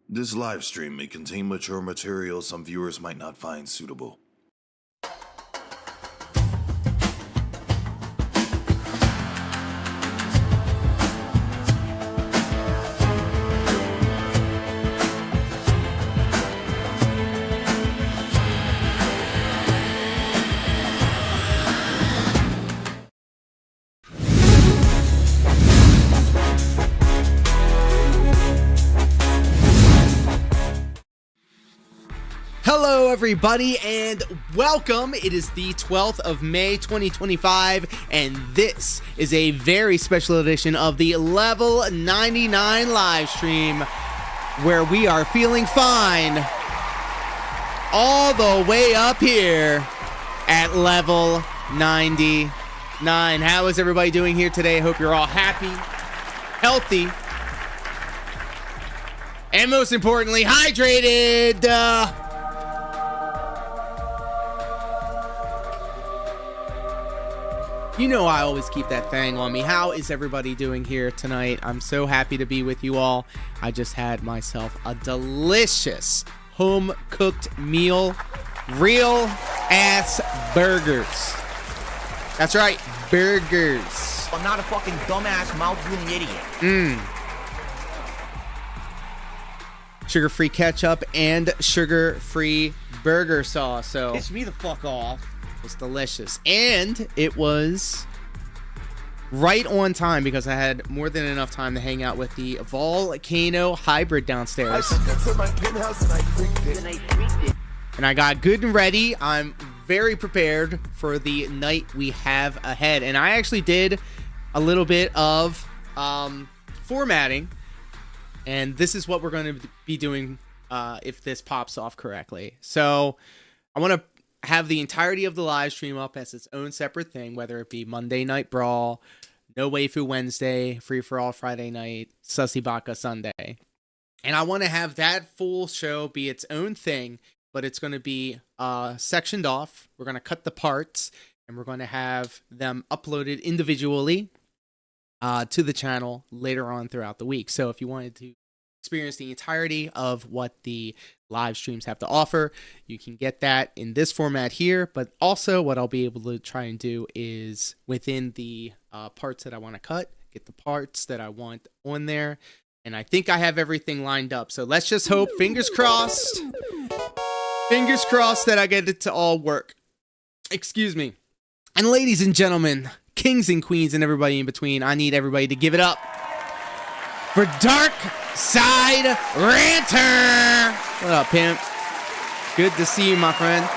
This live stream may contain mature material some viewers might not find suitable. Hello everybody and welcome. It is the 12th of May 2025 and this is a very special edition of the Level 99 live stream where we are feeling fine all the way up here at level 99. How is everybody doing here today? I hope you're all happy, healthy, and most importantly hydrated. You know I always keep that thing on me. How is everybody doing here tonight? I'm so happy to be with you all. I just had myself a delicious home-cooked meal. Real ass burgers. That's right, burgers. I'm not a fucking dumbass mouth-drooling idiot. Sugar-free ketchup and sugar-free burger sauce. So Piss me the fuck off. was delicious, and it was right on time because I had more than enough time to hang out with the volcano hybrid downstairs. And I got good and ready. I'm very prepared for the night we have ahead, and I actually did a little bit of formatting, and this is what we're going to be doing if this pops off correctly. So I want to have the entirety of the live stream up as its own separate thing, whether it be Monday Night Brawl, No Waifu Wednesday, Free For All Friday night, Sussy Baka Sunday. And I want to have that full show be its own thing, but it's going to be sectioned off. We're going to cut the parts, and we're going to have them uploaded individually to the channel later on throughout the week. So if you wanted to experience the entirety of what the live streams have to offer, you can get that in this format here. But also what I'll be able to try and do is within the parts that I want to cut, get the parts that I want on there. And I think I have everything lined up. So let's just hope, fingers crossed that I get it to all work. Excuse me. And ladies and gentlemen, kings and queens and everybody in between, I need everybody to give it up for Dark Side Ranter. What up, pimp? Good to see you, my friend.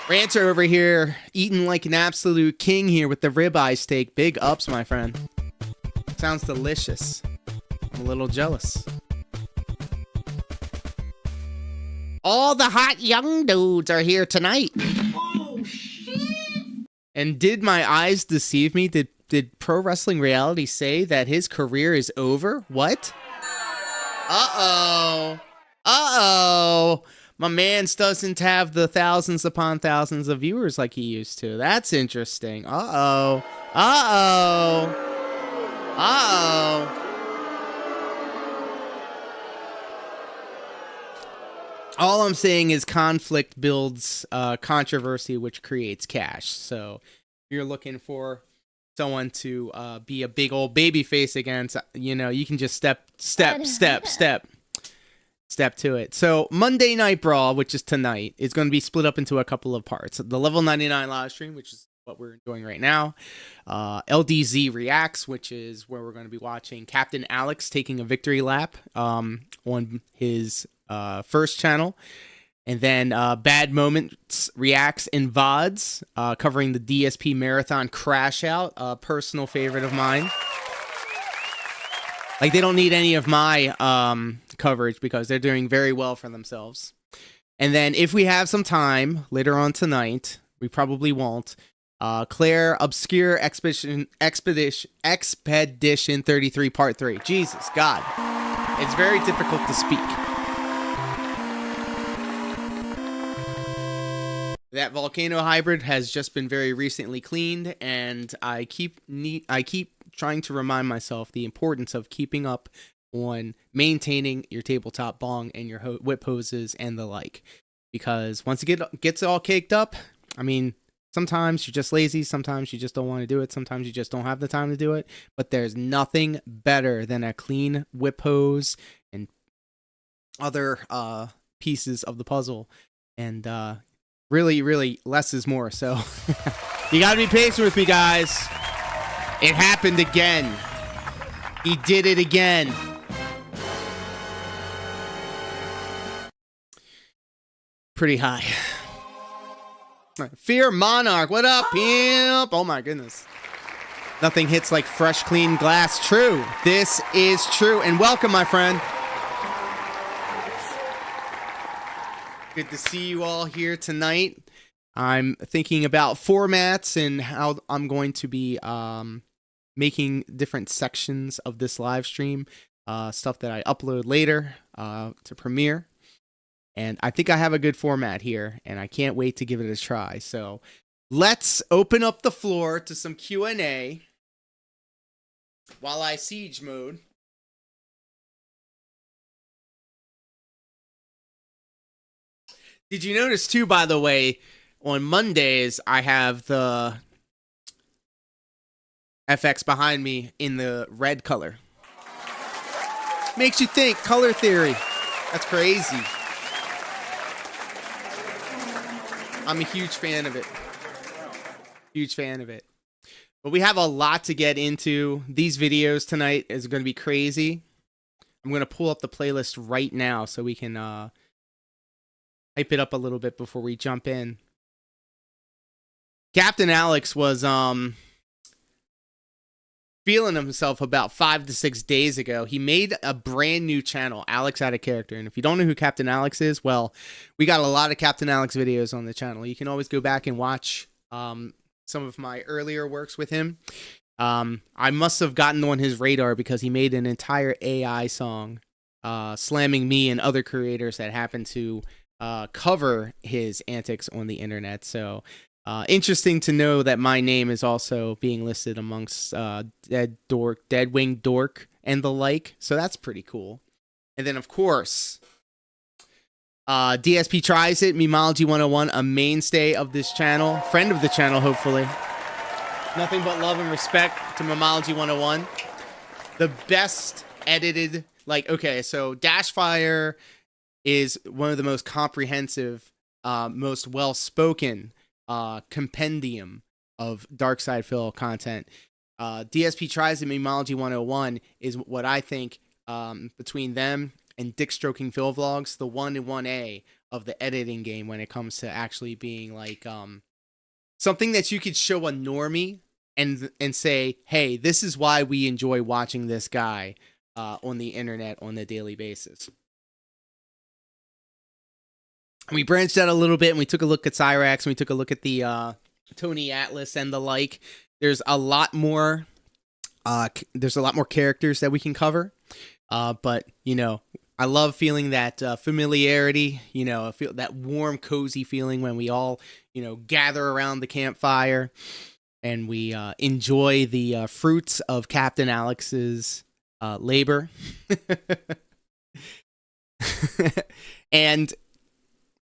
Ranter over here, eating like an absolute king here with the ribeye steak. Big ups, my friend. Sounds delicious. I'm a little jealous. All the hot young dudes are here tonight. And did my eyes deceive me? Did Pro Wrestling Reality say that his career is over? What? Uh-oh. My mans doesn't have the thousands upon thousands of viewers like he used to. That's interesting. Uh-oh. All I'm saying is conflict builds controversy, which creates cash. So if you're looking for someone to be a big old baby face against, you know, you can just step to it. So Monday Night Brawl, which is tonight, is going to be split up into a couple of parts. The Level 99 live stream, which is what we're doing right now. LDZ Reacts, which is where we're going to be watching Captain Alex taking a victory lap on his first channel, and then Bad Moments Reacts and VODs covering the DSP Marathon Crash Out, a personal favorite of mine. Like, they don't need any of my coverage because they're doing very well for themselves. And then if we have some time later on tonight, we probably won't, Claire Obscure Expedition 33 Part 3. Jesus God, it's very difficult to speak. That volcano hybrid has just been very recently cleaned, and I keep trying to remind myself the importance of keeping up on maintaining your tabletop bong and your whip hoses and the like. Because once it gets all caked up, I mean, sometimes you're just lazy, sometimes you just don't want to do it, sometimes you just don't have the time to do it. But there's nothing better than a clean whip hose and other pieces of the puzzle. And really, really, less is more. So you got to be patient with me, guys. It happened again. He did it again. Pretty high. Fear Monarch, what up, pimp? Oh my goodness. Nothing hits like fresh, clean glass. True. This is true. And welcome, my friend. Good to see you all here tonight. I'm thinking about formats and how I'm going to be making different sections of this live stream. Stuff that I upload later to Premiere. And I think I have a good format here, and I can't wait to give it a try. So let's open up the floor to some Q&A while I siege mode. Did you notice, too, by the way, on Mondays, I have the FX behind me in the red color. Makes you think, color theory. That's crazy. I'm a huge fan of it. Huge fan of it. But we have a lot to get into. These videos tonight is going to be crazy. I'm going to pull up the playlist right now so we can hype it up a little bit before we jump in. Captain Alex was feeling himself about 5 to 6 days ago. He made a brand new channel, Alex Out of Character. And if you don't know who Captain Alex is, well, we got a lot of Captain Alex videos on the channel. You can always go back and watch some of my earlier works with him. I must have gotten on his radar because he made an entire AI song slamming me and other creators that happen to cover his antics on the internet. So interesting to know that my name is also being listed amongst Deadwing Dork and the like. So that's pretty cool. And then, of course, DSP Tries It, Memology 101, a mainstay of this channel. Friend of the channel, hopefully. Nothing but love and respect to Memology 101. The best edited, like, okay, so Dashfire is one of the most comprehensive, most well-spoken compendium of DarkSidePhil content. DSP Tries It, Memology 101 is what I think, between them and Dick Stroking Phil Vlogs, the 1A of the editing game when it comes to actually being like something that you could show a normie and say, hey, this is why we enjoy watching this guy on the internet on a daily basis. We branched out a little bit and we took a look at Cyrax and we took a look at the Tony Atlas and the like. There's a lot more characters that we can cover. But, you know, I love feeling that familiarity, you know, I feel that warm, cozy feeling when we all, you know, gather around the campfire and we enjoy the fruits of Captain Alex's labor. And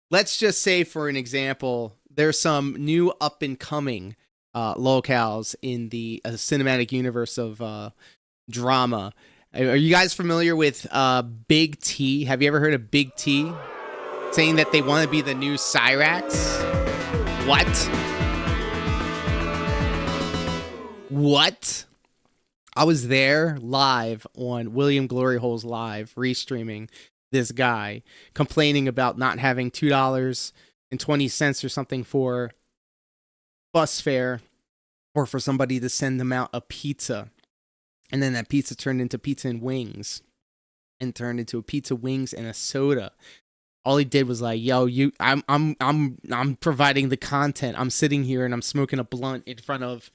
let's just say, for an example, there's some new up-and-coming locales in the cinematic universe of drama. Are you guys familiar with Big T? Have you ever heard of Big T saying that they want to be the new Cyrax? What? I was there live on William Gloryhole's live, restreaming this guy complaining about not having $2.20 or something for bus fare or for somebody to send them out a pizza. And then that pizza turned into pizza and wings and turned into a pizza, wings, and a soda. All he did was like, yo, I'm providing the content. I'm sitting here and I'm smoking a blunt in front of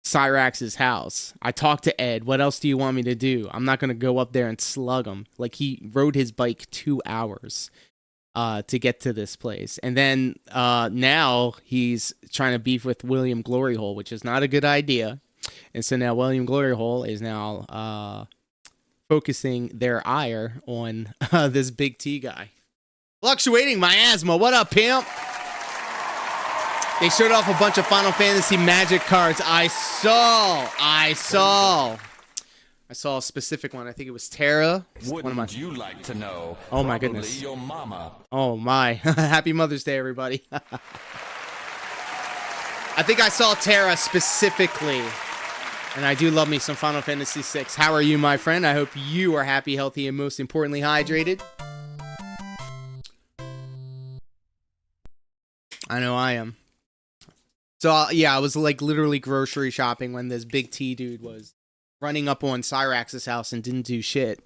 Cyrax's house. I talked to Ed. What else do you want me to do? I'm not going to go up there and slug him. Like, he rode his bike 2 hours to get to this place. And then now he's trying to beef with William Gloryhole, which is not a good idea. And so now William Gloryhole is now focusing their ire on this Big T guy. Fluctuating miasma. What up, pimp? They showed off a bunch of Final Fantasy Magic cards. I saw a specific one. I think it was Terra. Wouldn't you like to know? Oh my Probably goodness. Your mama. Oh my. Happy Mother's Day, everybody. I think I saw Terra specifically. And I do love me some Final Fantasy VI. How are you, my friend? I hope you are happy, healthy, and most importantly, hydrated. I know I am. So, yeah, I was like literally grocery shopping when this Big T dude was running up on Cyrax's house and didn't do shit.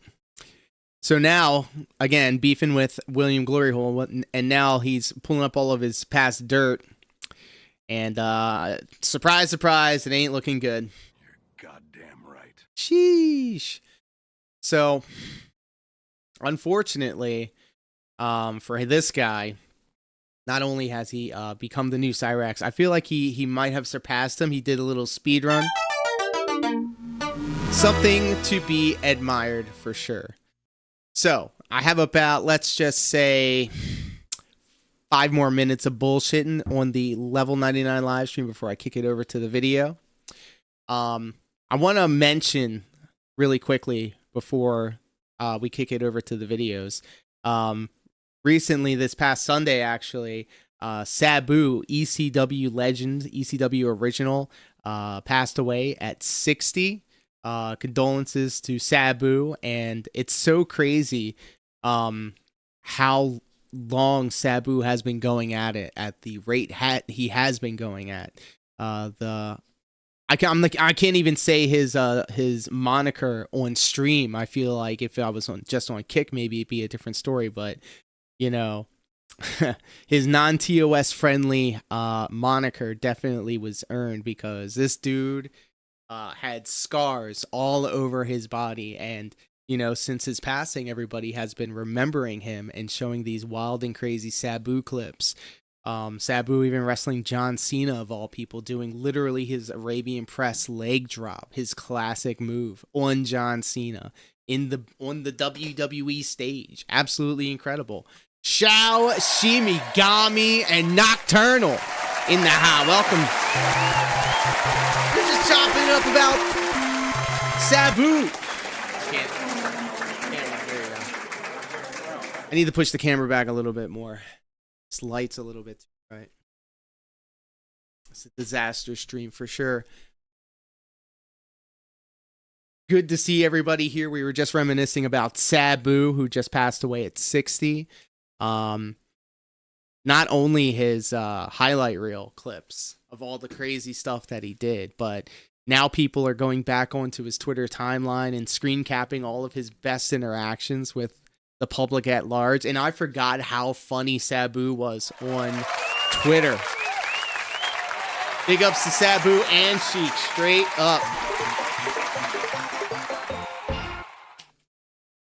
So now, again, beefing with William Gloryhole, and now he's pulling up all of his past dirt. And surprise, surprise, it ain't looking good. You're goddamn right. Sheesh. So, unfortunately, for this guy, not only has he become the new Cyrax, I feel like he might have surpassed him. He did a little speed run. Something to be admired for sure. So, I have about, let's just say, 5 more minutes of bullshitting on the level 99 live stream before I kick it over to the video. I want to mention really quickly before we kick it over to the videos. Recently, this past Sunday, actually, Sabu, ECW legend, ECW original, passed away at 60. Condolences to Sabu, and it's so crazy how long Sabu has been going at it at the rate he has been going at. I can't even say his moniker on stream. I feel like if I was just on Kick, maybe it'd be a different story, but you know, his non-TOS friendly moniker definitely was earned, because this dude had scars all over his body, and you know, since his passing, everybody has been remembering him and showing these wild and crazy Sabu clips. Sabu even wrestling John Cena, of all people, doing literally his Arabian Press leg drop, his classic move on John Cena on the WWE stage. Absolutely incredible. Shao, Shimigami, and NokternaL in the house. Welcome. We're just chopping it up about Sabu. I need to push the camera back a little bit more. This light's a little bit too bright. It's a disaster stream for sure. Good to see everybody here. We were just reminiscing about Sabu, who just passed away at 60. Not only his highlight reel clips of all the crazy stuff that he did, but now people are going back onto his Twitter timeline and screen capping all of his best interactions with the public at large. And I forgot how funny Sabu was on Twitter. Big ups to Sabu and Sheik, straight up.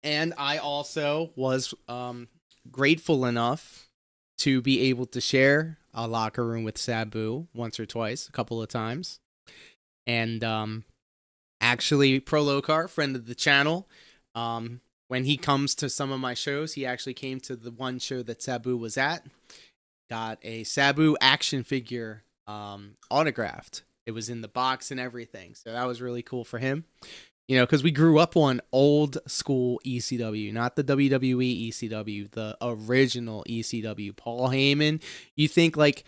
And I also was grateful enough to be able to share a locker room with Sabu once or twice, a couple of times. And actually, Prolocar, friend of the channel, when he comes to some of my shows, he actually came to the one show that Sabu was at, got a Sabu action figure autographed. It was in the box and everything. So that was really cool for him. You know, because we grew up on old school ECW, not the WWE ECW, the original ECW. Paul Heyman, you think like,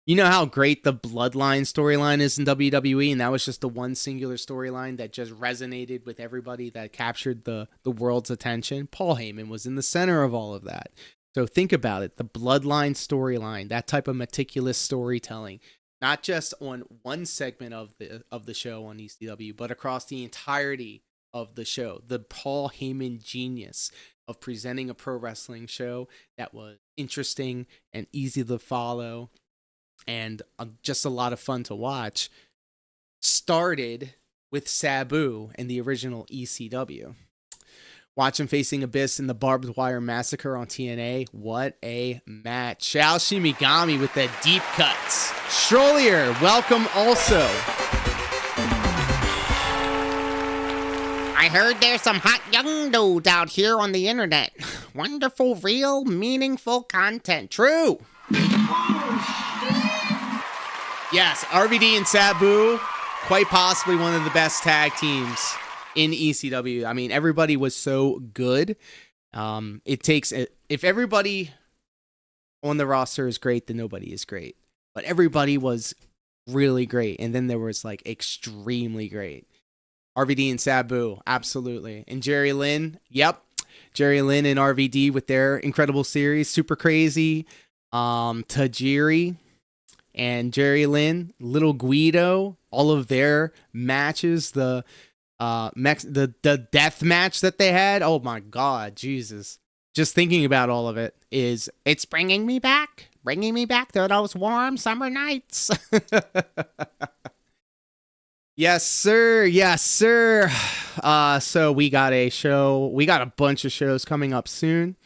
you know how great the Bloodline storyline is in WWE, and that was just the one singular storyline that just resonated with everybody, that captured the world's attention. Paul Heyman was in the center of all of that. So think about it, the Bloodline storyline, that type of meticulous storytelling, not just on one segment of the show on ECW, but across the entirety of the show. The Paul Heyman genius of presenting a pro wrestling show that was interesting and easy to follow and just a lot of fun to watch started with Sabu and the original ECW. Watch him facing Abyss in the barbed wire massacre on TNA. What a match. Shao Shimigami with the deep cuts. Stroier, welcome also. I heard there's some hot young dudes out here on the internet. Wonderful, real, meaningful content. True. Yes, RVD and Sabu, quite possibly one of the best tag teams in ECW. I mean, everybody was so good. It takes, if everybody on the roster is great, then nobody is great. But everybody was really great. And then there was like extremely great. RVD and Sabu, absolutely. And Jerry Lynn, yep. Jerry Lynn and RVD with their incredible series, Super Crazy. Tajiri and Jerry Lynn, Little Guido, all of their matches, the death match that they had. Oh my God, Jesus. Just thinking about all of it it's bringing me back to those warm summer nights. Yes, sir. Yes, sir. So we got a bunch of shows coming up soon.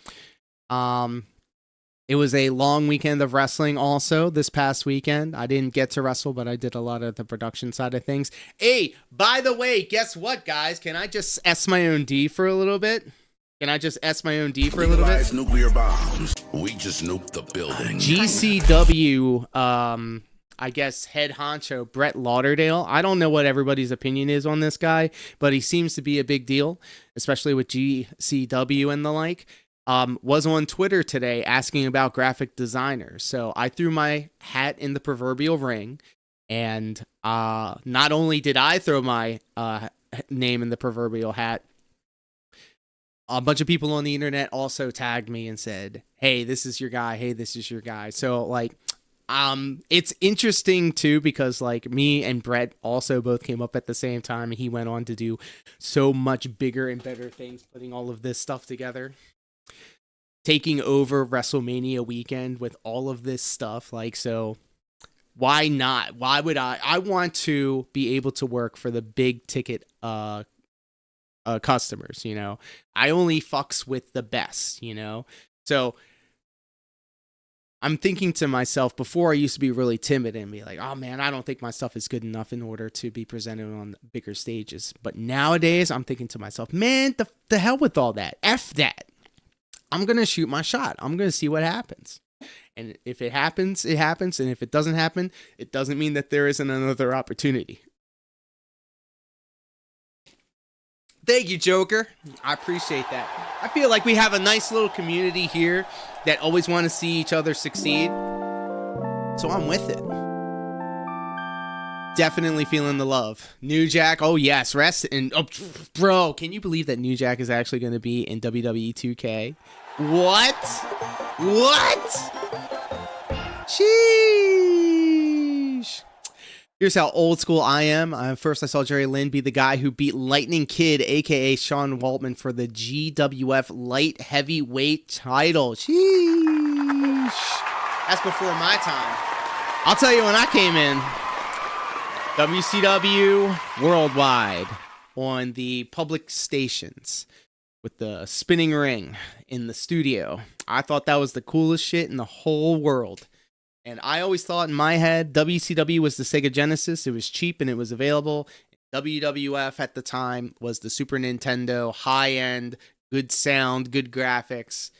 It was a long weekend of wrestling also this past weekend. I didn't get to wrestle, but I did a lot of the production side of things. Hey, by the way, guess what, guys? Can I just S my own D for a little bit? Nuclear bombs. We just nuked the building. GCW, I guess head honcho Brett Lauderdale. I don't know what everybody's opinion is on this guy, but he seems to be a big deal, especially with GCW and the like. Was on Twitter today asking about graphic designers. So I threw my hat in the proverbial ring, and not only did I throw my name in the proverbial hat, a bunch of people on the internet also tagged me and said, hey, this is your guy. Hey, this is your guy. So like, it's interesting too, because like me and Brett also both came up at the same time, and he went on to do so much bigger and better things, putting all of this stuff together. Taking over WrestleMania weekend with all of this stuff. Like, so why not? Why would I want to be able to work for the big ticket customers, you know? I only fucks with the best, you know? So I'm thinking to myself, before I used to be really timid and be like, oh man, I don't think my stuff is good enough in order to be presented on bigger stages. But nowadays I'm thinking to myself, man, the hell with all that. F that. I'm going to shoot my shot. I'm going to see what happens. And if it happens, it happens. And if it doesn't happen, it doesn't mean that there isn't another opportunity. Thank you, Joker. I appreciate that. I feel like we have a nice little community here that always want to see each other succeed. So I'm with it. Definitely feeling the love. New Jack, oh yes, rest and bro, can you believe that New Jack is actually going to be in WWE 2K? What? Sheesh. Here's how old school I am. First, I saw Jerry Lynn be the guy who beat Lightning Kid, aka Sean Waltman, for the GWF Light Heavyweight title. Sheesh. That's before my time. I'll tell you when I came in. WCW Worldwide on the public stations with the spinning ring in the studio. I thought that was the coolest shit in the whole world. And I always thought in my head, WCW was the Sega Genesis. It was cheap and it was available. WWF at the time was the Super Nintendo, high-end, good sound, good graphics,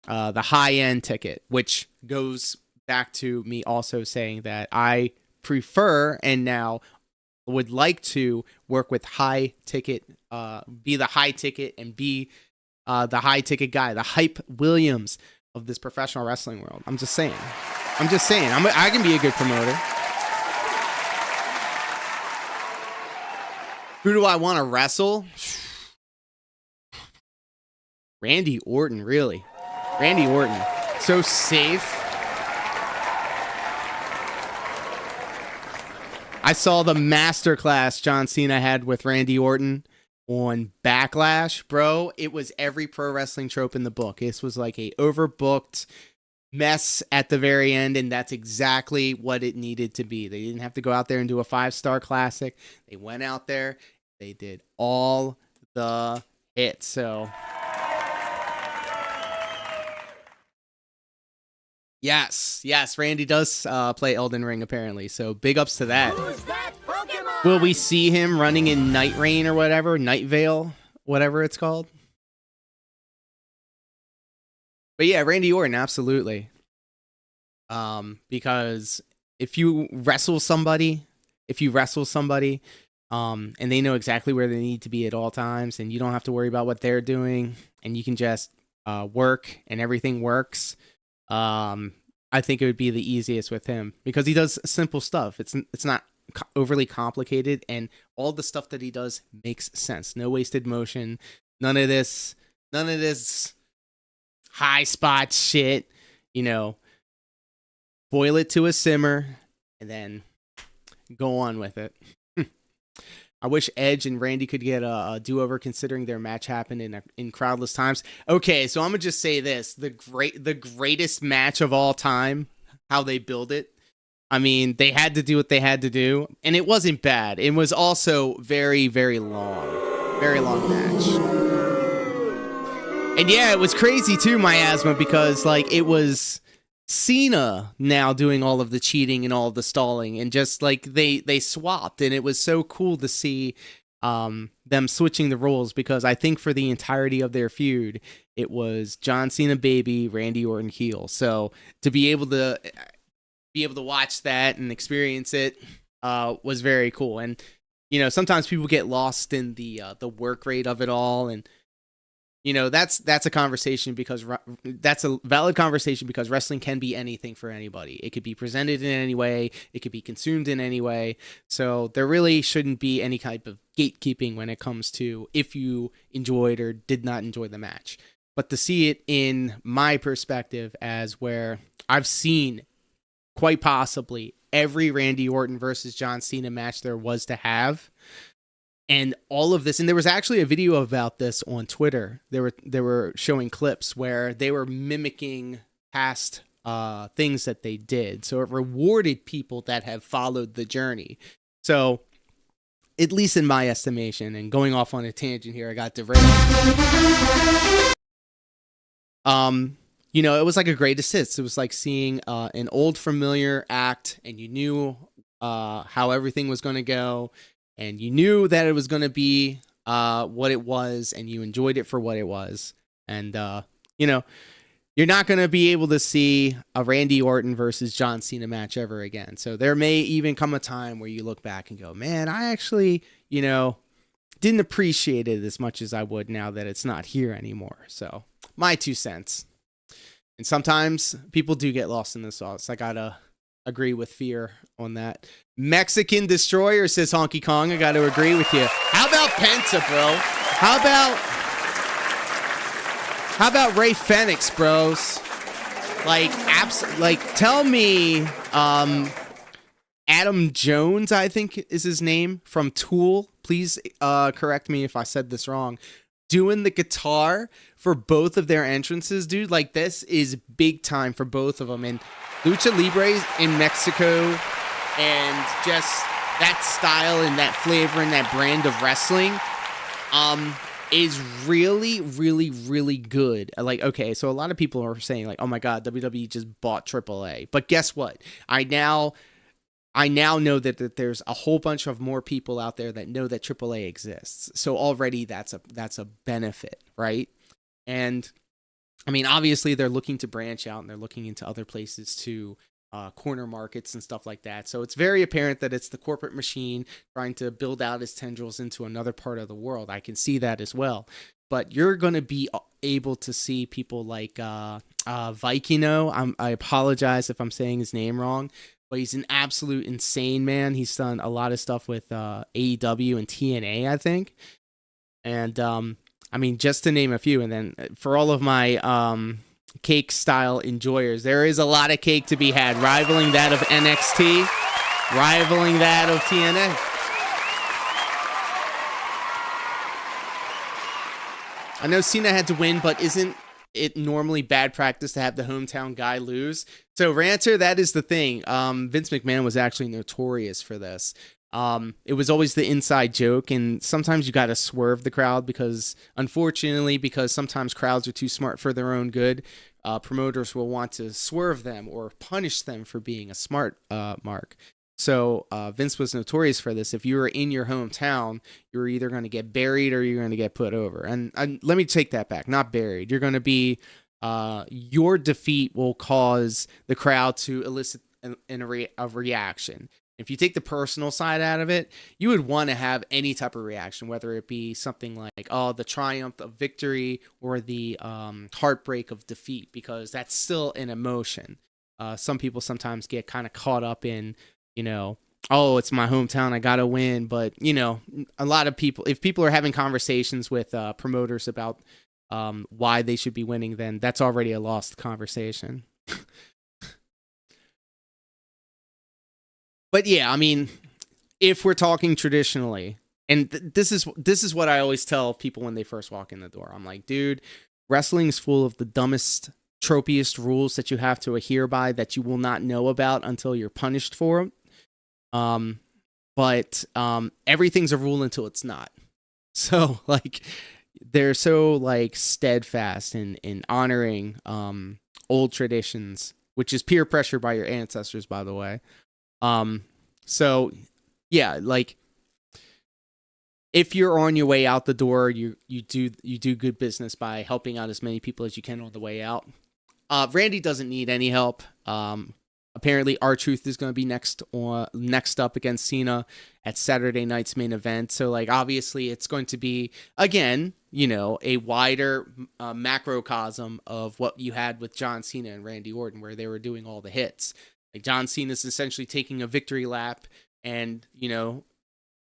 the high-end ticket, which goes back to me also saying that I prefer and now would like to work with high ticket, be the high ticket and be the high ticket guy, the Hype Williams of this professional wrestling world. I'm just saying. I can be a good promoter. Who do I want to wrestle? Randy Orton, really. Randy Orton. So safe. I saw the masterclass John Cena had with Randy Orton on Backlash, bro. It was every pro wrestling trope in the book. This was like a overbooked mess at the very end, and that's exactly what it needed to be. They didn't have to go out there and do a 5-star classic. They went out there, they did all the hit. So yes, Randy does play Elden Ring apparently. So big ups to that. Will we see him running in Night Rain or whatever, Night Veil, whatever it's called? But yeah, Randy Orton, absolutely. Because if you wrestle somebody, and they know exactly where they need to be at all times, and you don't have to worry about what they're doing, and you can just work and everything works, I think it would be the easiest with him because he does simple stuff. It's not overly complicated, and all the stuff that he does makes sense. No wasted motion, none of this high spot shit, you know. Boil it to a simmer and then go on with it. I wish Edge and Randy could get a do-over considering their match happened in crowdless times. Okay, so I'm gonna just say this: the greatest match of all time, how they build it. I mean, they had to do what they had to do, and it wasn't bad. It was also very, very long match. And yeah, it was crazy too, miasma, because like it was Cena now doing all of the cheating and all of the stalling, and just like they swapped, and it was so cool to see them switching the roles, because I think for the entirety of their feud it was John Cena baby, Randy Orton heel. So to be able to watch that and experience it was very cool. And you know, sometimes people get lost in the work rate of it all, and you know, that's a conversation, because that's a valid conversation, because wrestling can be anything for anybody. It could be presented in any way. It could be consumed in any way. So there really shouldn't be any type of gatekeeping when it comes to if you enjoyed or did not enjoy the match. But to see it in my perspective as where I've seen quite possibly every Randy Orton versus John Cena match there was to have, and all of this, and there was actually a video about this on Twitter. They were showing clips where they were mimicking past things that they did. So it rewarded people that have followed the journey. So, at least in my estimation, and going off on a tangent here, I got derailed. You know, it was like a great assist. It was like seeing an old familiar act, and you knew how everything was going to go. And you knew that it was going to be what it was, and you enjoyed it for what it was. And, you know, you're not going to be able to see a Randy Orton versus John Cena match ever again. So there may even come a time where you look back and go, man, I actually, you know, didn't appreciate it as much as I would now that it's not here anymore. So my 2 cents. And sometimes people do get lost in the sauce. I got to agree with Fear on that. Mexican Destroyer says Honky Kong. I got to agree with you. How about Penta, bro? How about Ray Fenix, bros? Like, tell me, Adam Jones, I think is his name, from Tool. Please correct me if I said this wrong. Doing the guitar for both of their entrances, dude. Like, this is big time for both of them. And Lucha Libre in Mexico, and just that style and that flavor and that brand of wrestling is really, really, really good. Like, okay, so a lot of people are saying like, oh my God, WWE just bought AAA. But guess what? I now know that there's a whole bunch of more people out there that know that AAA exists. So already that's a benefit, right? And I mean, obviously they're looking to branch out, and they're looking into other places to corner markets and stuff like that. So it's very apparent that it's the corporate machine trying to build out its tendrils into another part of the world. I can see that as well. But you're going to be able to see people like Vikino. I apologize if I'm saying his name wrong, but he's an absolute insane man. He's done a lot of stuff with AEW and TNA, I think. And I mean, just to name a few. And then for all of my cake style enjoyers, there is a lot of cake to be had, rivaling that of NXT, rivaling that of TNA. I know Cena had to win, but isn't it normally bad practice to have the hometown guy lose? So Ranter, that is the thing. Vince McMahon was actually notorious for this, It was always the inside joke, and sometimes you got to swerve the crowd because, unfortunately, because sometimes crowds are too smart for their own good, promoters will want to swerve them or punish them for being a smart mark. So Vince was notorious for this. If you were in your hometown, you were either going to get buried or you're going to get put over. And let me take that back. Not buried. You're going to be, your defeat will cause the crowd to elicit a reaction. If you take the personal side out of it, you would want to have any type of reaction, whether it be something like, oh, the triumph of victory or the heartbreak of defeat, because that's still an emotion. Some people sometimes get kind of caught up in, you know, oh, it's my hometown, I got to win. But, you know, a lot of people, if people are having conversations with promoters about why they should be winning, then that's already a lost conversation. But yeah, I mean, if we're talking traditionally, and this is what I always tell people when they first walk in the door. I'm like, dude, wrestling's full of the dumbest, tropiest rules that you have to adhere by that you will not know about until you're punished for them. But everything's a rule until it's not. So like, they're so like steadfast in honoring old traditions, which is peer pressure by your ancestors, by the way. So yeah, like if you're on your way out the door, you do good business by helping out as many people as you can on the way out. Randy doesn't need any help. Apparently R-Truth is going to be next up against Cena at Saturday night's main event. So like, obviously it's going to be, again, you know, a wider macrocosm of what you had with John Cena and Randy Orton, where they were doing all the hits. Like John Cena is essentially taking a victory lap and, you know,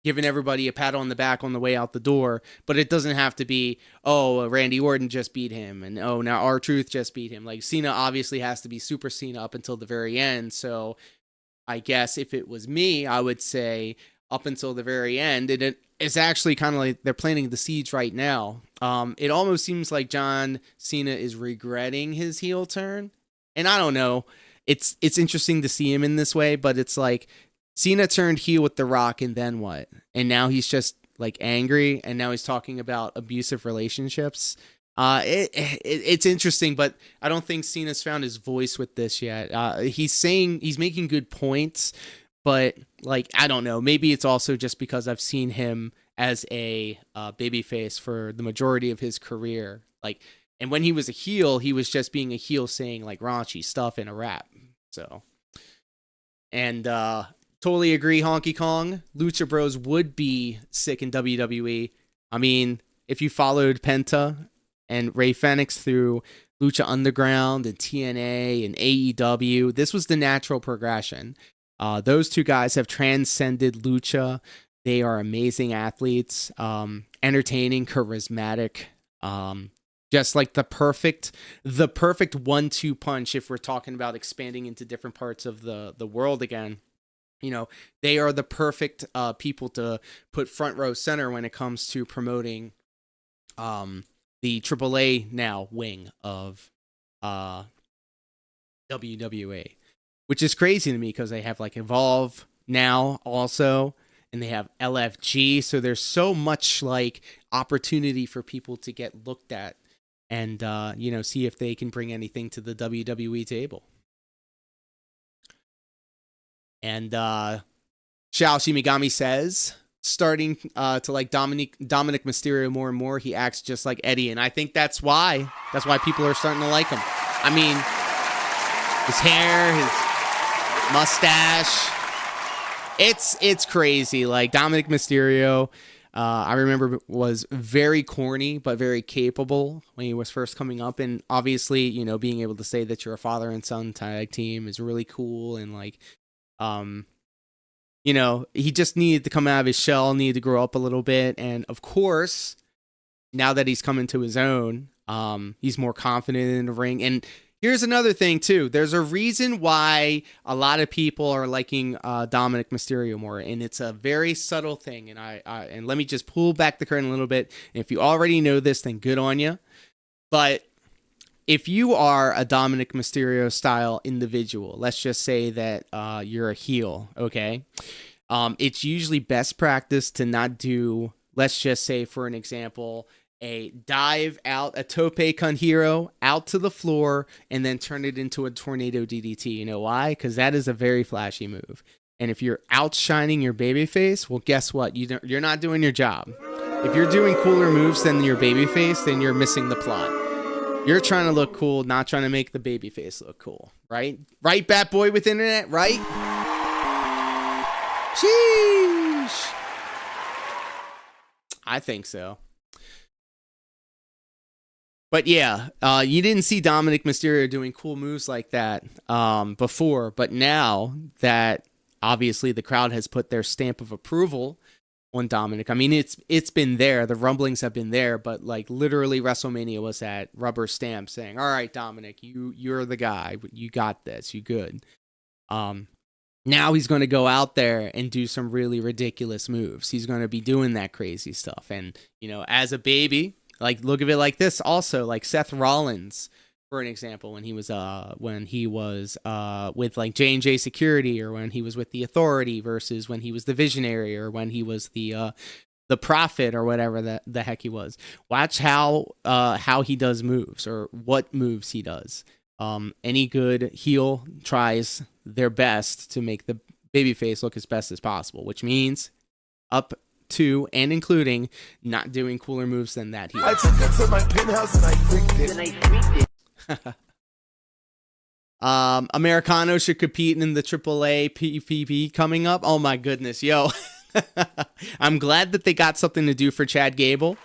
giving everybody a pat on the back on the way out the door. But it doesn't have to be, oh, Randy Orton just beat him, and oh, now R-Truth just beat him. Like Cena obviously has to be Super Cena up until the very end. So I guess if it was me, I would say up until the very end. And it's actually kind of like they're planting the seeds right now. It almost seems like John Cena is regretting his heel turn. And I don't know. It's interesting to see him in this way, but it's like Cena turned heel with The Rock, and then what? And now he's just like angry, and now he's talking about abusive relationships. It's interesting, but I don't think Cena's found his voice with this yet. He's making good points, but like, I don't know. Maybe it's also just because I've seen him as a babyface for the majority of his career. Like, and when he was a heel, he was just being a heel saying like raunchy stuff in a rap. So, and totally agree, Honky Kong. Lucha Bros would be sick in WWE. I mean, if you followed Penta and Ray Fenix through Lucha Underground and TNA and AEW, this was the natural progression. Those two guys have transcended Lucha. They are amazing athletes, entertaining, charismatic, just like the perfect 1-2 punch. If we're talking about expanding into different parts of the world again, you know, they are the perfect people to put front row center when it comes to promoting the AAA now wing of WWE, which is crazy to me because they have like Evolve now also, and they have LFG. So there's so much like opportunity for people to get looked at and, you know, see if they can bring anything to the WWE table. And Shao Shimigami says, starting to like Dominic Mysterio more and more, he acts just like Eddie. And I think that's why people are starting to like him. I mean, his hair, his mustache, it's crazy. Like Dominic Mysterio, I remember was very corny, but very capable when he was first coming up. And obviously, you know, being able to say that you're a father and son tag team is really cool. And like, you know, he just needed to come out of his shell, needed to grow up a little bit. And of course, now that he's come into his own, he's more confident in the ring. And here's another thing too. There's a reason why a lot of people are liking Dominic Mysterio more, and it's a very subtle thing. And and let me just pull back the curtain a little bit. And if you already know this, then good on you. But if you are a Dominic Mysterio style individual, let's just say that you're a heel, okay? it's usually best practice to not do, let's just say, for an example, a dive out, a tope con hero out to the floor, and then turn it into a tornado DDT. You know why? Because that is a very flashy move. And if you're outshining your babyface, well, guess what? You're not doing your job. If you're doing cooler moves than your babyface, then you're missing the plot. You're trying to look cool, not trying to make the babyface look cool, right? Right, Batboy with internet, right? Sheesh. I think so. But yeah, you didn't see Dominic Mysterio doing cool moves like that before, but now that obviously the crowd has put their stamp of approval on Dominic. I mean, it's been there. The rumblings have been there, but like literally WrestleMania was that rubber stamp saying, "All right, Dominic, you're the guy. You got this. You good." Now he's going to go out there and do some really ridiculous moves. He's going to be doing that crazy stuff. And, you know, as a baby, like look at it like this also, like Seth Rollins, for an example, when he was with like J&J Security, or when he was with the Authority versus when he was the Visionary, or when he was the Prophet, or whatever the heck he was. Watch how he does moves, or what moves he does. Any good heel tries their best to make the babyface look as best as possible, which means up to and including not doing cooler moves than that heel. I took it to my penthouse and I freaked it. Americano should compete in the AAA PPP coming up. Oh my goodness, yo. I'm glad that they got something to do for Chad Gable.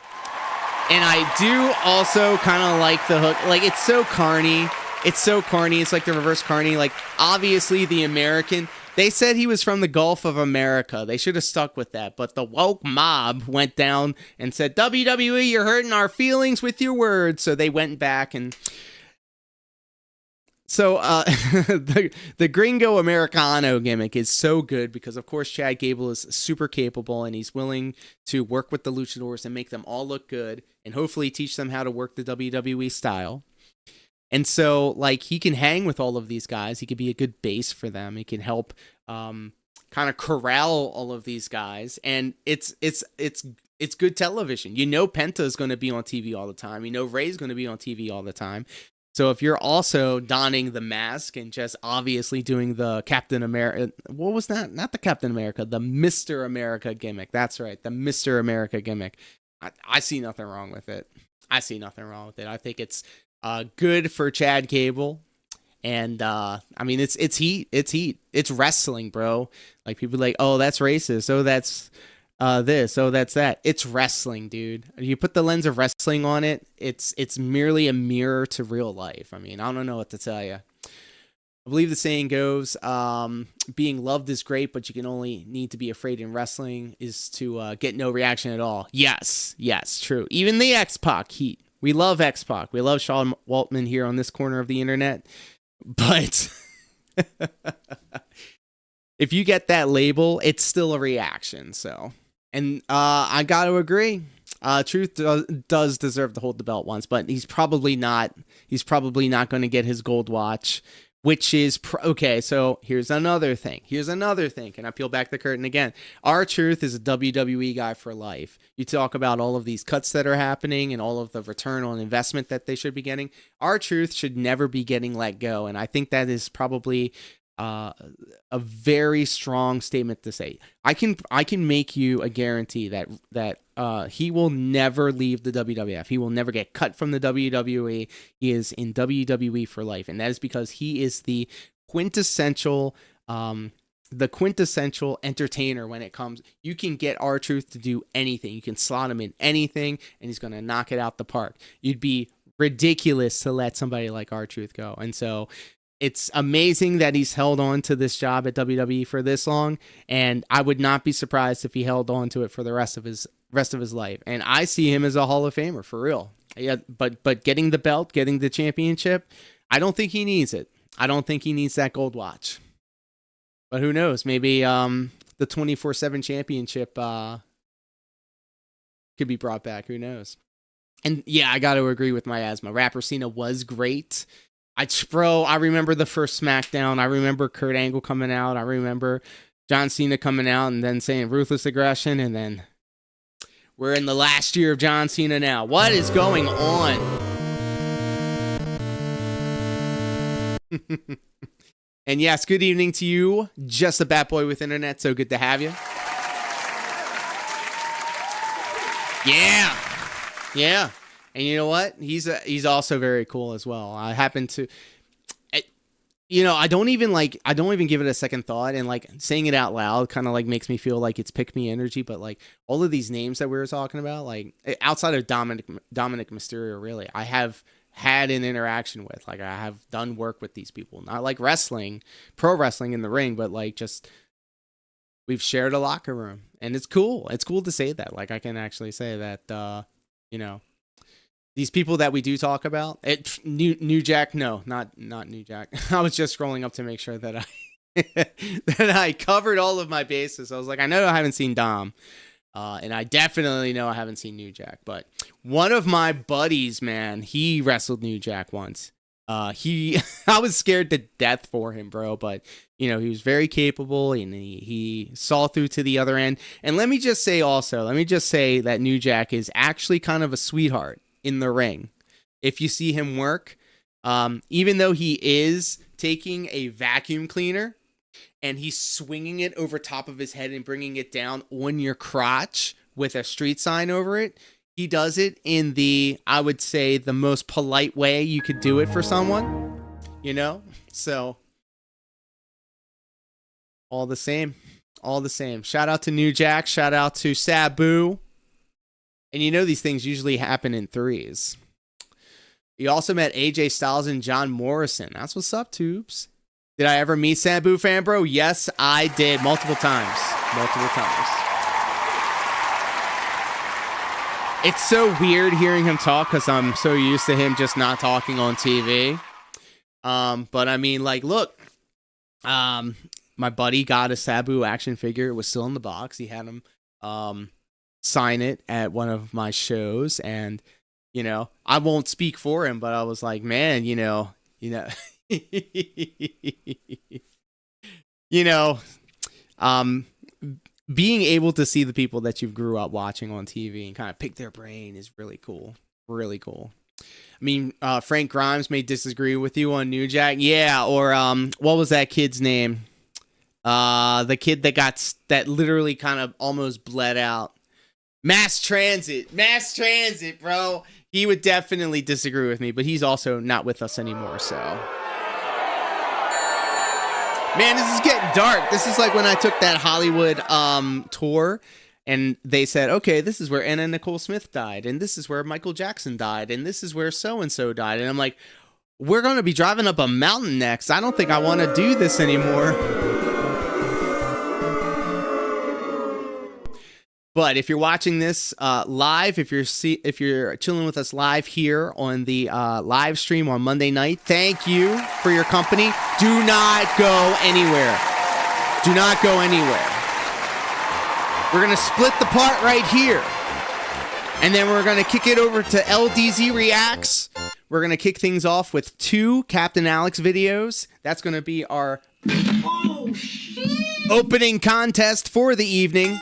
And I do also kind of like the hook. Like, it's so carny. It's so corny. It's like the reverse carny. Like, obviously the American, they said he was from the Gulf of America. They should have stuck with that. But the woke mob went down and said, WWE, you're hurting our feelings with your words. So they went back and... So the Gringo Americano gimmick is so good because, of course, Chad Gable is super capable and he's willing to work with the luchadors and make them all look good and hopefully teach them how to work the WWE style. And so, like, he can hang with all of these guys. He could be a good base for them. He can help kind of corral all of these guys. And it's good television. You know Penta is going to be on TV all the time. You know Ray's going to be on TV all the time. So if you're also donning the mask and just obviously doing the Captain America, what was that? Not the Captain America, the Mr. America gimmick. That's right, the Mr. America gimmick. I see nothing wrong with it. I think it's good for Chad Gable. And I mean, it's heat. It's wrestling, bro. Like, people are like, oh, that's racist. Oh, that's this, oh, that's that. It's wrestling, dude. You put the lens of wrestling on it, it's merely a mirror to real life. I mean, I don't know what to tell you. I believe the saying goes, being loved is great, but you can only need to be afraid in wrestling is to get no reaction at all. Yes, true. Even the X-Pac heat. We love X-Pac. We love Sean Waltman here on this corner of the internet. But if you get that label, it's still a reaction, so... And I got to agree. Truth does deserve to hold the belt once, but he's probably not. He's probably not going to get his gold watch, which is okay. So here's another thing. Can I peel back the curtain again? R-Truth is a WWE guy for life. You talk about all of these cuts that are happening and all of the return on investment that they should be getting. R-Truth should never be getting let go, and I think that is probably a very strong statement to say. I can make you a guarantee that he will never leave the WWF. He will never get cut from the WWE. He is in WWE for life, and that is because he is the quintessential entertainer when it comes. You can get R-Truth to do anything. You can slot him in anything, and he's going to knock it out the park. You'd be ridiculous to let somebody like R-Truth go, and so it's amazing that he's held on to this job at WWE for this long, and I would not be surprised if he held on to it for the rest of his life. And I see him as a Hall of Famer for real. Yeah, but getting the belt, getting the championship, I don't think he needs it. I don't think he needs that gold watch. But who knows? Maybe the 24/7 championship could be brought back. Who knows? And yeah, I got to agree with Miasma. Rapper Cena was great. I remember the first SmackDown. I remember Kurt Angle coming out. I remember John Cena coming out and then saying ruthless aggression, and then we're in the last year of John Cena now. What is going on? And yes, good evening to you, just a Batboy with internet. So good to have you. Yeah. And you know what? He's also very cool as well. I happen to, I don't even give it a second thought, and like saying it out loud kind of like makes me feel like it's pick me energy. But like all of these names that we were talking about, like outside of Dominic Mysterio, really, I have had an interaction with. Like I have done work with these people, not like wrestling, pro wrestling in the ring, but like just we've shared a locker room, and it's cool. It's cool to say that. Like I can actually say that, these people that we do talk about, New Jack, no, not New Jack. I was just scrolling up to make sure that I covered all of my bases. I was like, I know I haven't seen Dom, and I definitely know I haven't seen New Jack. But one of my buddies, man, he wrestled New Jack once. I was scared to death for him, bro. But he was very capable, and he saw through to the other end. And let me just say that New Jack is actually kind of a sweetheart in the ring. If you see him work, even though he is taking a vacuum cleaner and he's swinging it over top of his head and bringing it down on your crotch with a street sign over it, he does it in I would say, the most polite way you could do it for someone, so all the same. Shout out to New Jack, shout out to Sabu. And these things usually happen in threes. You also met AJ Styles and John Morrison. That's what's up, Tubes. Did I ever meet Sabu Fambro? Yes, I did. Multiple times. It's so weird hearing him talk because I'm so used to him just not talking on TV. But I mean, like, look. My buddy got a Sabu action figure. It was still in the box. He had him sign it at one of my shows, and I won't speak for him, but I was like, man, being able to see the people that you've grew up watching on TV and kind of pick their brain is really cool. I mean, Frank Grimes may disagree with you on New Jack, yeah, or what was that kid's name? The kid that literally kind of almost bled out. Mass Transit, bro. He would definitely disagree with me, but he's also not with us anymore, so. Man, this is getting dark. This is like when I took that Hollywood tour, and they said, okay, this is where Anna Nicole Smith died, and this is where Michael Jackson died, and this is where so-and-so died. And I'm like, we're going to be driving up a mountain next. I don't think I want to do this anymore. But if you're watching this live, if you're chilling with us live here on the live stream on Monday night, thank you for your company. Do not go anywhere. We're going to split the part right here. And then we're going to kick it over to LDZ Reacts. We're going to kick things off with 2 Captain Alex videos. That's going to be our opening contest for the evening.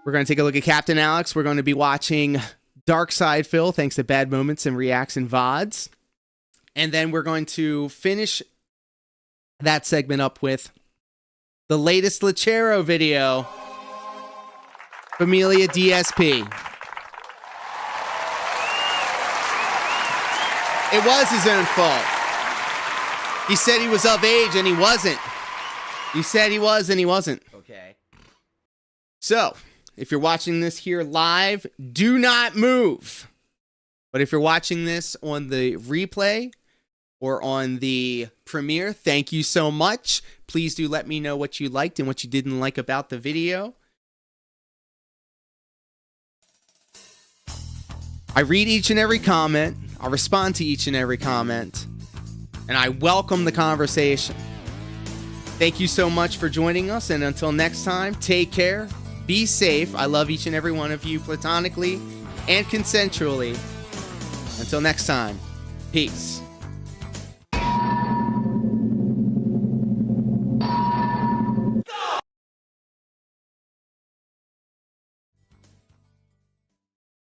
We're going to take a look at Captain Alex. We're going to be watching BroSydePhil, thanks to Bad Moments and Reacts and VODs. And then we're going to finish that segment up with the latest Lechero video, Familia DSP. It was his own fault. He said he was of age and he wasn't. He said he was and he wasn't. Okay. So, if you're watching this here live, do not move. But if you're watching this on the replay or on the premiere, thank you so much. Please do let me know what you liked and what you didn't like about the video. I read each and every comment. I respond to each and every comment. And I welcome the conversation. Thank you so much for joining us. And until next time, take care. Be safe. I love each and every one of you platonically and consensually. Until next time, peace.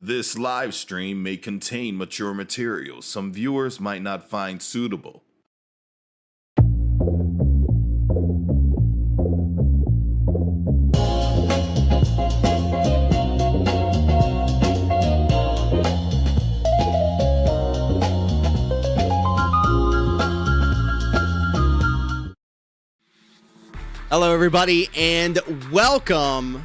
This live stream may contain mature material some viewers might not find suitable. Hello, everybody, and welcome.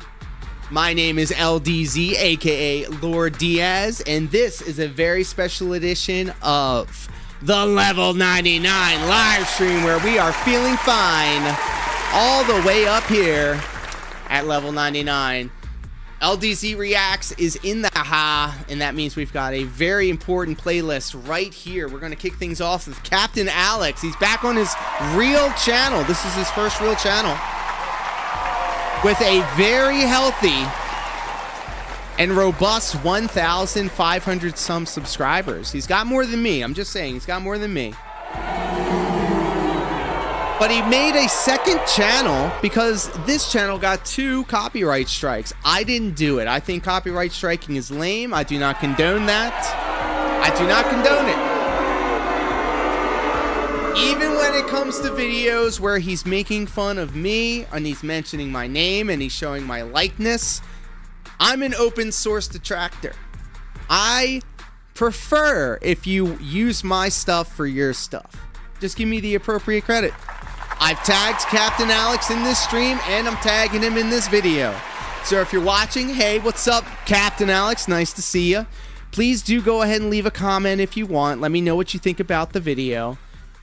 My name is LDZ, aka Lord Diaz, and this is a very special edition of the Level 99 live stream where we are feeling fine all the way up here at Level 99. LDZ Reacts is in the and that means we've got a very important playlist right here. We're going to kick things off with Captain Alex. He's back on his real channel. This is his first real channel with a very healthy and robust 1,500 some subscribers. He's got more than me. I'm just saying, he's got more than me. But he made a second channel because this channel got 2 copyright strikes. I didn't do it. I think copyright striking is lame. I do not condone that. I do not condone it. Even when it comes to videos where he's making fun of me and he's mentioning my name and he's showing my likeness, I'm an open source detractor. I prefer if you use my stuff for your stuff. Just give me the appropriate credit. I've tagged Captain Alex in this stream, and I'm tagging him in this video. So if you're watching, hey, what's up, Captain Alex? Nice to see you. Please do go ahead and leave a comment if you want. Let me know what you think about the video.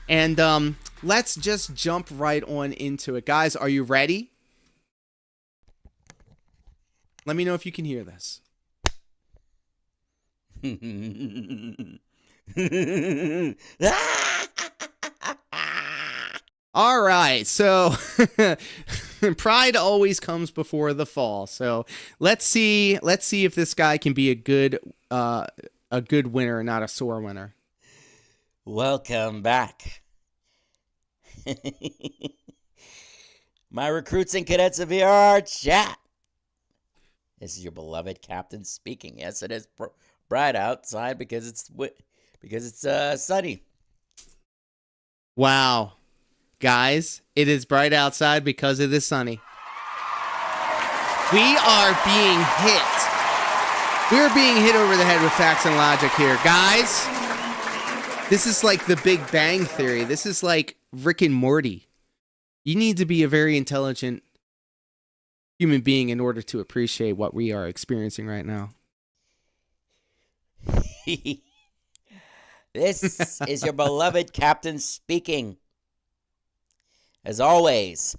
And let's just jump right on into it. Guys, are you ready? Let me know if you can hear this. All right, so pride always comes before the fall. So let's see if this guy can be a good winner, not a sore winner. Welcome back. My recruits and cadets of VR chat. This is your beloved captain speaking. Yes, it is bright outside because it's sunny. Wow. Guys, it is bright outside because it is sunny. We are being hit. We're being hit over the head with facts and logic here. Guys, this is like the Big Bang Theory. This is like Rick and Morty. You need to be a very intelligent human being in order to appreciate what we are experiencing right now. This is your beloved captain speaking. As always,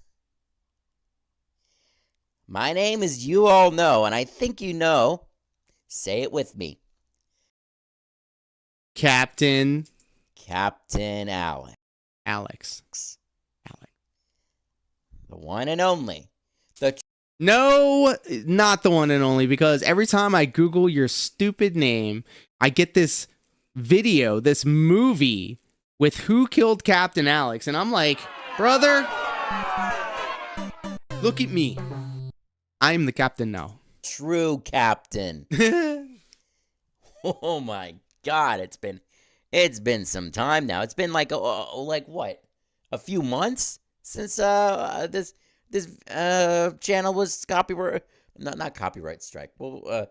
my name is you all know, and I think you know. Say it with me. Captain Alex. Alex. The one and only. No, not the one and only, because every time I Google your stupid name, I get this video, this movie with Who Killed Captain Alex, and I'm like, brother, look at me. I'm the captain now. True captain. Oh my God, it's been some time now. It's been like what? A few months since this channel was copyright, not copyright strike. Well,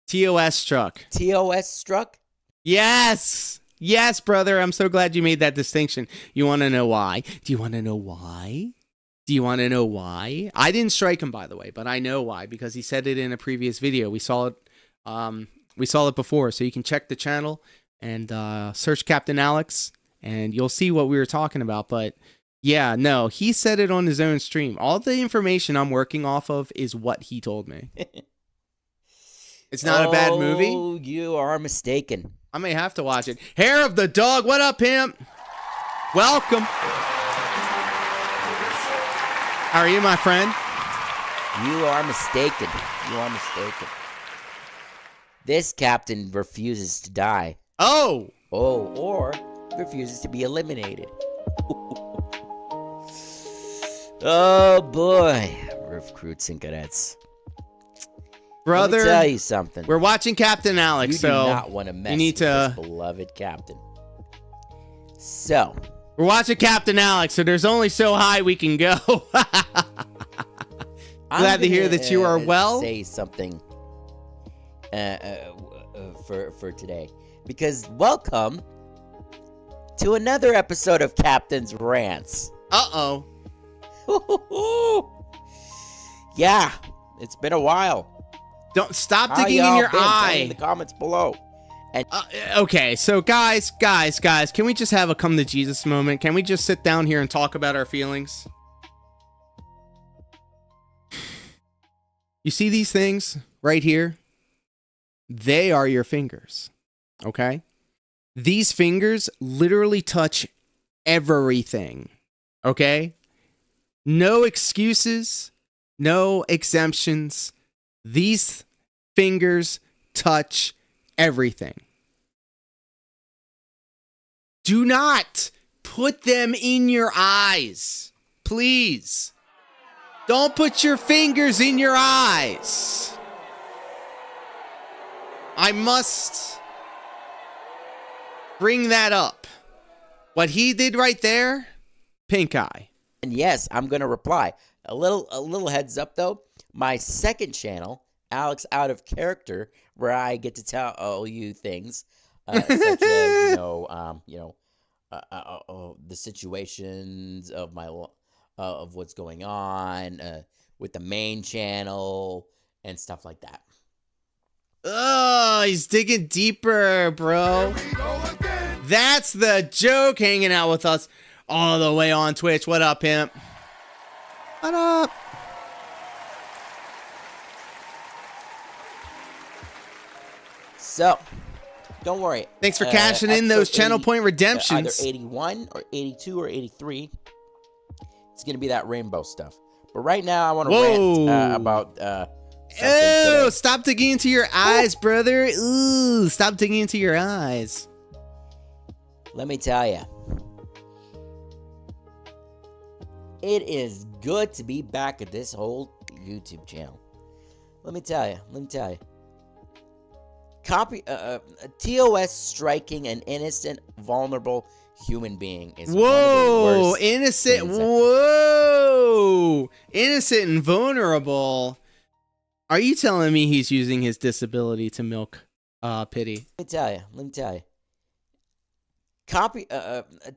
TOS struck. TOS struck? Yes. Yes, brother. I'm so glad you made that distinction. You want to know why? Do you want to know why? Do you want to know why? I didn't strike him, by the way, but I know why, because he said it in a previous video. We saw it before, so you can check the channel and search Captain Alex, and you'll see what we were talking about. But yeah, no, he said it on his own stream. All the information I'm working off of is what he told me. It's not a bad movie. Oh, you are mistaken. I may have to watch it. Hair of the dog. What up, pimp? Welcome. How are you, my friend? You are mistaken. You are mistaken. This captain refuses to die. Oh. Oh, or refuses to be eliminated. Oh, boy. Recruits and cadets. Brother, Let me tell you something. we're watching Captain Alex, You so do not want to mess you need with this to. beloved captain. So, We're watching Captain Alex, so there's only so high we can go. Glad to hear that you are well. Say something for today, because welcome to another episode of Captain's Rants. Uh-oh. Yeah, it's been a while. Don't stop How digging in y'all your been? Tell me eye. in the comments below. And Okay, so guys, can we just have a come to Jesus moment? Can we just sit down here and talk about our feelings? You see these things right here? They are your fingers, okay? These fingers literally touch everything, okay? No excuses, no exemptions. These fingers touch everything. Do not put them in your eyes. Please. Don't put your fingers in your eyes. I must bring that up. What he did right there, pink eye. And yes, I'm gonna reply. A little heads up though. My second channel, Alex Out of Character, where I get to tell you things, such as the situations of my of what's going on with the main channel and stuff like that. Oh, he's digging deeper, bro. That's the joke, hanging out with us all the way on Twitch. What up, pimp? What up? So, don't worry. Thanks for cashing in those channel point redemptions. Either 81 or 82 or 83. It's going to be that rainbow stuff. But right now, I want to rant about something Ew, today. stop digging into your eyes, brother. Ooh, stop digging into your eyes. Let me tell you. It is good to be back at this whole YouTube channel. Let me tell you. TOS striking an innocent, vulnerable human being is one of the worst innocent. things Whoa, innocent and vulnerable. Are you telling me he's using his disability to milk pity? Let me tell you.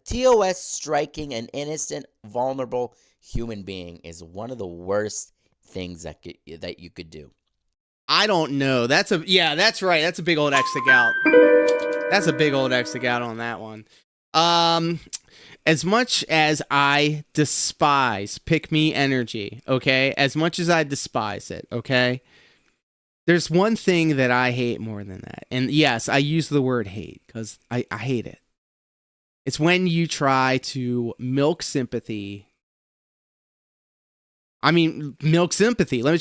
TOS striking an innocent, vulnerable human being is one of the worst things that you could do. I don't know. That's right. That's a big old X to gout. That's a big old X to gout on that one. As much as I despise pick me energy, okay? As much as I despise it, okay? There's one thing that I hate more than that. And yes, I use the word hate because I hate it. It's when you try to milk sympathy. I mean, milk sympathy. Let me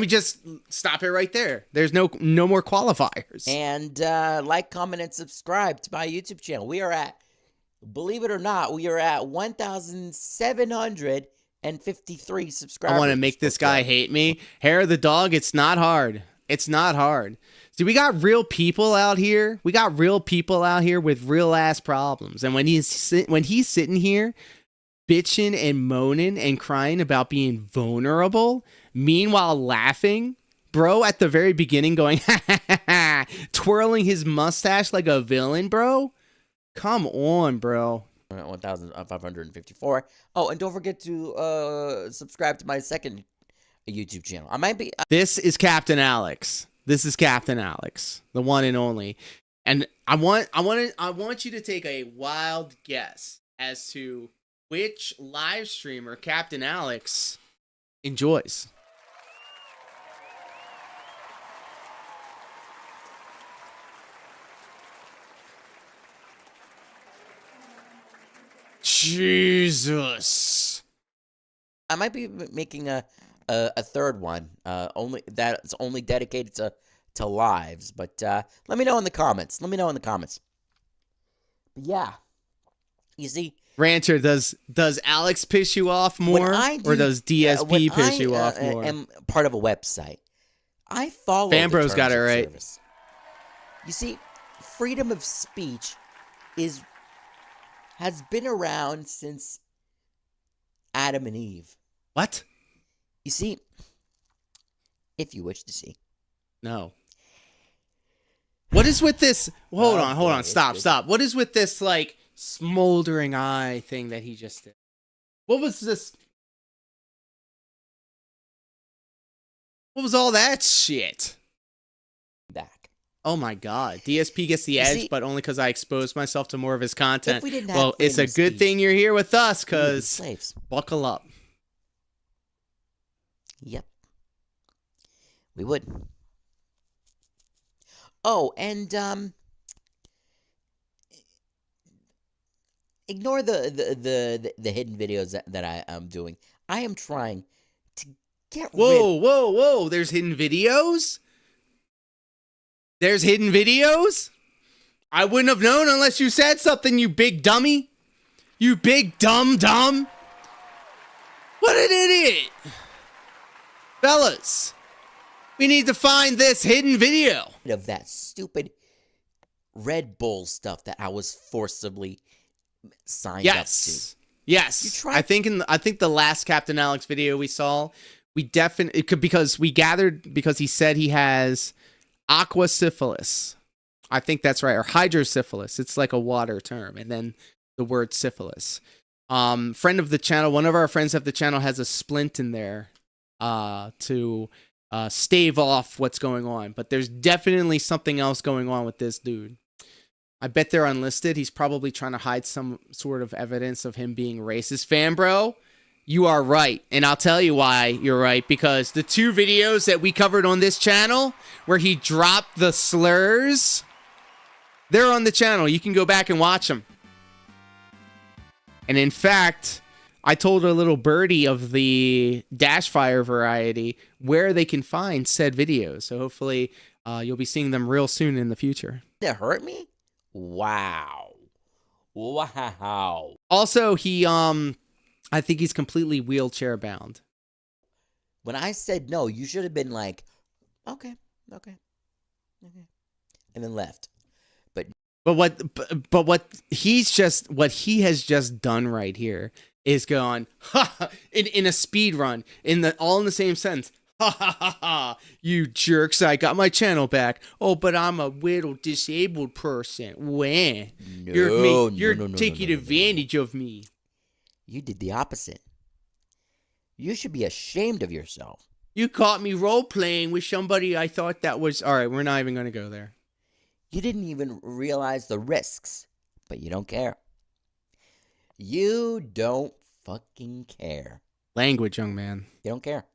just stop it right there. There's no more qualifiers. And like, comment, and subscribe to my YouTube channel. We are at, believe it or not, 1,753 subscribers. I want to make this guy hate me. Hair of the dog. It's not hard. It's not hard. See, we got real people out here. We got real people out here with real ass problems. And when he's sitting here bitching and moaning and crying about being vulnerable, meanwhile laughing, bro, at the very beginning going, twirling his mustache like a villain, bro. Come on, bro. 1,554. Oh, and don't forget to subscribe to my second YouTube channel. I might be. This is Captain Alex. This is Captain Alex, the one and only. And I want you to take a wild guess as to which live streamer Captain Alex enjoys. Jesus. I might be making a third one. Only that's only dedicated to lives. But let me know in the comments. But yeah, you see, Ranter, does Alex piss you off more, or does DSP piss you off more? I'm part of a website. I follow Fambro's the got terms it of right. service. You see, freedom of speech has been around since Adam and Eve. What? You see, if you wish to see. No. What is with this? Hold on. boy, Stop. What is with this, like, smoldering eye thing that he just did? What was this? What was all that shit? Back. Oh my god. DSP gets the You edge, see, but only because I exposed myself to more of his content. If we didn't have Well, it's a freedom of good speech, thing you're here with us, we would be because slaves. buckle up. Yep. We would. Oh, and ignore the hidden videos that I am doing. I am trying to get Whoa. There's hidden videos? There's hidden videos? I wouldn't have known unless you said something, you big dummy. You big dumb. What an idiot. Fellas, we need to find this hidden video. of that stupid Red Bull stuff that I was forcibly signed up to. Yes. You tried- I think the last Captain Alex video we saw, we definitely because we gathered because he said he has aqua syphilis. I think that's right, or hydrosyphilis. It's like a water term, and then the word syphilis. Friend of the channel, one of our friends of the channel has a splint in there to stave off what's going on. But there's definitely something else going on with this dude. I bet they're unlisted. He's probably trying to hide some sort of evidence of him being racist. Fambro, you are right. And I'll tell you why you're right. Because the 2 videos that we covered on this channel where he dropped the slurs, they're on the channel. You can go back and watch them. And in fact, I told a little birdie of the Dashfire variety where they can find said videos. So hopefully you'll be seeing them real soon in the future. That hurt me? Wow. Also, he I think he's completely wheelchair bound. When I said no, you should have been like, okay. And then left. But what he has just done right here is gone in a speed run all in the same sentence. Ha, you jerks, I got my channel back. Oh, but I'm a little disabled person. When you're taking advantage of me. You did the opposite. You should be ashamed of yourself. You caught me role playing with somebody I thought that was all right. We're not even going to go there. You didn't even realize the risks, but you don't care. You don't fucking care. Language, young man. You don't care.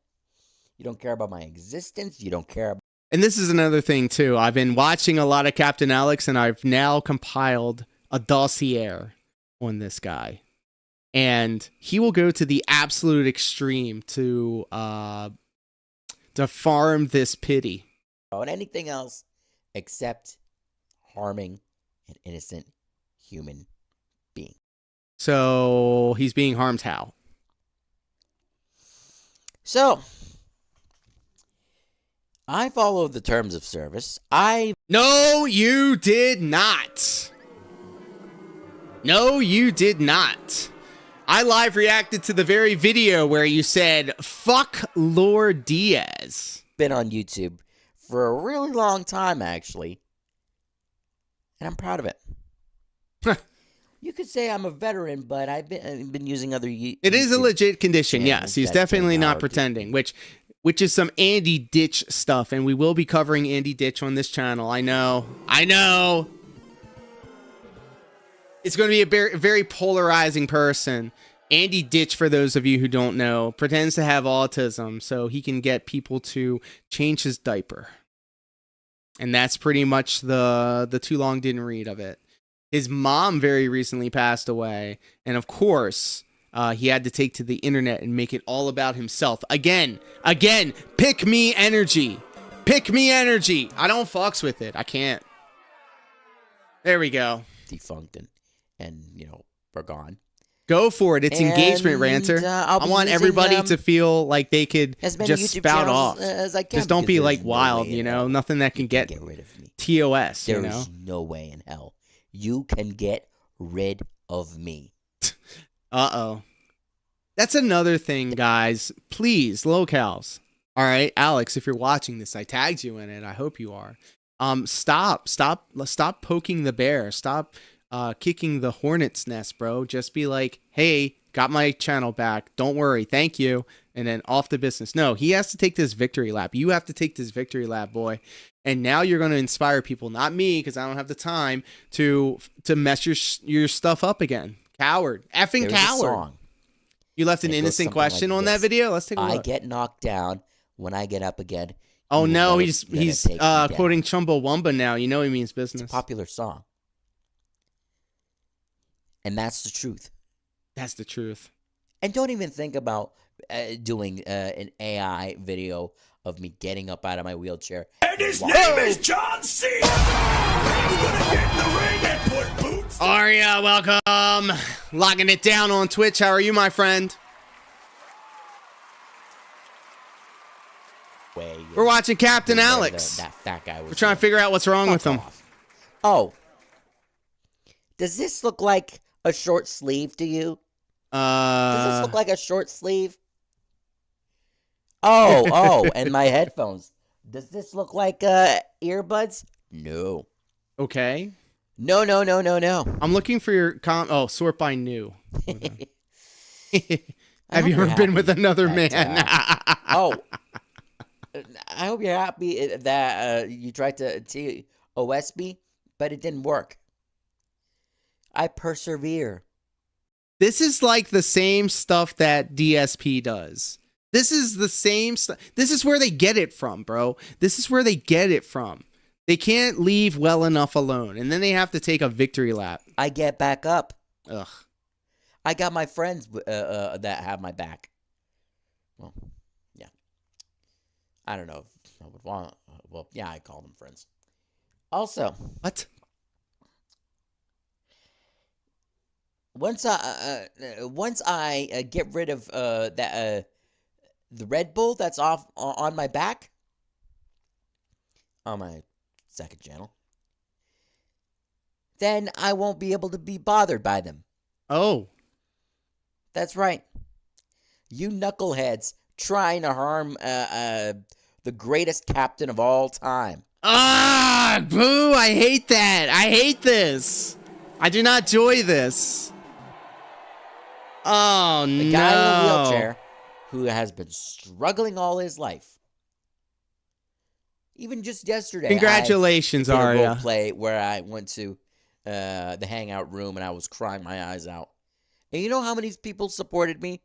You don't care about my existence. You don't care about... And this is another thing, too. I've been watching a lot of Captain Alex, and I've now compiled a dossier on this guy. And he will go to the absolute extreme to farm this pity. about anything else except harming an innocent human being. So he's being harmed how? So, I followed the terms of service. No, you did not. No, you did not. I live reacted to the very video where you said, fuck Lord Diaz. Been on YouTube for a really long time, actually. And I'm proud of it. You could say I'm a veteran, but I've been using other It is a legit condition, yes. He's definitely not pretending, which is some Andy Ditch stuff, and we will be covering Andy Ditch on this channel. I know. It's going to be a very, very polarizing person. Andy Ditch, for those of you who don't know, pretends to have autism so he can get people to change his diaper. And that's pretty much the too long didn't read of it. His mom very recently passed away, and of course, he had to take to the internet and make it all about himself. Again, pick me energy. Pick me energy. I don't fucks with it. I can't. There we go. Defunct and you know, we're gone. Go for it. It's engagement, Ranter. I want everybody to feel like they could as many just YouTube spout channels off. as I can. Just don't be because like there's no wild, way you in know? hell Nothing that can you get rid of me. TOS, you know? There's no way in hell you can get rid of me. Uh-oh. That's another thing, guys. Please, locals. All right, Alex, if you're watching this, I tagged you in it. I hope you are. Stop poking the bear. Stop kicking the hornet's nest, bro. Just be like, hey, got my channel back. Don't worry. Thank you. And then off to business. No, he has to take this victory lap. You have to take this victory lap, boy. And now you're going to inspire people, not me, because I don't have the time to mess your stuff up again. Coward. Effing There's coward. a song. You left an It goes innocent something question like on this. that video? Let's take a look. I get knocked down when I get up again. Oh You no, never he's gonna take me down. quoting Chumbawamba now. You know he means business. It's a popular song. And that's the truth. That's the truth. And don't even think about doing an AI video of me getting up out of my wheelchair. And his name is John Cena. He's gonna get in the ring and put boots. Aria, welcome. Logging it down on Twitch. How are you, my friend? We're watching Captain Alex. That fat guy was We're trying to figure out what's wrong with him. Oh. Does this look like a short sleeve to you? Does this look like a short sleeve? Oh, and my headphones. Does this look like earbuds? No. Okay. No. I'm looking for your sort by new. I Have hope you you're ever been with happy another that, man? I hope you're happy that you tried to TOS me, but it didn't work. I persevere. This is like the same stuff that DSP does. This is the same stuff. This is where they get it from, bro. This is where they get it from. They can't leave well enough alone, and then they have to take a victory lap. I get back up. Ugh. I got my friends that have my back. Well, yeah. I don't know if I would want. Well, yeah, I call them friends. Also, What? once I get rid of that the Red Bull that's off on my back on my second channel, then I won't be able to be bothered by them. Oh. That's right. You knuckleheads trying to harm the greatest captain of all time. Ah, boo, I hate that. I hate this. I do not enjoy this. Oh, no. The guy in a wheelchair who has been struggling all his life. Even just yesterday. Congratulations, I did a Aria. role play where I went to the hangout room and I was crying my eyes out. And you know how many people supported me?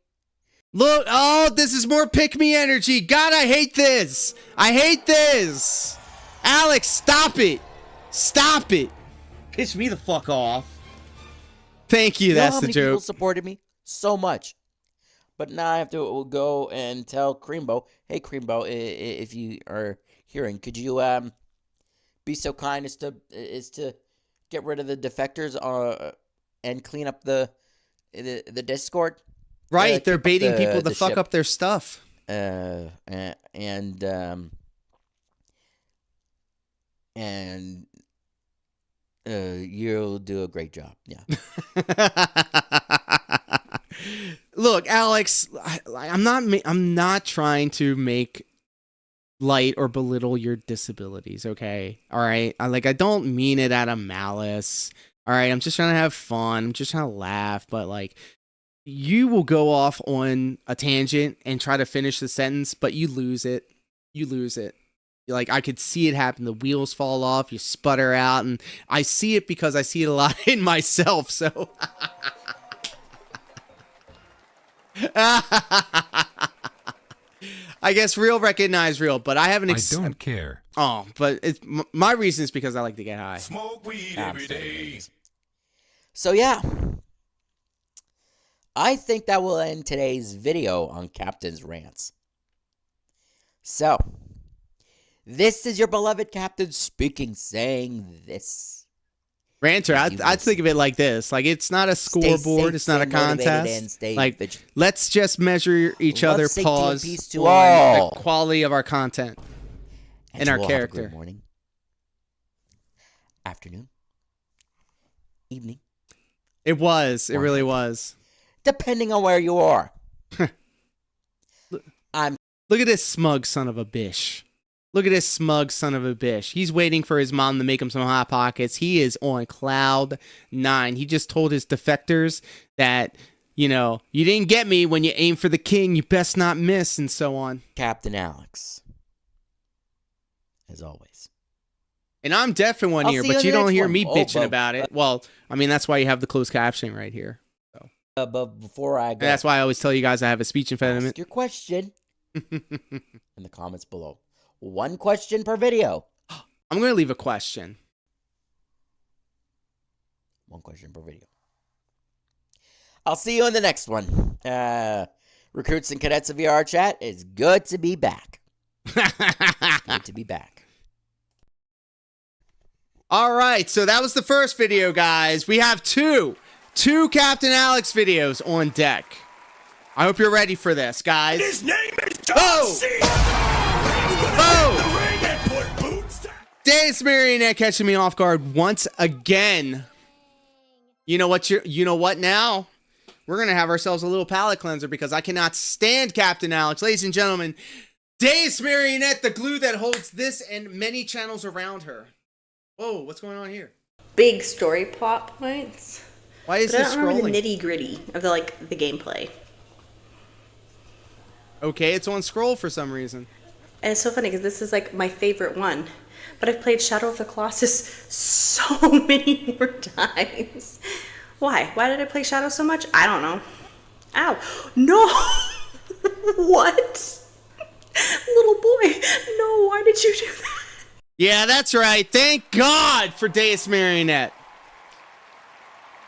Look, oh, this is more pick-me energy. God, I hate this. I hate this. Alex, stop it. Stop it. Piss me the fuck off. Thank you, You know that's how the many people joke. supported me? So much. But now I have to go and tell Creambo, hey, Creambo, if you are hearing, could you be so kind as to get rid of the defectors and clean up the Discord? Right, they're keep up baiting people to the fuck ship. up their stuff. And you'll do a great job. Yeah. Look, Alex, I'm not trying to make light or belittle your disabilities, okay? All right? I don't mean it out of malice. All right? I'm just trying to have fun. I'm just trying to laugh, but like you will go off on a tangent and try to finish the sentence, but you lose it. You lose it. Like, I could see it happen. The wheels fall off. You sputter out. And I see it because I see it a lot in myself. So, I guess real recognize real. But I haven't. I don't care. Oh, but it's my reason is because I like to get high. Smoke weed every day. So, yeah. I think that will end today's video on Captain's Rants. So, this is your beloved captain speaking, saying this. Ranter, I'd think of it like this. Like, it's not a scoreboard. It's not a contest. Like, let's just measure each other, pause, on the quality of our content and our character. Good morning, afternoon, evening. It was. It really was. Depending on where you are. Look at this smug son of a bitch. Look at this smug son of a bitch. He's waiting for his mom to make him some Hot Pockets. He is on cloud 9. He just told his defectors that, you know, you didn't get me when you aim for the king. You best not miss, and so on. Captain Alex. As always. And I'm deaf in one ear, but you don't hear me bitching about it. Well, I mean, that's why you have the closed captioning right here. So. But before I go... And that's why I always tell you guys I have a speech impediment. Ask your question in the comments below. 1 question per video. I'm going to leave a question. 1 question per video. I'll see you in the next one. Recruits and cadets of VR chat, it's good to be back. Good to be back. All right, so that was the first video, guys. We have two Captain Alex videos on deck. I hope you're ready for this, guys. His name is John C. Dance Marionette catching me off guard once again. You know what now? We're gonna have ourselves a little palate cleanser because I cannot stand Captain Alex. Ladies and gentlemen, Dance Marionette, the glue that holds this and many channels around her. Whoa, what's going on here? Big story plot points. Why is this scrolling? I don't remember the nitty gritty of the gameplay. Okay, it's on scroll for some reason. And it's so funny because this is like my favorite one. But I've played Shadow of the Colossus so many more times. Why? Why did I play Shadow so much? I don't know. Ow. No! What? Little boy. No, why did you do that? Yeah, that's right. Thank God for Deus Marionette.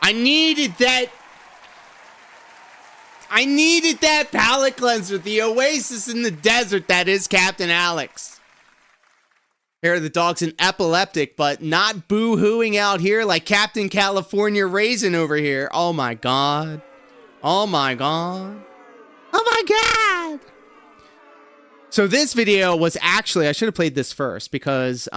I needed that palate cleanser, the oasis in the desert that is Captain Alex. Here the dog's an epileptic, but not boo-hooing out here like Captain California Raisin over here. Oh my God. Oh my God. Oh my God. So this video was actually, I should have played this first because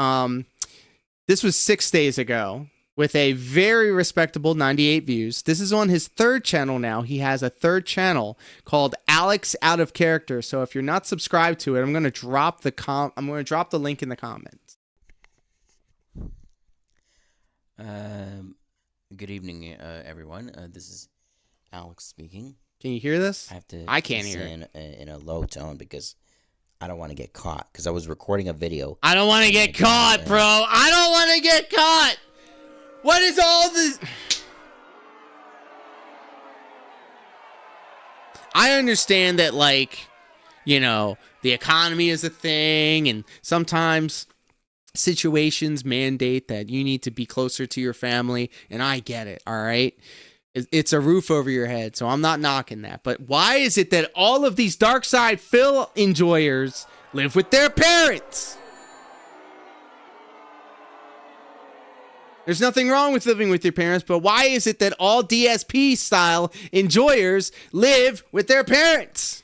this was 6 days ago. With a very respectable 98 views. This is on his 3rd channel now. He has a 3rd channel called Alex Out of Character. So if you're not subscribed to it, I'm going to drop the link in the comments. Good evening, everyone. This is Alex speaking. Can you hear this? I can't hear it in a low tone because I don't want to get caught. Because I was recording a video. I don't want to get caught, bro. I don't want to get caught. What is all this? I understand that, like, you know, the economy is a thing, and sometimes situations mandate that you need to be closer to your family, and I get it, all right? It's a roof over your head, so I'm not knocking that. But why is it that all of these DroSydePhil enjoyers live with their parents? There's nothing wrong with living with your parents, but why is it that all DSP style enjoyers live with their parents?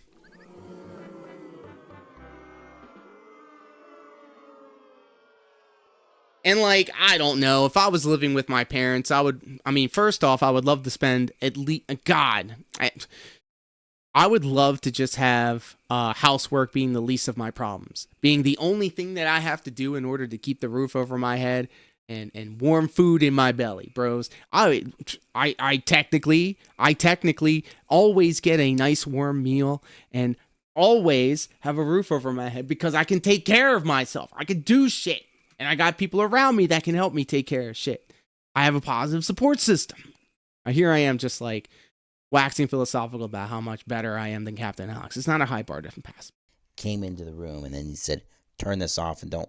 And like, I don't know, if I was living with my parents, first off, I would love to spend at least, I would love to just have housework being the least of my problems, being the only thing that I have to do in order to keep the roof over my head and warm food in my belly, bros. I technically always get a nice warm meal and always have a roof over my head because I can take care of myself. I can do shit. And I got people around me that can help me take care of shit. I have a positive support system. Here I am just like waxing philosophical about how much better I am than Captain Alex. It's not a high bar to pass. Came into the room and then he said, turn this off and don't.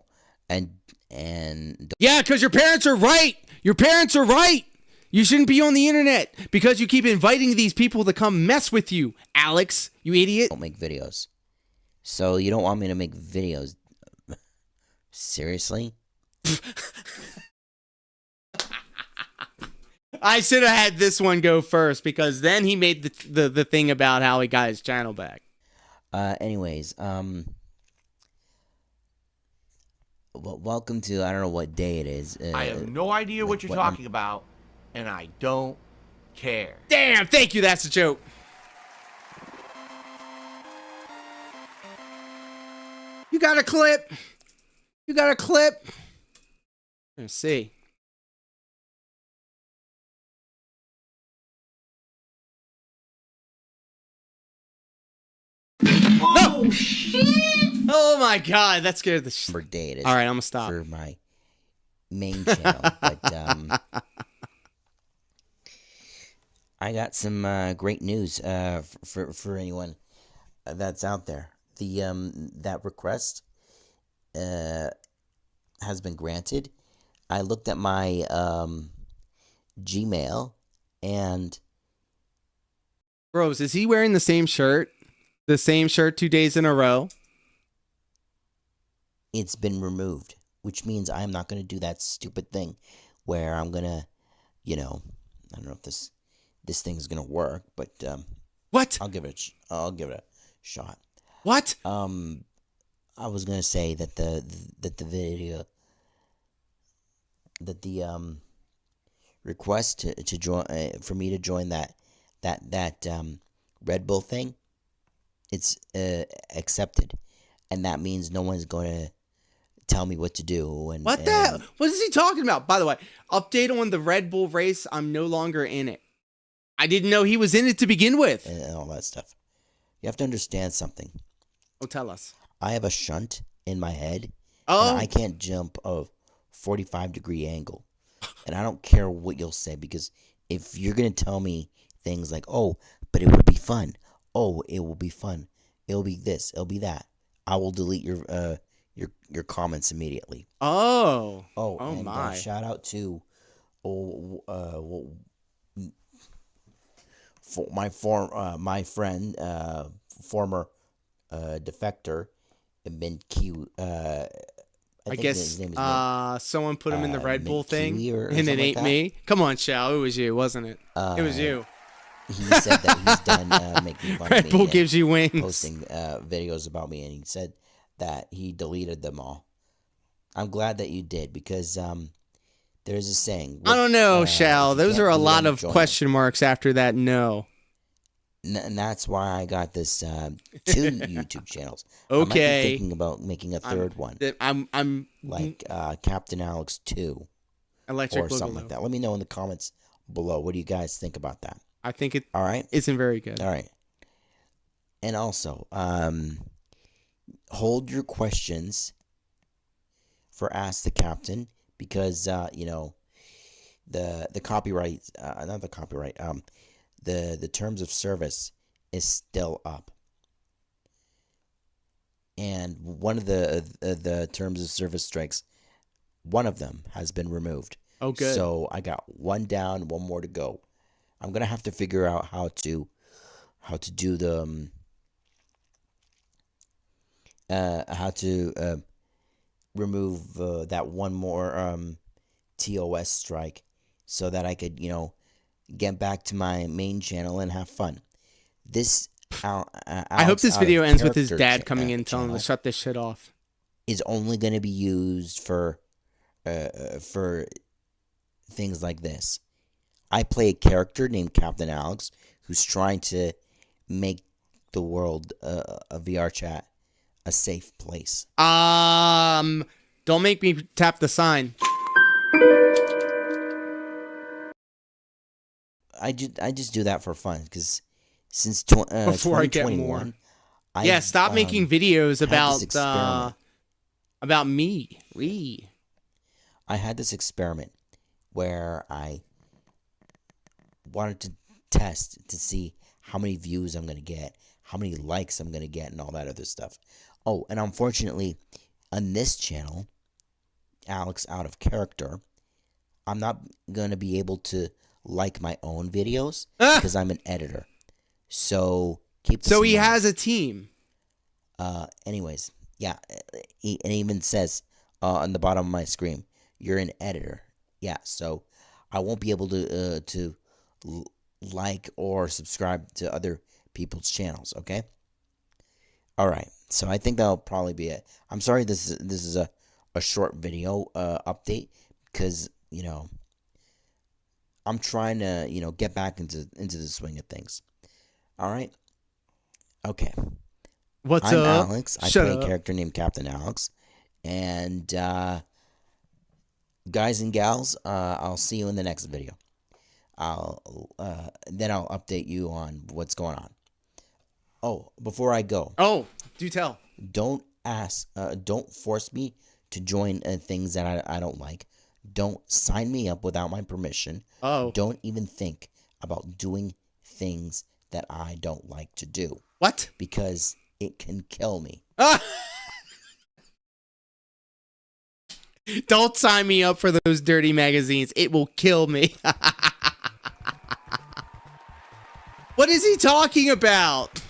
Yeah, because your parents are right. Your parents are right. You shouldn't be on the internet because you keep inviting these people to come mess with you, Alex, you idiot. Don't make videos. So you don't want me to make videos. Seriously? I should have had this one go first because then he made the thing about how he got his channel back. Anyways, welcome to, I don't know what day it is. I have no idea what you're talking about, and I don't care. Damn, thank you, that's a joke. You got a clip. You got a clip. Let's see. Oh, no! Shit! Oh my god, that scared the shit. Day it is. All right, I'm gonna stop. For my main channel, but I got some great news for anyone that's out there. That request has been granted. I looked at my Gmail and Bros, is he wearing the same shirt? The same shirt 2 days in a row? it's been removed, which means I'm not going to do that stupid thing where I'm going to, I don't know if this thing is going to work, but what? I'll give it a shot. What? I was going to say that the video, that the request to join, for me to join that Red Bull thing, it's accepted, and that means no one's going to tell me what to do. And what is he talking about? By the way, update on the Red Bull race. I'm no longer in it. I didn't know he was in it to begin with. And all that stuff. You have to understand something. Oh, tell us. I have a shunt in my head. Oh. And I can't jump a 45-degree angle. And I don't care what you'll say, because if you're going to tell me things like, oh, but it would be fun. Oh, it will be fun. It'll be this. It'll be that. I will delete your comments immediately. Oh. Oh, and my. Shout out to my friend, former defector, BenQ. I guess his name is someone put him in the Red Bull thing, or and it ain't like me. Come on, Shao. It was you, wasn't it? It was you. He said that he's done making fun Red of me. Bull gives you wings. Posting videos about me, and he said that he deleted them all. I'm glad that you did, because there's a saying. I don't know, Shao. Those are a lot of question marks after that. No. And that's why I got this 2 YouTube channels. Okay. I might be thinking about making a third one. I'm like Captain Alex 2. Electric or something like that. Let me know in the comments below. What do you guys think about that? I think it all right. Isn't very good. All right. And also, hold your questions for Ask the Captain, because the copyright, not the copyright, the terms of service is still up. And one of the terms of service strikes, one of them has been removed. Oh, good. So I got one down, one more to go. I'm gonna have to figure out how to do the how to remove that one more TOS strike, so that I could get back to my main channel and have fun. This I hope this video ends with his dad coming in telling him to shut this shit off. Is only going to be used for things like this. I play a character named Captain Alex who's trying to make the world a VR chat a safe place. Don't make me tap the sign. I just do that for fun, because since before I get more. Yeah, stop making videos about me. I had this experiment where I wanted to test to see how many views I'm going to get, how many likes I'm going to get, and all that other stuff. Oh, and unfortunately, on this channel, Alex Out of Character, I'm not going to be able to like my own videos because I'm an editor. So keep this in he mind. has a team. Anyways, yeah, it even says on the bottom of my screen, you're an editor. Yeah, so I won't be able to like or subscribe to other people's channels. Okay. All right. So I think that'll probably be it. I'm sorry this is a short video update because I'm trying to get back into the swing of things. All right. Okay. What's I'm up? Alex. I Shut play up. a character named Captain Alex. And guys and gals, I'll see you in the next video. Then I'll update you on what's going on. Oh, before I go. Oh, do tell. Don't force me to join things that I don't like. Don't sign me up without my permission. Oh. Don't even think about doing things that I don't like to do. What? Because it can kill me. Don't sign me up for those dirty magazines. It will kill me. What is he talking about?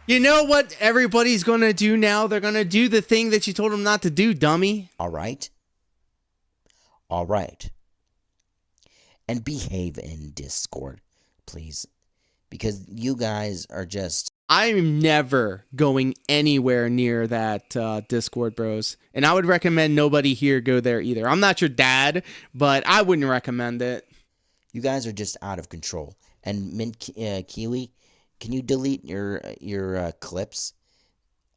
You know what everybody's going to do now? They're going to do the thing that you told them not to do, dummy. All right? All right. And behave in Discord, please. Because you guys are just... I'm never going anywhere near that Discord, bros. And I would recommend nobody here go there either. I'm not your dad, but I wouldn't recommend it. You guys are just out of control. And Mint Kiwi, can you delete your clips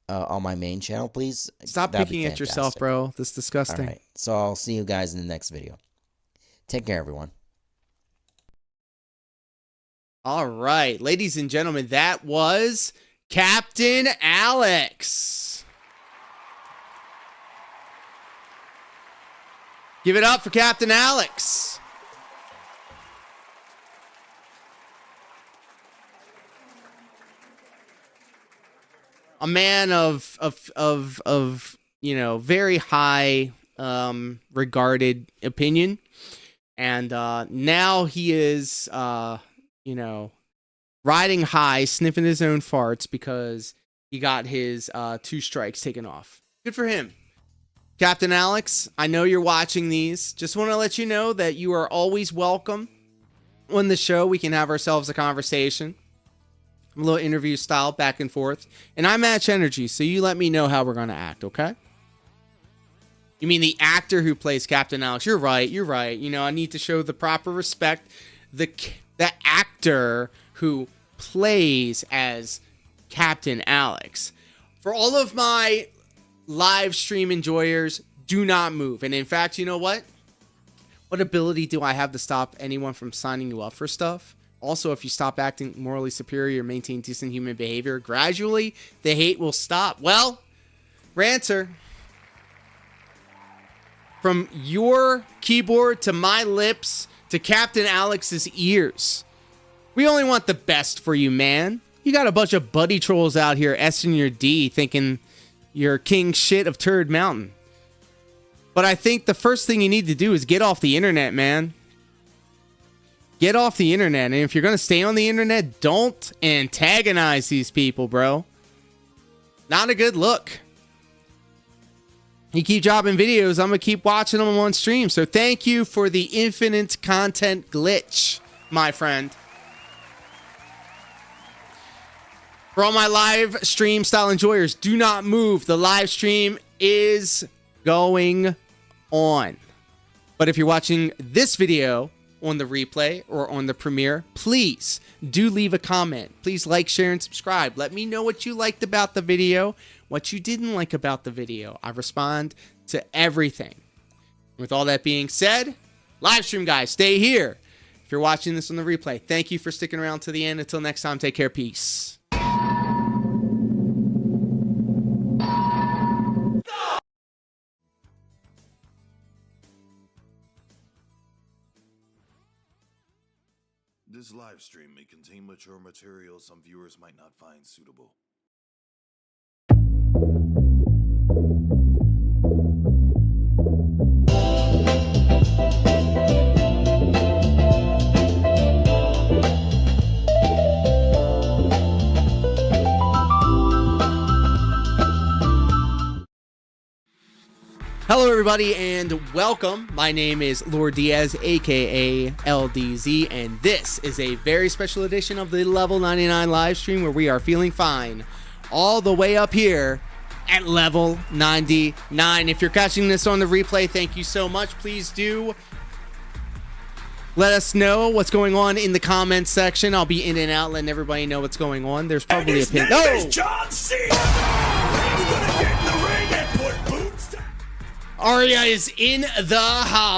on my main channel, please? Stop That'd be picking at yourself, fantastic. bro. That's disgusting. All right. So I'll see you guys in the next video. Take care, everyone. All right, ladies and gentlemen, that was Captain Alex. Give it up for Captain Alex. A man of very high regarded opinion, and now he is riding high, sniffing his own farts because he got his 2 strikes taken off. Good for him. Captain Alex, I know you're watching these. Just want to let you know that you are always welcome on the show. We can have ourselves a conversation. A little interview style, back and forth. And I match energy, so you let me know how we're going to act, okay? You mean the actor who plays Captain Alex? You're right, you're right. I need to show the proper respect. The actor who plays as Captain Alex. For all of my live stream enjoyers, do not move. And in fact, you know what? What ability do I have to stop anyone from signing you up for stuff? Also, if you stop acting morally superior and maintain decent human behavior, gradually the hate will stop. Well, Ranter, from your keyboard to my lips to Captain Alex's ears, we only want the best for you, man. You got a bunch of buddy trolls out here S-ing your D thinking you're king shit of Turd Mountain. But I think the first thing you need to do is get off the internet, man. Get off the internet. And if you're going to stay on the internet, don't antagonize these people, bro. Not a good look. You keep dropping videos, I'm going to keep watching them on stream. So thank you for the infinite content glitch, my friend. For all my live stream style enjoyers, do not move. The live stream is going on. But if you're watching this video on the replay or on the premiere, please do leave a comment. Please like, share, and subscribe. Let me know what you liked about the video, what you didn't like about the video. I respond to everything. With all that being said, live stream guys, stay here. If you're watching this on the replay, thank you for sticking around to the end. Until next time, take care. Peace. This live stream may contain mature material some viewers might not find suitable. Hello, everybody, and welcome. My name is Lord Diaz, aka LDZ, and this is a very special edition of the Level 99 live stream where we are feeling fine all the way up here at level 99. If you're catching this on the replay, thank you so much. Please do let us know what's going on in the comments section. I'll be in and out letting everybody know what's going on. There's probably a pin. Is John C. He's gonna get in the ring and put boots down. Aria is in the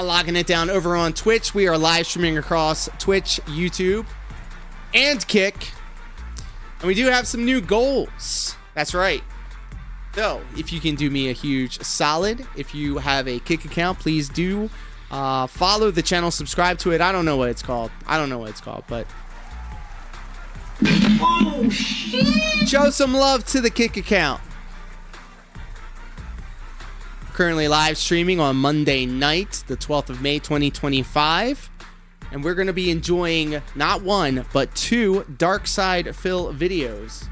locking it down over on Twitch. We are live streaming across Twitch, YouTube, and Kick. And we do have some new goals. That's right. So, if you can do me a huge solid, if you have a Kick account, please do follow the channel, subscribe to it. I don't know what it's called. But oh, shit. Show some love to the Kick account. Currently live streaming on Monday night, the 12th of May, 2025. And we're going to be enjoying not one, but two BroSydePhil videos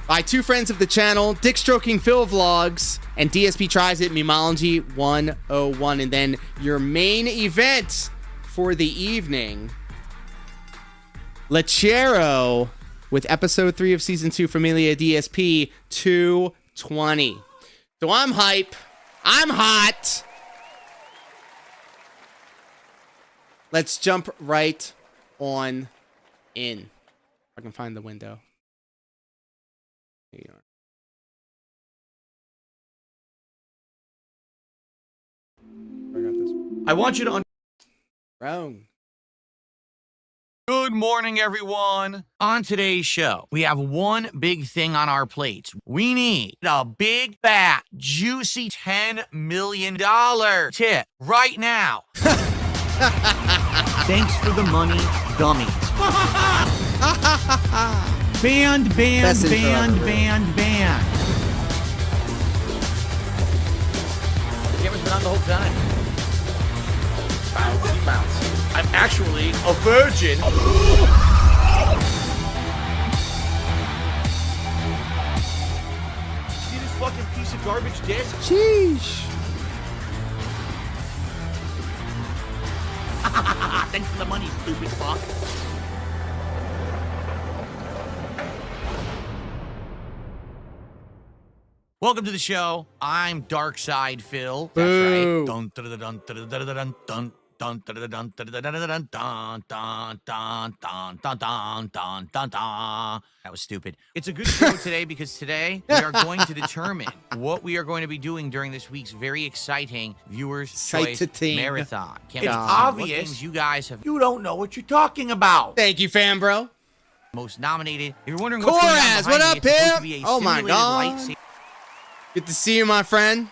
by two friends of the channel, Dick Stroking Phil Vlogs and DSP Tries It Memology 101. And then your main event for the evening, Lechero with episode 3 of season 2, Familia DSP 220. So I'm hype. I'm hot. Let's jump right on in. If I can find the window. Here you are. I got this one. I want you to Wrong. Good morning, everyone. On today's show, we have one big thing on our plates. We need a big, fat, juicy $10 million tip right now. Thanks for the money, dummies. Band. Camera's been on the whole time. Bounce. I'm actually a virgin. See this fucking piece of garbage disc? Sheesh. Thanks for the money, stupid fuck. Welcome to the show. I'm BroSydePhil. That's Boo. right. Dun, dun, dun, dun, dun, dun, dun, dun. Dun, dun, dun, dun, dun, dun, dun, dun, dun, dun, dun, dun, dun, dun, dun, dun. That was stupid. It's a good show today because today we are going to determine what we are going to be doing during this week's very exciting Viewers' Choice Marathon. It's obvious you guys have. You don't know what you're talking about. Thank you, Fambro. Most nominated. If you're wondering what's going on what up, behind me, it's supposed to pimp? be a Oh my simulated god. lightsaber Good to see you, my friend.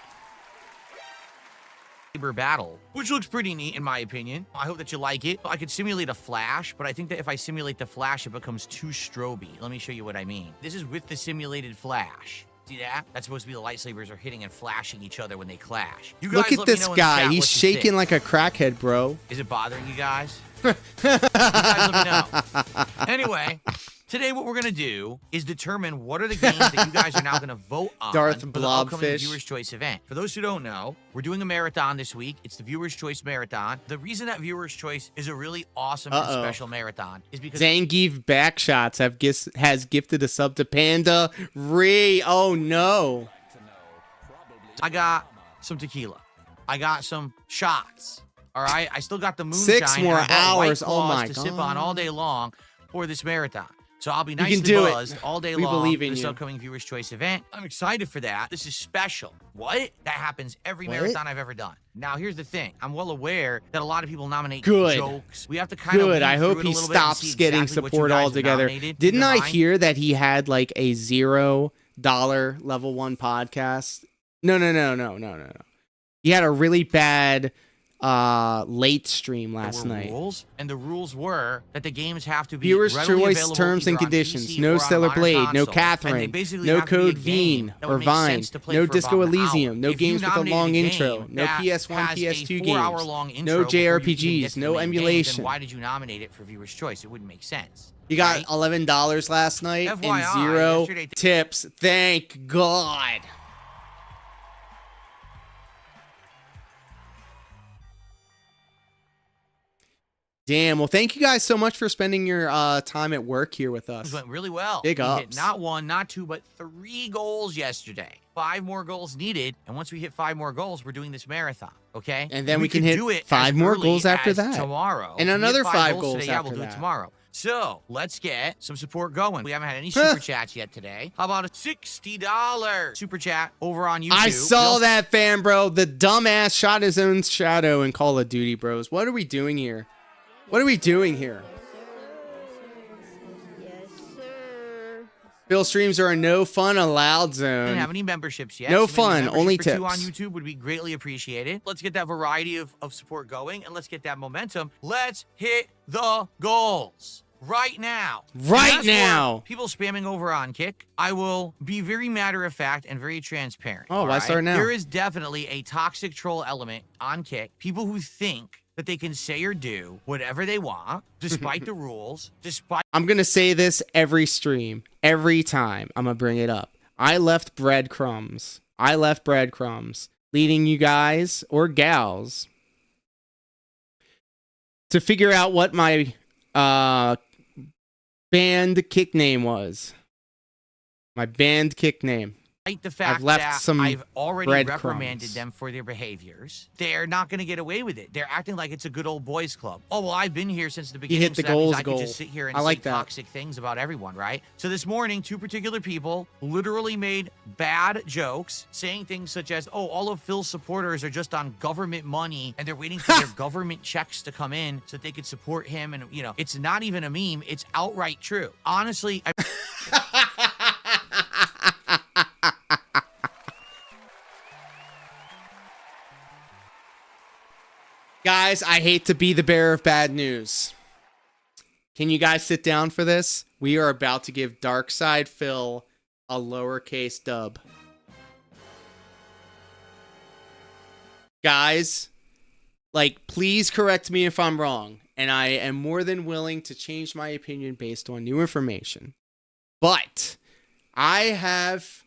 battle, which looks pretty neat in my opinion. I hope that you like it. I could simulate a flash, but I think that if I simulate the flash, it becomes too stroby. Let me show you what I mean. This is with the simulated flash. See that? That's supposed to be the lightsabers are hitting and flashing each other when they clash. You guys Look at let me this know in the guy. chat He's what you shaking think. like a crackhead, bro. Is it bothering you guys? You guys let me know. Anyway, today what we're going to do is determine what are the games that you guys are now going to vote on Darth for the upcoming Blobfish. Viewers' Choice event. For those who don't know, we're doing a marathon this week. It's the Viewers' Choice Marathon. The reason that Viewers' Choice is a really awesome and special marathon is because Zangief Backshots has gifted a sub to Panda Ree. Oh no. I got some tequila. I got some shots. All right? I still got the moonshine. 6 more and I brought White hours. Oh Claws my to god. sip on all day long for this marathon. So I'll be can nicely do it. buzzed all day We long believe for in this you. upcoming Viewers' Choice event. I'm excited for that. This is special. What? That happens every What? marathon I've ever done. Now, here's the thing. I'm well aware that a lot of people nominate Good. jokes. We have to kind of Good. weed I hope through it a he little bit and stops see getting exactly what you support guys have altogether. nominated. Didn't Keep in I mind- hear that he had like a $0 level 1 podcast? No. He had a really bad late stream There last were night. rules, and the rules were that the games have to be Viewers' readily choice, available terms and either on conditions. PC No or on Stellar modern Blade, no console. And they Catherine, basically no have to be a Code game Veen that or would make Vine, sense to play no for Disco about an Elysium, hour. no If you games with a nominate long game intro, no that PS1, has a PS2 4-hour-long games, intro no before you even get JRPGs, to no the main game, emulation. then why did you nominate it for viewers' choice? It wouldn't make sense. You got right? $11 last night and FYI, 0 yesterday- tips. Thank God. Damn. Well, thank you guys so much for spending your time at work here with us. It went really well. Big We hit ups. not 1, not 2, but 3 goals yesterday. 5 more goals needed, and once we hit 5 more goals, we're doing this marathon. Okay, And then we can could hit do it 5 as more early goals after as that. tomorrow, And If we hit another 5 goals goals today. Yeah, after we'll do it that. tomorrow. So let's get some support going. We haven't had any super chats yet today. How about a $60 super chat over on YouTube? I saw We that, Fambro. The dumbass shot his own shadow in Call of Duty, bros. What are we doing here? What are we doing here? Phil streams are a no fun allowed didn't have zone. any memberships yet. No so maybe fun, membership only for 2 tips. on YouTube would be greatly appreciated. Let's get that variety of support going, and let's get that momentum. Let's hit the goals right now. Right And as for now. people spamming over on Kick, I will be very matter of fact and very transparent. Oh, all why start now? There is definitely a toxic troll element on Kick. People who think that they can say or do whatever they want, despite the rules, despite I'm going to say this every stream. Every time I'm going to bring it up. I left breadcrumbs. Leading you guys or gals to figure out what my band kick name was. My band kick name. the fact left that some I've already breadcrumbs. reprimanded them for their behaviors, they're not going to get away with it. They're acting like it's a good old boys club. Oh, well, I've been here since the beginning. hit the so that means goals I goal. could just sit here and I like say that. toxic things about everyone, right? So this morning, 2 particular people literally made bad jokes, saying things such as, oh, all of Phil's supporters are just on government money and they're waiting for their government checks to come in so that they could support him. And, you know, it's not even a meme. It's outright true. Honestly, Guys, I hate to be the bearer of bad news. Can you guys sit down for this? We are about to give DarkSidePhil a lowercase dub. Guys, like, please correct me if I'm wrong, and I am more than willing to change my opinion based on new information. But I have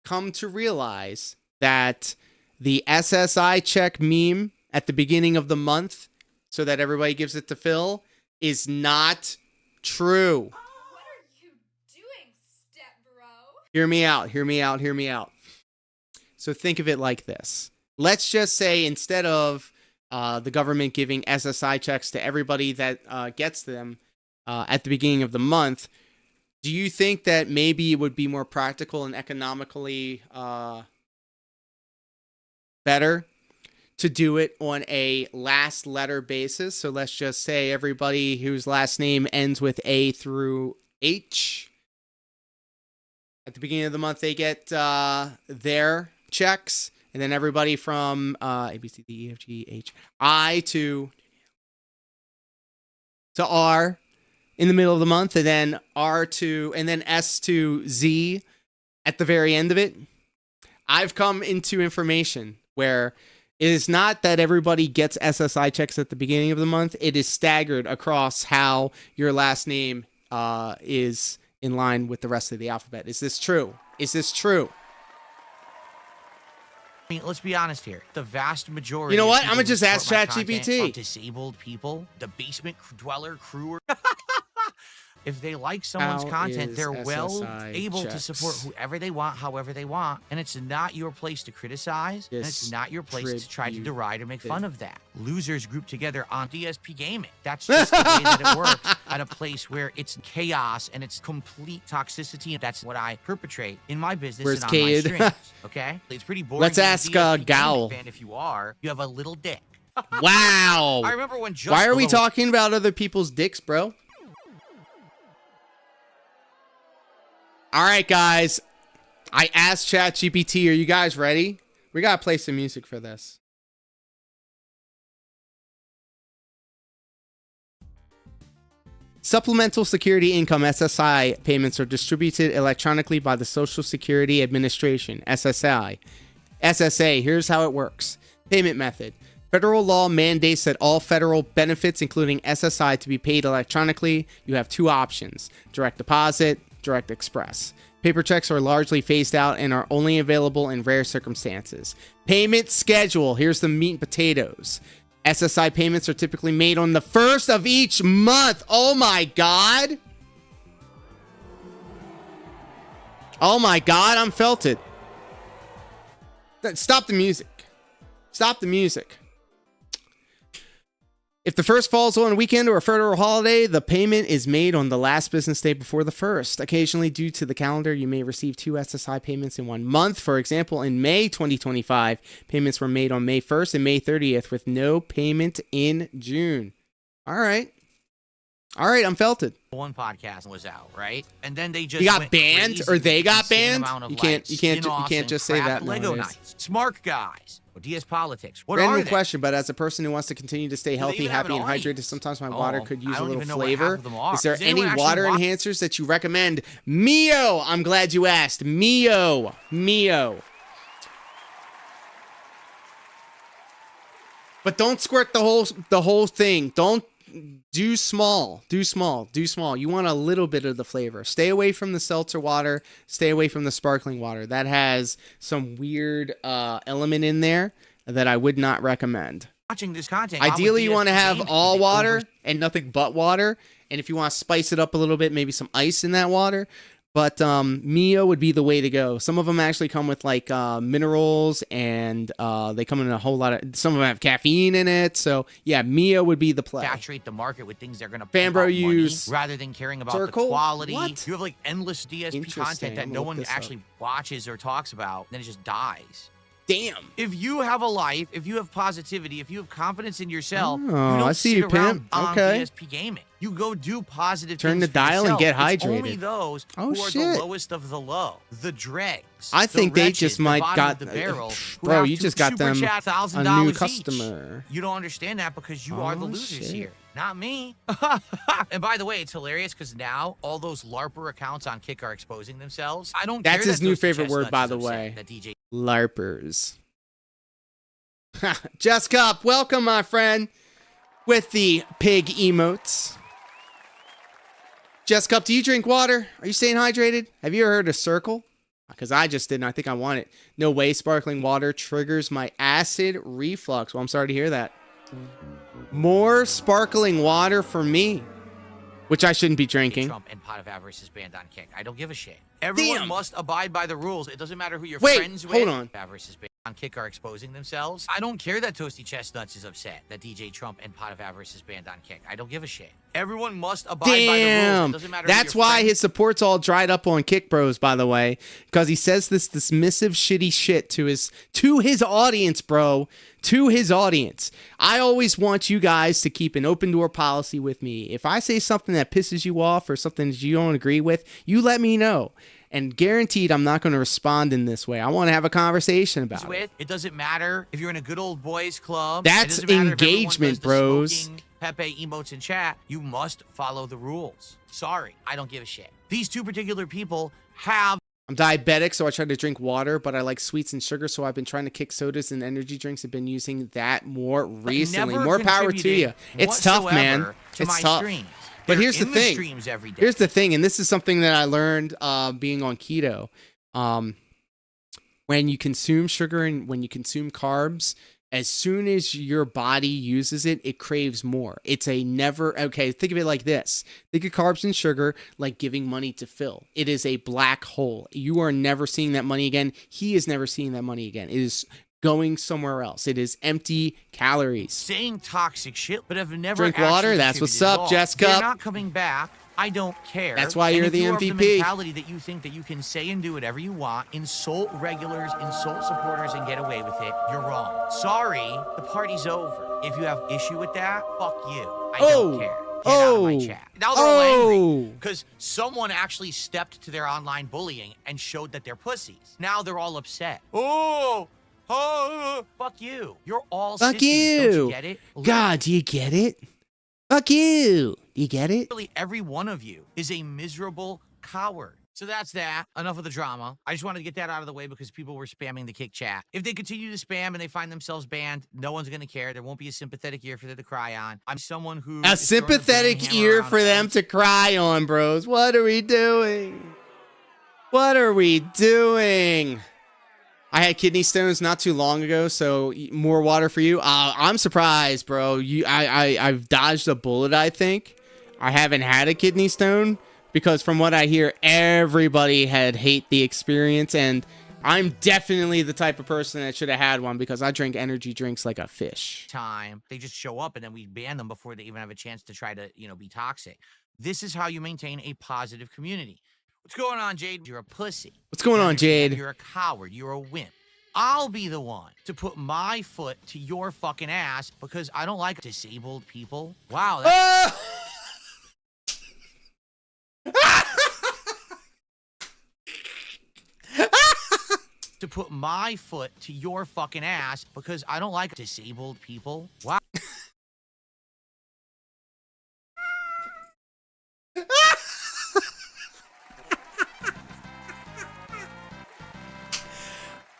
come to realize that the SSI check meme at the beginning of the month, so that everybody gives it to Phil, is not true. What are you doing, step bro? Hear me out, hear me out, hear me out. So think of it like this. Let's just say instead of the government giving SSI checks to everybody that gets them at the beginning of the month, do you think that maybe it would be more practical and economically better to do it on a last letter basis? So let's just say everybody whose last name ends with A through H, at the beginning of the month, they get their checks. And then everybody from A, B, C, D, E, F, G, H, I to R in the middle of the month. And then R to, and then S to Z at the very end of it. I've come into information where it is not that everybody gets SSI checks at the beginning of the month. It is staggered across how your last name is in line with the rest of the alphabet. Is this true? Is this true? I mean, let's be honest here. The vast majority. You know of what? people I'ma who just ask support my content ChatGPT. are disabled people, the basement dweller crew. If they like someone's How content, is they're well SSI able to checks? support whoever they want, however they want. And it's not your place to criticize, and it's not your place to try to deride or make fun of that. Losers group together on DSP Gaming. That's just the way that it works at a place where it's chaos and it's complete toxicity. And that's what I perpetrate in my business Where's and on Cade? my streams. Okay? It's pretty boring. Let's being a ask, DSP Gaming Gowl. fan. If you are, you have a little dick. Wow. I remember when just Why are a we little- talking about other people's dicks, bro? All right, guys. I asked ChatGPT, are you guys ready? We got to play some music for this. Supplemental Security Income SSI payments are distributed electronically by the Social Security Administration, SSA. Here's how it works. Payment method. Federal law mandates that all federal benefits, including SSI, to be paid electronically. You have two options: direct deposit, direct express. Paper checks are largely phased out and are only available in rare circumstances. Payment schedule. Here's the meat and potatoes. SSI payments are typically made on the 1st of each month. Oh my God. Oh my God, I'm felted. Stop the music. Stop the music. If the first falls on a weekend or a federal holiday, the payment is made on the last business day before the first. Occasionally, due to the calendar, you may receive 2 SSI payments in 1 month. For example, in May 2025, payments were made on May 1st and May 30th with no payment in June. All right. All right, I'm felted. One podcast was out, right? And then they just You got went banned, crazy or they with got insane banned? amount of You can't likes, you can't spin-offs, you can't and just say crap that Lego nowadays. Knights, smart guys, DS Politics. What Random are they? question, but as a person who wants to continue to stay Do they healthy, even have happy, an and hydrated, audience? sometimes my Oh, water could use I a don't little even know what half flavor. of them are. Is there Does anyone any actually water watch- enhancers that you recommend? Mio, I'm glad you asked. Mio. But don't squirt the whole thing. Don't do small. You want a little bit of the flavor. Stay away from the seltzer water. Stay away from the sparkling water. That has some weird element in there that I would not recommend. Watching this content. Ideally, you want to have all water over- and nothing but water. And if you want to spice it up a little bit, maybe some ice in that water. But Mio would be the way to go. Some of them actually come with like minerals, and they come in a whole lot of. Some of them have caffeine in it. So yeah, Mio would be the play. Saturate the market with things that are going to Fambro use rather than caring about Circle? the quality. What? You have like endless DSP Interesting. content that I'm no gonna one look this actually watches or talks about, then it just dies. Damn. If you have a life, if you have positivity, if you have confidence in yourself, you Oh, don't I see sit you, around pimp. on Okay. DSP gaming. You go do positive Turn things the dial for and yourself. get It's only hydrated. those Oh, who are shit. the lowest of the low, the dregs. I the think they wretched, just the might bottom got of the barrel, who bro. have You to just got super them chat a $1,000 new each. customer. You don't understand that because you are the Oh, losers shit. here, not me. And by the way, it's hilarious because now all those LARPer accounts on Kick are exposing themselves. I don't care That's his that new Toasty favorite word, Chestnuts by is the upset way. that DJ LARPers. Jess Cup, welcome, my friend, with the pig emotes. Jess Cup, do you drink water? Are you staying hydrated? Have you ever heard of Circle? Because I just didn't. I think I want it. No way sparkling water triggers my acid reflux. Well, I'm sorry to hear that. More sparkling water for me, which I shouldn't be drinking. Trump and Pot of Avarice is banned on Kick. I don't give a shit. Everyone Damn. must abide by the rules. It doesn't matter who you're Wait, friends with. hold on. Avarice is banned on Kick are exposing themselves. I don't care that Toasty Chestnuts is upset that DJ Trump and Pot of Avarice is banned on Kick. I don't give a shit. Everyone must abide by the rules. It Damn. doesn't matter. That's who you're why friends his support's all dried up on Kick Bros, by the way, because he says this dismissive, shitty shit to his audience, bro. To his audience. I always want you guys to keep an open door policy with me. If I say something that pisses you off or something that you don't agree with, you let me know. And guaranteed, I'm not going to respond in this way. I want to have a conversation about it. with. It doesn't matter if you're in a good old boys club. That's It doesn't matter if everyone engagement, does the bros. smoking Pepe emotes in chat. You must follow the rules. Sorry, I don't give a shit. These two particular people have. I'm diabetic, so I try to drink water, but I like sweets and sugar, so I've been trying to kick sodas and energy drinks. I've been using that more recently. never More power to you. contributed It's tough, man. whatsoever to It's my tough. streams. But They're here's the in thing. streams every day. Here's the thing, and this is something that I learned being on keto. When you consume sugar and when you consume carbs, as soon as your body uses it, it craves more. It's a never, okay, think of it like this. Think of carbs and sugar like giving money to Phil. It is a black hole. You are never seeing that money again. He is never seeing that money again. It is going somewhere else. It is empty calories. Saying toxic shit, but have never Drink water, actually that's what's contributed up, at all. Jessica. They're not coming back. I don't care. That's why And you're if the you have MVP. The mentality that you think that you can say and do whatever you want, insult regulars, insult supporters, and get away with it, you're wrong. Sorry, the party's over. If you have issue with that, fuck you. I don't care. Get out of my chat. Now they're all angry because someone actually stepped to their online bullying and showed that they're pussies. Now they're all upset. Oh, fuck you. You're all Fuck sissies. Don't you. you get it? God, do you get it? Fuck you. You get it? Literally every one of you is a miserable coward. So that's that. Enough of the drama. I just wanted to get that out of the way because people were spamming the kick chat. If they continue to spam and they find themselves banned, no one's going to care. There won't be a sympathetic ear for them to cry on. I'm someone who... A sympathetic ear for them to cry on, bros. What are we doing? What are we doing? I had kidney stones not too long ago, so more water for you. I'm surprised, bro. I've dodged a bullet, I think. I haven't had a kidney stone because from what I hear, everybody had hate the experience, and I'm definitely the type of person that should have had one because I drink energy drinks like a fish. Time. They just show up, and then we ban them before they even have a chance to try to, be toxic. This is how you maintain a positive community. What's going on, Jade? You're a pussy. What's going on, Jade? You're a coward. You're a wimp. I'll be the one to put my foot to your fucking ass because I don't like disabled people. Wow. To put my foot to your fucking ass because I don't like disabled people. Wow.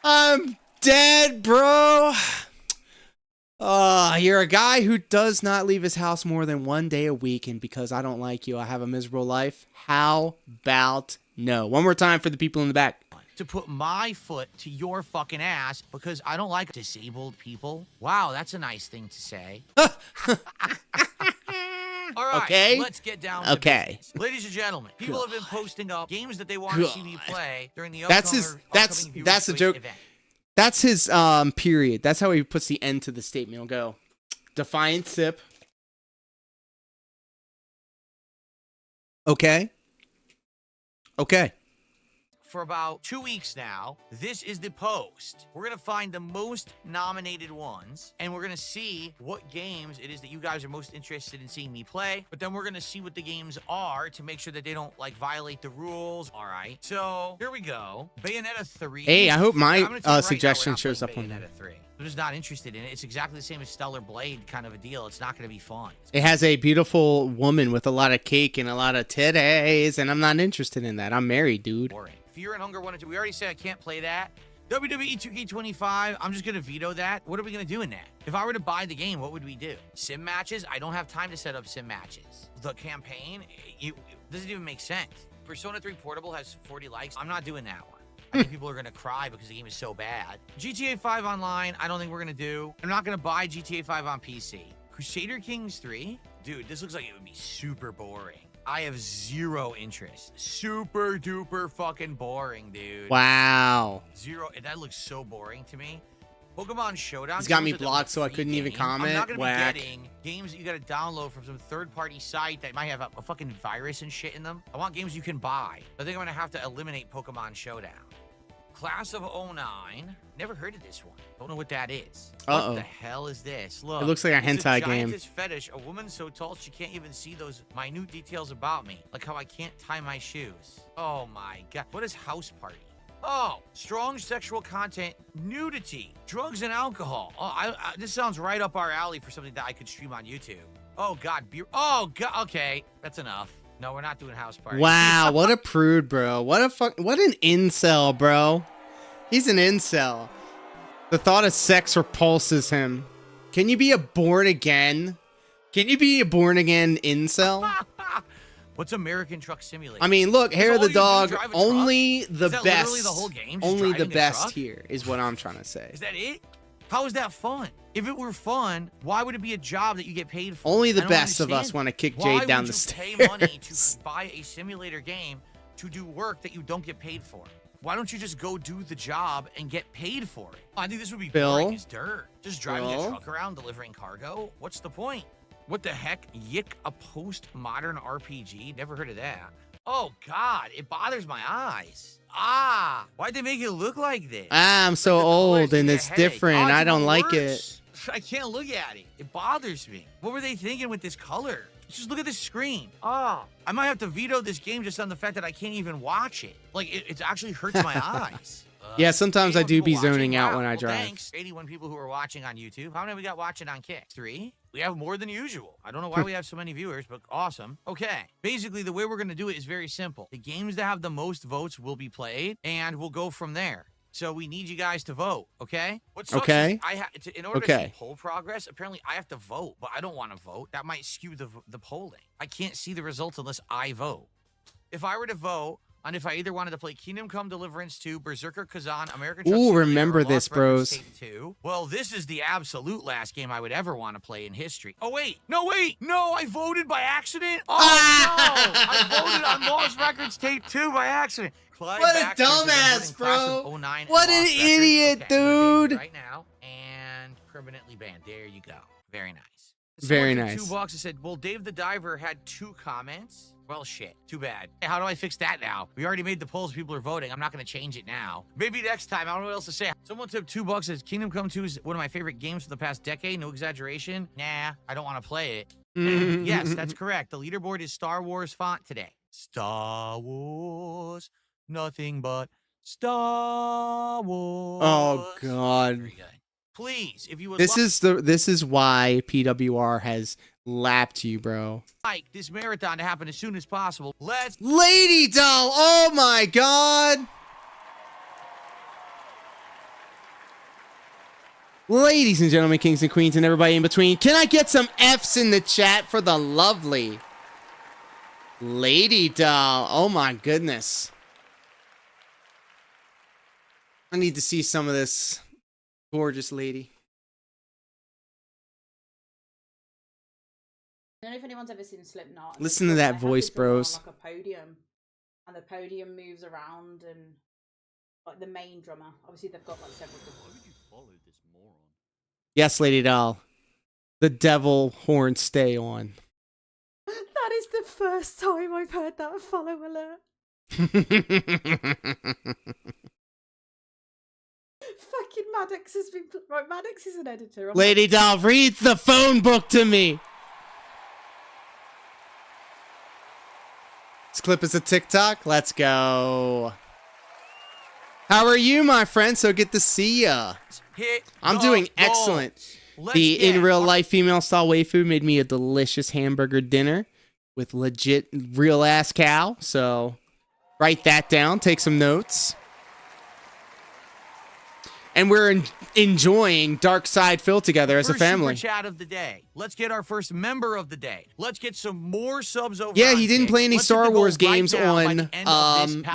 I'm dead, bro. You're a guy who does not leave his house more than one day a week, and because I don't like you, I have a miserable life. How about no? One more time for the people in the back. To put my foot to your fucking ass because I don't like disabled people. Wow, that's a nice thing to say. All right, okay. Let's get down to okay. business. Ladies and gentlemen, people have been posting up games that they want to see me play during the upcoming that's a joke. Event. That's his period. That's how he puts the end to the statement. He'll go, Defiant sip. Okay. Okay. For about 2 weeks now, this is the post. We're going to find the most nominated ones, and we're going to see what games it is that you guys are most interested in seeing me play, but then we're going to see what the games are to make sure that they don't, violate the rules. All right, so here we go. Bayonetta 3. Hey, I hope my suggestion right shows up on Bayonetta 3. I'm just not interested in it. It's exactly the same as Stellar Blade kind of a deal. It's not going to be fun. It has a beautiful woman with a lot of cake and a lot of titties, and I'm not interested in that. I'm married, dude. Boring. Fear and Hunger 1 and 2. We already said I can't play that. WWE 2K25. I'm just going to veto that. What are we going to do in that? If I were to buy the game, what would we do? Sim matches? I don't have time to set up sim matches. The campaign? It doesn't even make sense. Persona 3 Portable has 40 likes. I'm not doing that one. I think people are going to cry because the game is so bad. GTA 5 Online, I don't think we're going to do. I'm not going to buy GTA 5 on PC. Crusader Kings 3? Dude, this looks like it would be super boring. I have zero interest. Super duper fucking boring, dude. Wow. Zero. That looks so boring to me. Pokemon Showdown. He's got me blocked, so I couldn't even comment. I'm not gonna be getting games that you gotta download from some third-party site that might have a fucking virus and shit in them. I want games you can buy. I think I'm gonna have to eliminate Pokemon Showdown. Class of 09. Never heard of this one. Don't know what that is. What the hell is this? Look. It looks like a hentai game. Giantess fetish. A woman so tall she can't even see those minute details about me. Like how I can't tie my shoes. Oh my god. What is House Party? Oh, strong sexual content, nudity, drugs and alcohol. Oh, this sounds right up our alley for something that I could stream on YouTube. Oh god, beer. Oh god. Okay, that's enough. No, we're not doing House Party. Wow, what a prude, bro. What an incel, bro. He's an incel. The thought of sex repulses him. Can you be a born again? Can you be a born again incel? What's American Truck Simulator? I mean, look, Hair of the Dog, drive a only truck? the Is that best. literally the whole game? Just Only the driving a best truck? here is what I'm trying to say. Is that it? How is that fun? If it were fun, why would it be a job that you get paid for? Only the I don't best of us understand. want to kick Why Jade down would the you stairs. pay money to buy a simulator game to do work that you don't get paid for? Why don't you just go do the job and get paid for it? I think this would be boring as dirt. Just driving a truck around delivering cargo? What's the point? What the heck? Yick, a post-modern RPG? Never heard of that. Oh, God. It bothers my eyes. Ah, why'd they make it look like this? I'm so old and it's different. Oh, it's I don't even like worse. it. I can't look at it. It bothers me. What were they thinking with this color? Just look at this screen. Oh, I might have to veto this game just on the fact that I can't even watch it. Like, it actually hurts my eyes. Yeah, sometimes I 81 do be people zoning watching. out Wow. when I Well, drive. thanks. 81 people who are watching on YouTube. How many we got watching on Kick? 3? We have more than usual. I don't know why we have so many viewers, but awesome. Okay. Basically, the way we're going to do it is very simple. The games that have the most votes will be played, and we'll go from there. So we need you guys to vote, okay? What sucks is in order to see poll progress, apparently I have to vote, but I don't want to vote. That might skew the polling. I can't see the results unless I vote. If I were to vote on if I either wanted to play Kingdom Come Deliverance 2, Berserker Kazan, American Truck Simulator, remember or this, Lost Records bros. Tape 2, well, this is the absolute last game I would ever want to play in history. Oh, wait. No, I voted by accident. Oh, no. I voted on Lost Records Tape 2 by accident. What a dumbass, bro. What an idiot, dude. Right now, and permanently banned. There you go. Very nice. Very nice. $2 said, well, Dave the Diver had 2 comments. Well, shit. Too bad. Hey, how do I fix that now? We already made the polls. People are voting. I'm not going to change it now. Maybe next time. I don't know what else to say. Someone took $2 says, Kingdom Come 2 is one of my favorite games for the past decade. No exaggeration. Nah, I don't want to play it. Yes, that's correct. The leaderboard is Star Wars font today. Star Wars. Nothing but Star Wars. Oh, God. Very good. Please, if you would This is why PWR has lapped you, bro. like this marathon to happen as soon as possible, let's Lady Doll. Oh my God. Ladies and gentlemen, kings and queens, and everybody in between, can I get some F's in the chat for the lovely Lady Doll? Oh my goodness. I need to see some of this gorgeous lady. I don't know if anyone's ever seen Slipknot. Listen to that voice, bros. Like a podium, and the podium moves around, and like the main drummer. Obviously, they've got like several. Why would you follow this moron? Yes, Lady Doll. The devil horns stay on. That is the first time I've heard that follow alert. Fucking Maddox has been right. Maddox is an editor. Lady Doll, read the phone book to me. This clip is a TikTok. Let's go. How are you, my friend? So good to see ya. I'm doing excellent. The in real life female style waifu made me a delicious hamburger dinner with legit real ass cow. So write that down. Take some notes. And we're enjoying DarkSidePhil together as a family. Super chat of the day. Let's get our first member of the day. Let's get some more subs over. Yeah, he didn't play any Star Wars games on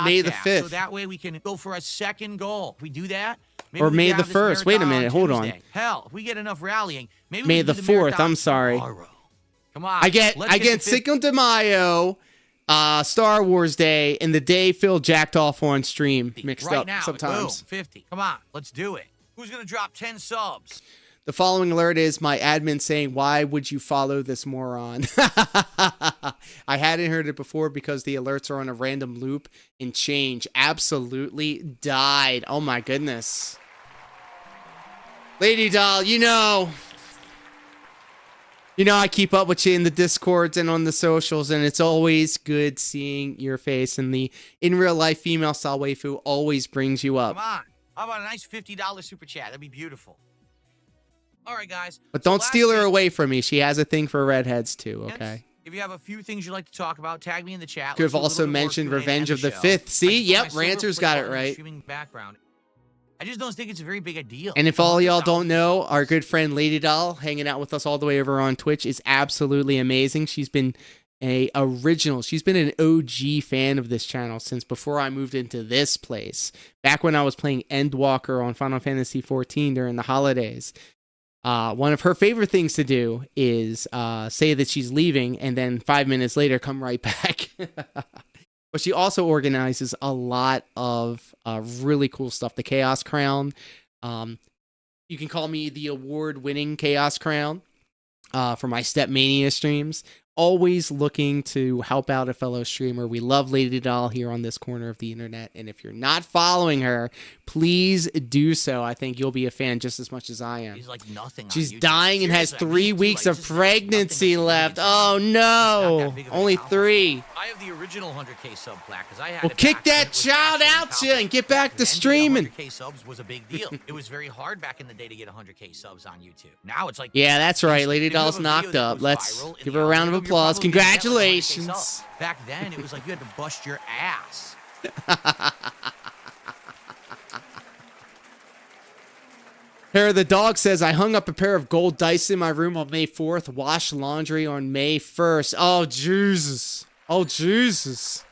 May the 5th. So that way we can go for a second goal. If we do that, or May the 1st. Wait a minute, hold on. Hell, if we get enough rallying, maybe May the 4th. I'm sorry. Tomorrow. Come on. I get Cinco de Mayo, Star Wars Day, and the day Phil jacked off on stream mixed right up now, sometimes. Boom, 50. Come on, let's do it. Who's gonna drop 10 subs? The following alert is my admin saying, "Why would you follow this moron?" I hadn't heard it before because the alerts are on a random loop and change. Absolutely died. Oh my goodness. Lady Doll, you know I keep up with you in the Discords and on the socials, and it's always good seeing your face. And the in real life female style waifu always brings you up. Come on. How about a nice $50 super chat? That'd be beautiful. All right, guys. But don't steal her away from me. She has a thing for redheads too, okay? If you have a few things you'd like to talk about, tag me in the chat. Could have also mentioned Revenge of the 5th. See? Yep, Ranter's got it right. Background. I just don't think it's a very big a deal. And if all y'all don't know, our good friend Lady Doll, hanging out with us all the way over on Twitch, is absolutely amazing. She's been an OG fan of this channel since before I moved into this place. Back when I was playing Endwalker on Final Fantasy XIV during the holidays. One of her favorite things to do is say that she's leaving and then 5 minutes later come right back. But she also organizes a lot of really cool stuff. The Chaos Crown. You can call me the award-winning Chaos Crown for my Step Mania streams. always looking to help out a fellow streamer. We love Lady Doll here on this corner of the internet, and if you're not following her, please do so. I think you'll be a fan just as much as I am. He's like nothing. She's on YouTube. dying and has Seriously, 3 weeks of pregnancy left. Oh no, only 3. I have the original 100K sub plaque because I had. Well, kick that child out you and get back to streaming. 100K subs was a big deal. It was very hard back in the day to get 100K subs on YouTube. Now it's like, yeah, that's right. Lady Doll's knocked up. Let's give her a round of applause. Congratulations. Back then, it was like you had to bust your ass. Hair the Dog says, I hung up a pair of gold dice in my room on May 4th, washed laundry on May 1st. Oh, Jesus. Oh, Jesus.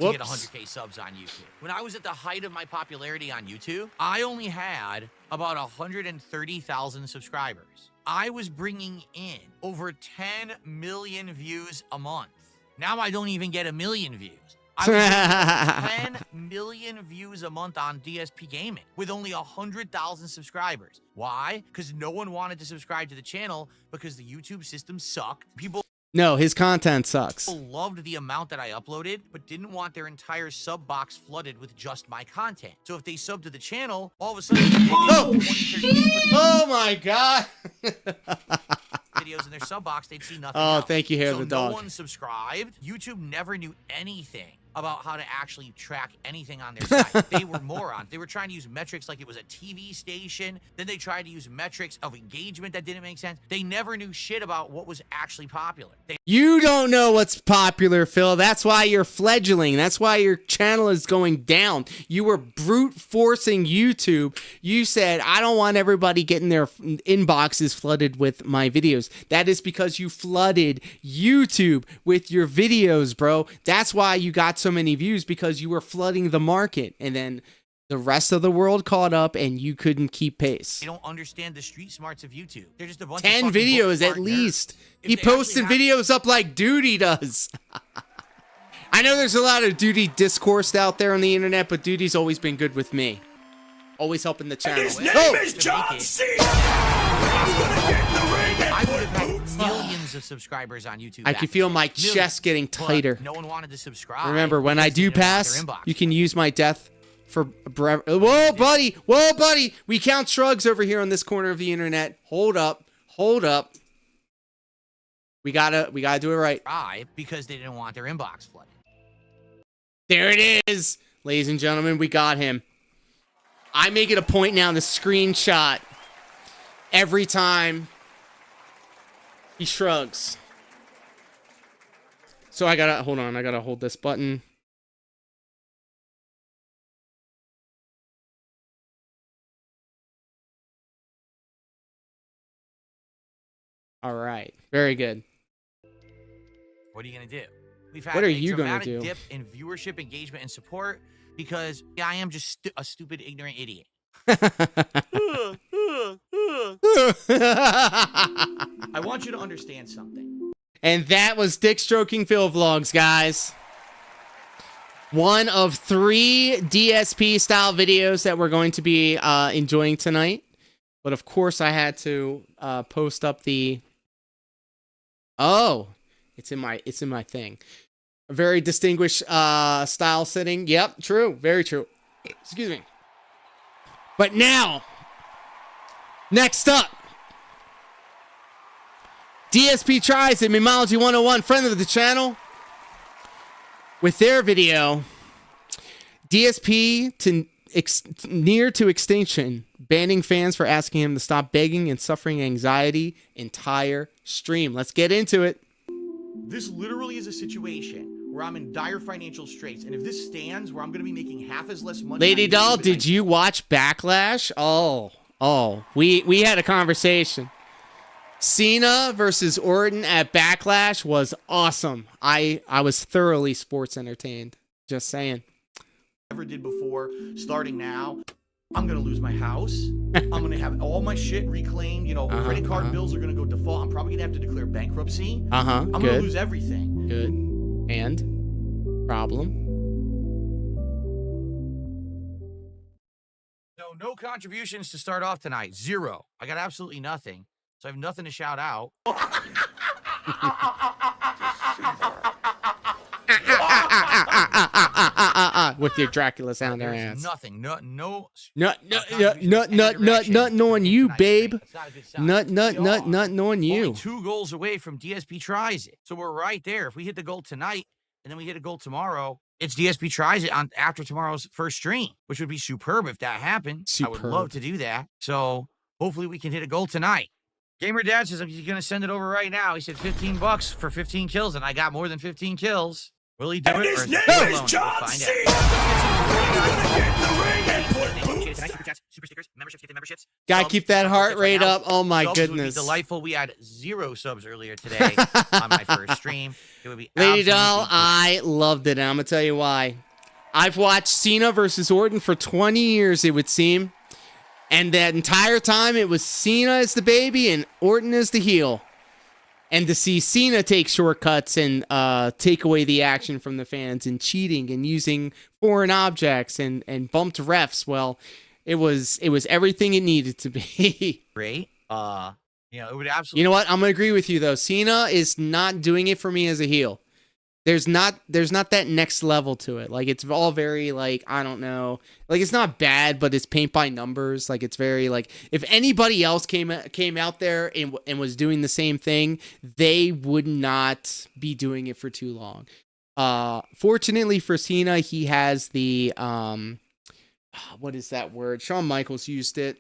To get 100K subs on YouTube. When I was at the height of my popularity on YouTube, I only had about 130,000 subscribers. I was bringing in over 10 million views a month. Now I don't even get 1 million views. I was 10 million views a month on DSP Gaming with only 100,000 subscribers. Why? Because no one wanted to subscribe to the channel because the YouTube system sucked. People No, his content sucks. loved the amount that I uploaded, but didn't want their entire sub box flooded with just my content. So if they subbed to the channel, all of a sudden, oh my God. videos in their sub box, they'd see nothing. Oh, else. thank you, Hair so the Dog. No one subscribed. YouTube never knew anything about how to actually track anything on their site. They were morons. They were trying to use metrics like it was a TV station. Then they tried to use metrics of engagement that didn't make sense. They never knew shit about what was actually popular. You don't know what's popular, Phil. That's why you're fledgling. That's why your channel is going down. You were brute forcing YouTube. You said, I don't want everybody getting their inboxes flooded with my videos. That is because you flooded YouTube with your videos, bro. That's why you got so many views, because you were flooding the market. And then the rest of the world caught up and you couldn't keep pace. They don't understand the street smarts of YouTube. They're just a bunch 10 of fucking videos book at smart least. nerds. He posted videos up like Duty does. I know there's a lot of Duty discourse out there on the internet, but Duty's always been good with me. Always helping the channel. His name is John C. I would have had millions of subscribers on YouTube. I can feel my chest getting tighter. No one wanted to subscribe. Remember, when I because they do didn't want pass, their inbox. you can use my death for forever. Whoa, buddy. Whoa, buddy. We count shrugs over here on this corner of the internet. Hold up. Hold up. We gotta do it right. Because they didn't want their inbox flooded. There it is. Ladies and gentlemen, we got him. I make it a point now to screenshot every time he shrugs. So I gotta hold this button. All right, very good. What are you gonna do? We've had What are a you gonna dramatic do? dip in viewership, engagement, and support because I am just a stupid, ignorant idiot. I want you to understand something. And that was Dick Stroking Phil Vlogs, guys. One of 3 DSP style videos that we're going to be enjoying tonight. But of course I had to post up the... Oh, it's in my thing. A very distinguished style setting. Yep, true. Very true. Excuse me. But now, next up, DSP Tries it, Mimology 101, friend of the channel, with their video, DSP to near to extinction, banning fans for asking him to stop begging and suffering anxiety entire stream. Let's get into it. This literally is a situation where I'm in dire financial straits, and if this stands where I'm going to be making half as less money... Lady Doll, did you watch Backlash? Oh, we had a conversation. Cena versus Orton at Backlash was awesome. I was thoroughly sports entertained. Just saying. Never did before. Starting now, I'm going to lose my house. I'm going to have all my shit reclaimed. You know, credit card bills are going to go default. I'm probably going to have to declare bankruptcy. I'm going to lose everything. Good. And? Problem? No contributions to start off tonight. 0. I got absolutely nothing. So I have nothing to shout out. With your Dracula sound their ass. Nothing. Nothing on you, babe. Nothing on you. Only 2 goals away from DSP tries it. So we're right there. If we hit the goal tonight and then we hit a goal tomorrow, it's DSP tries it on after tomorrow's first stream, which would be superb if that happened. I would love to do that. So hopefully we can hit a goal tonight. Gamer Dad says he's going to send it over right now. He said $15 for 15 kills, and I got more than 15 kills. Will he do And it? his Or name it is alone? John We'll find C. Super chats, super stickers, memberships, gifted memberships. Gotta Subs, keep that subs, heart subs rate right now. up. Oh my Subs would be goodness. delightful. We had 0 subs earlier today on my first stream. It would be Lady absolutely Doll, I loved it, and I'm gonna tell you why. I've watched Cena versus Orton for 20 years, it would seem. And that entire time, it was Cena as the baby and Orton as the heel. And to see Cena take shortcuts and take away the action from the fans and cheating and using foreign objects and bumped refs, well, it was everything it needed to be. great. It would absolutely. You know what? I'm gonna agree with you though. Cena is not doing it for me as a heel. There's not that next level to it. Like, it's all very, like, I don't know. Like, it's not bad, but it's paint by numbers. Like, it's very, like, if anybody else came out there and was doing the same thing, they would not be doing it for too long. Fortunately for Cena, he has the, what is that word? Shawn Michaels used it.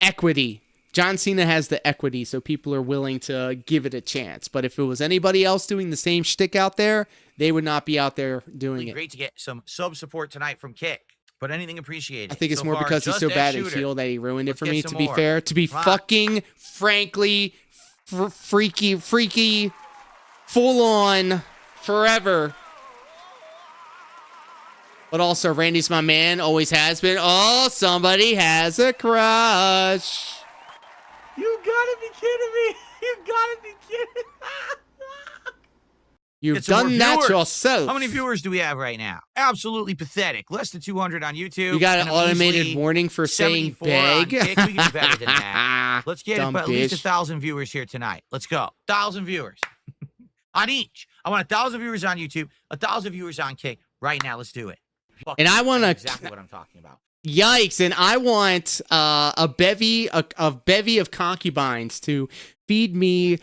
Equity. John Cena has the equity, so people are willing to give it a chance. But if it was anybody else doing the same shtick out there, they would not be out there doing it. Great to get some sub support tonight from Kick, but anything apprinated. I think it's so more far, because he's just so Ed bad at Shooter. heel that he ruined it Let's for get me, some to be more. fair. To be Come on. fucking, frankly, freaky, full on, forever. But also, Randy's my man, always has been. Oh, somebody has a crush. You gotta be kidding me. You gotta be kidding. You've Get some done more that viewers. yourself. How many viewers do we have right now? Absolutely pathetic. Less than 200 on YouTube. You got an and automated measly warning for saying 74 on beg. Kick. We can do better than that. Let's get Dumb at least bitch. 1,000 viewers here tonight. Let's go. 1,000 viewers on each. I want 1,000 viewers on YouTube, 1,000 viewers on Kick. Right now, let's do it. And I want to exactly what I'm talking about. Yikes! And I want a bevy of concubines to feed me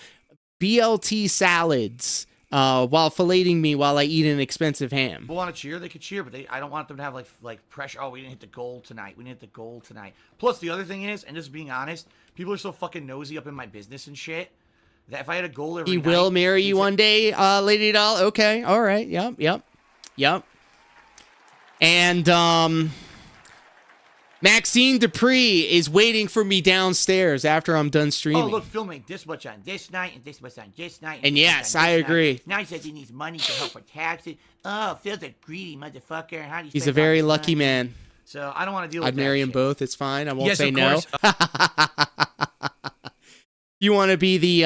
BLT salads while filleting me while I eat an expensive ham. People want to cheer, they could cheer, but I don't want them to have like pressure. Oh, we didn't hit the goal tonight. We didn't hit the goal tonight. Plus, the other thing is, and just being honest, people are so fucking nosy up in my business and shit that if I had a goal every He night, will marry you one day, Lady Doll. Okay, all right, yep. And Maxine Dupree is waiting for me downstairs after I'm done streaming. Oh, look, filming this much on this night and this much on this night. And this much yes, on I this agree. Night. Now he says he needs money to help for taxes. Oh, Phil's a greedy motherfucker. How do you He's spend a very all this lucky money? man. So I don't want to deal with I'd that marry them shit. both. It's fine. I won't Yes, say of no. course. You want to be the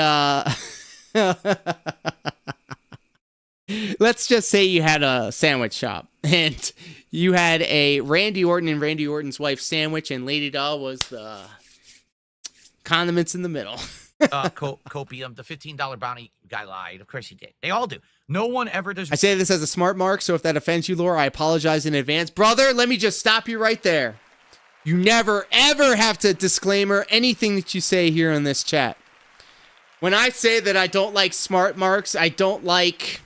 let's just say you had a sandwich shop and you had a Randy Orton and Randy Orton's wife sandwich, and Lady Doll was the condiments in the middle. Copium, the $15 bounty guy lied. Of course he did. They all do. No one ever does. I say this as a smart mark, so if that offends you, Laura, I apologize in advance. Brother, let me just stop you right there. You never, ever have to disclaimer anything that you say here in this chat. When I say that I don't like smart marks, I don't like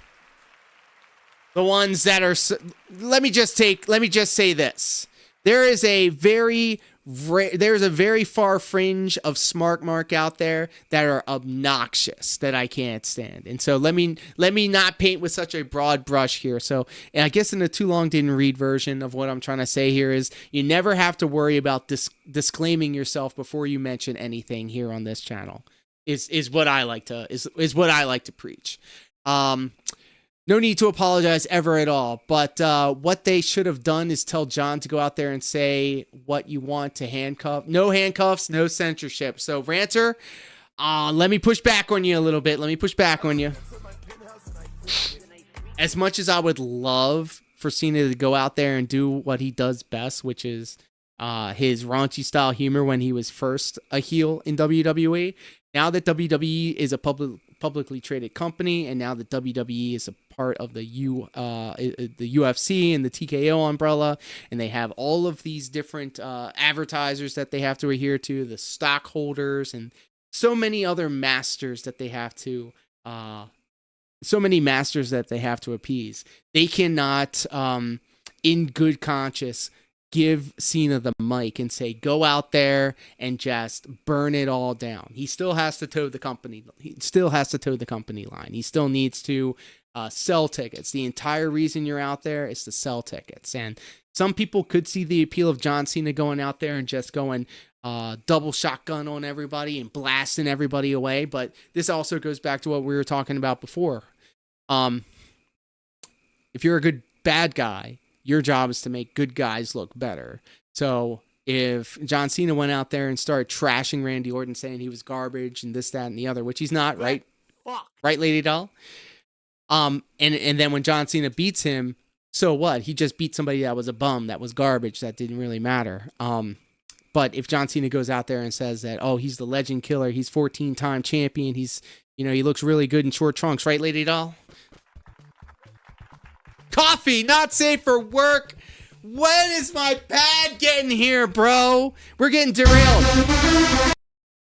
the ones that are... Let me just say this. There's a very far fringe of smart mark out there that are obnoxious that I can't stand. And so let me not paint with such a broad brush here. So, and I guess in the too long didn't read version of what I'm trying to say here is you never have to worry about disclaiming yourself before you mention anything here on this channel. Is what I like to preach. No need to apologize ever at all. But what they should have done is tell John to go out there and say what you want to handcuff. No handcuffs, no censorship. So, Ranter, let me push back on you a little bit. As much as I would love for Cena to go out there and do what he does best, which is his raunchy style humor when he was first a heel in WWE. Now that WWE is a publicly traded company, and now the WWE is a part of the UFC and the TKO umbrella, and they have all of these different advertisers that they have to adhere to, the stockholders, and so many other masters that they have to appease. They cannot, in good conscience, give Cena the mic and say, go out there and just burn it all down. He still has to toe the company. He still has to toe the company line. He still needs to sell tickets. The entire reason you're out there is to sell tickets. And some people could see the appeal of John Cena going out there and just going double shotgun on everybody and blasting everybody away. But this also goes back to what we were talking about before. If you're a good bad guy, your job is to make good guys look better. So if John Cena went out there and started trashing Randy Orton, saying he was garbage and this, that, and the other, which he's not, right? Fuck. Right, Lady Doll? And then when John Cena beats him, so what? He just beat somebody that was a bum, that was garbage, that didn't really matter. But if John Cena goes out there and says that, oh, he's the legend killer, he's 14-time champion, he's, he looks really good in short trunks, right, Lady Doll? Coffee, not safe for work. When is my pad getting here, bro? We're getting derailed.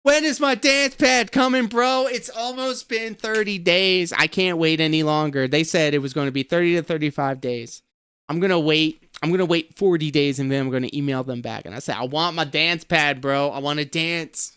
When is my dance pad coming, bro? It's almost been 30 days. I can't wait any longer. They said it was going to be 30 to 35 days. I'm going to wait 40 days, and then I'm going to email them back. And I said, I want my dance pad, bro. I want to dance.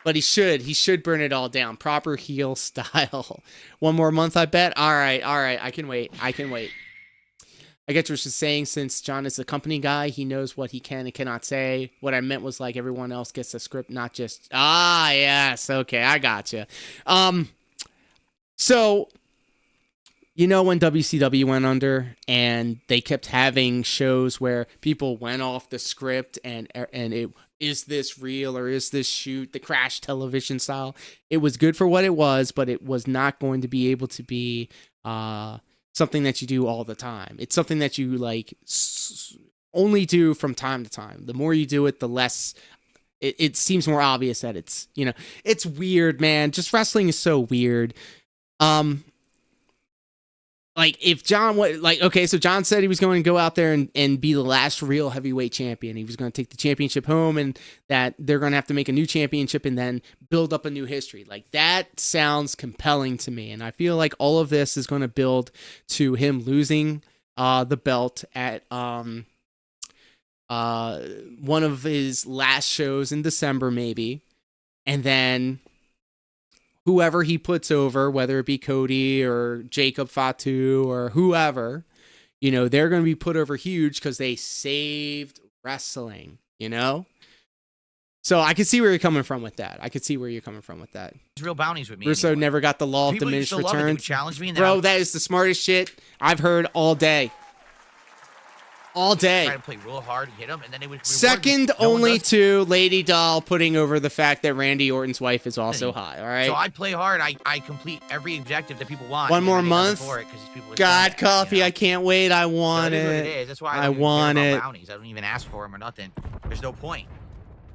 But he should burn it all down. Proper heel style. One more month, I bet. All right. I can wait. I get what you're saying. Since John is the company guy, he knows what he can and cannot say. What I meant was like everyone else gets a script, not just, yes. Okay, I gotcha. So, when WCW went under and they kept having shows where people went off the script and it, is this real or is this shoot, the crash television style? It was good for what it was, but it was not going to be able to be something that you do all the time. It's something that you only do from time to time. The more you do it, the less it seems more obvious that it's, it's weird, man. Just wrestling is so weird. If John so John said he was going to go out there and be the last real heavyweight champion. He was going to take the championship home, and that they're going to have to make a new championship and then build up a new history. That sounds compelling to me. And I feel like all of this is going to build to him losing the belt at one of his last shows in December, maybe. And then whoever he puts over, whether it be Cody or Jacob Fatu or whoever, they're going to be put over huge because they saved wrestling, So I can see where you're coming from with that. There's real bounties with me. Russo never got the law of diminished returns. Challenge me, bro, that is the smartest shit I've heard all day. All day. Try to play real hard, hit him, and then they would. Second only to Lady Doll putting over the fact that Randy Orton's wife is also high. All right. So I play hard. I complete every objective that people want. One more month. God, coffee! I can't wait. I want it. What it is. That's why I want it. Bounties. I don't even ask for them or nothing. There's no point.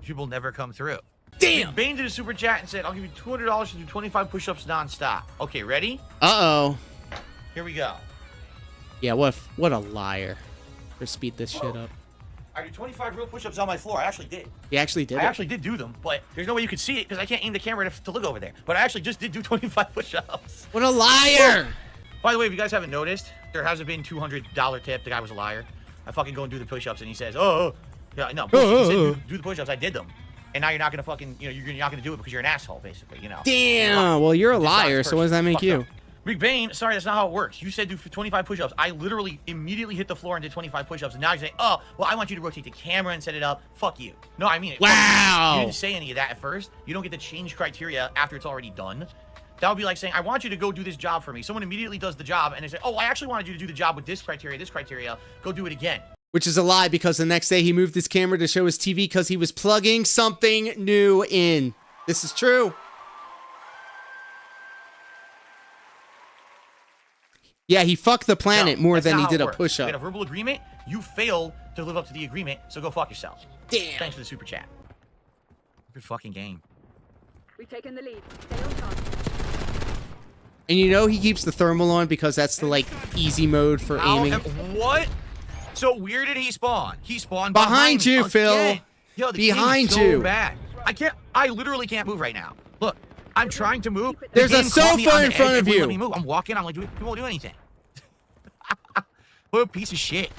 People never come through. Damn. Bane did a super chat and said, "I'll give you $200 to do 25 push-ups nonstop." Okay, ready? Uh-oh. Here we go. Yeah. What a liar. For speed this shit up. I did 25 real push-ups on my floor. I actually did. You actually did? I actually did do them, but there's no way you could see it because I can't aim the camera to look over there. But I actually just did do 25 push-ups. What a liar! By the way, if you guys haven't noticed, there hasn't been $200 tip. The guy was a liar. I fucking go and do the push-ups, and he says, yeah, no, he said, do the push-ups. I did them. And now you're not going to fucking, you're not going to do it because you're an asshole, basically, Damn, well, you're a liar, so what does that make you? Up. Big Bane, sorry, that's not how it works. You said do 25 push-ups. I literally immediately hit the floor and did 25 push-ups. And now you're saying, oh, well, I want you to rotate the camera and set it up. Fuck you. No, I mean it. Wow. You didn't say any of that at first. You don't get to change criteria after it's already done. That would be like saying, I want you to go do this job for me. Someone immediately does the job and they say, oh, I actually wanted you to do the job with this criteria. Go do it again. Which is a lie because the next day he moved his camera to show his TV because he was plugging something new in. This is true. Yeah, he fucked the planet more than he did a push-up. You had a verbal agreement. You failed to live up to the agreement, so go fuck yourself. Damn. Thanks for the super chat. Good fucking game. We've taken the lead. Stay on top. And you know he keeps the thermal on because that's the like easy mode for aiming. What? So where did he spawn? He spawned Behind you, again. Phil. Yo, the Behind game is so you. bad. I literally can't move right now. Look, I'm trying to move. There's The a game caught me on sofa the in front edge of and wouldn't you. let me move. I'm walking. I'm like, you won't do anything. What a piece of shit.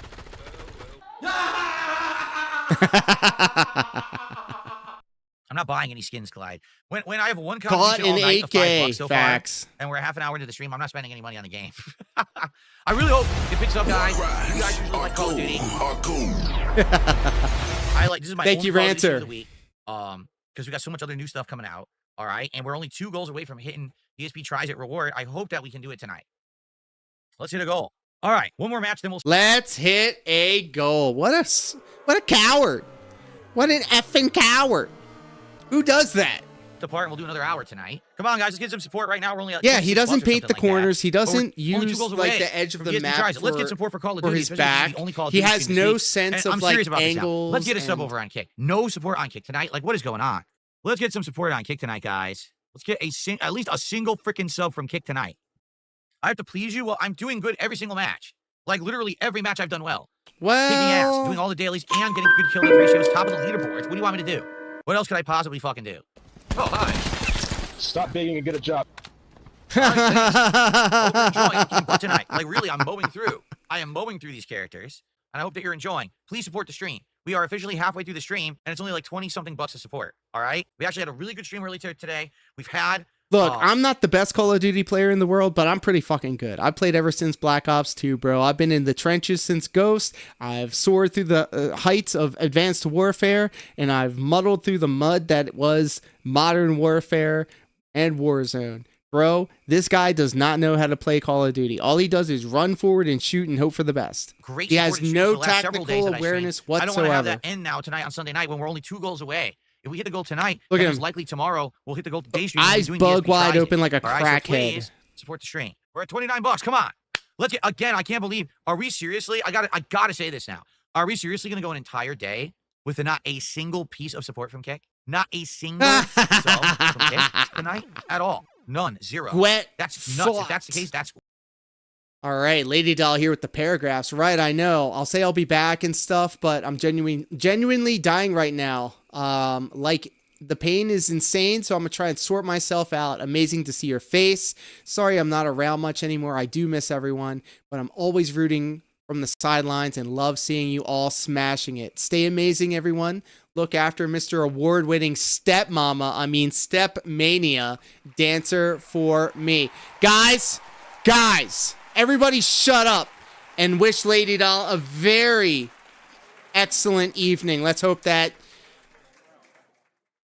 I'm not buying any skins, Clyde. When I have one Caught competition in all night of $8K, $5 so facts. far, and we're half an hour into the stream, I'm not spending any money on the game. I really hope it picks up, guys. You guys usually like Call of Duty. I like this is my Thank only you, Call of Duty Ranter. of the week. Because we got so much other new stuff coming out. All right, and we're only 2 goals away from hitting ESP tries at reward. I hope that we can do it tonight. Let's hit a goal. All right, one more match, then we'll. Let's hit a goal. What a coward. What an effing coward. Who does that? Apart, and we'll do another hour tonight. Come on, guys, let's get some support right now. We're only at Yeah, he 26 doesn't bucks or paint the something like that. corners. He doesn't Only 2 use goals like away the edge of from the ESP map tries. Let's get support for Call of Duty, his especially since back. it's the only Call of He Duty has stream this no week. sense And of I'm like serious about this now. angles. Let's get a sub and- over on Kick. No support on Kick tonight. Like, what is going on? Let's get some support on Kick tonight, guys. Let's get at least a single freaking sub from Kick tonight. I have to please you. Well, I'm doing good every single match. Like, literally every match I've done well. Kicking ass, Well, doing all the dailies, and getting good kill death ratios, top of the leaderboards. What do you want me to do? What else could I possibly fucking do? Oh, hi. Stop begging and get a job. Enjoying tonight. Like, really, I'm mowing through. I am mowing through these characters, and I hope that you're enjoying. Please support the stream. We are officially halfway through the stream, and it's only like 20-something bucks to support. All right? We actually had a really good stream earlier today. We've had... Look, I'm not the best Call of Duty player in the world, but I'm pretty fucking good. I've played ever since Black Ops 2, bro. I've been in the trenches since Ghost. I've soared through the heights of Advanced Warfare, and I've muddled through the mud that was Modern Warfare and Warzone. Bro, this guy does not know how to play Call of Duty. All he does is run forward and shoot and hope for the best. Great he has support and no streams the last several days tactical that I awareness streamed. I don't want to have whatsoever. that end now tonight on Sunday night when we're only 2 goals away. If we hit the goal tonight, Look then at it's him. likely tomorrow we'll hit the goal today stream. Eyes bug wide open like a All right, so crackhead. please support the stream. We're at 29 bucks. Come on. Let's get again. I can't believe. Are we seriously? I gotta say this now. Are we seriously gonna go an entire day with not a single piece of support from Kick? Not a single sub from Kick tonight at all. None. Zero. That's nuts. If that's the case, that's. All right, Lady Doll here with the paragraphs. Right, I know. I'll say I'll be back and stuff, but I'm genuinely dying right now. Like, the pain is insane, so I'm going to try and sort myself out. Amazing to see your face. Sorry I'm not around much anymore. I do miss everyone, but I'm always rooting from the sidelines and love seeing you all smashing it. Stay amazing, everyone. Look after Mr. Award-winning Step Mania dancer for me. Guys, everybody shut up and wish Lady Doll a very excellent evening. Let's hope that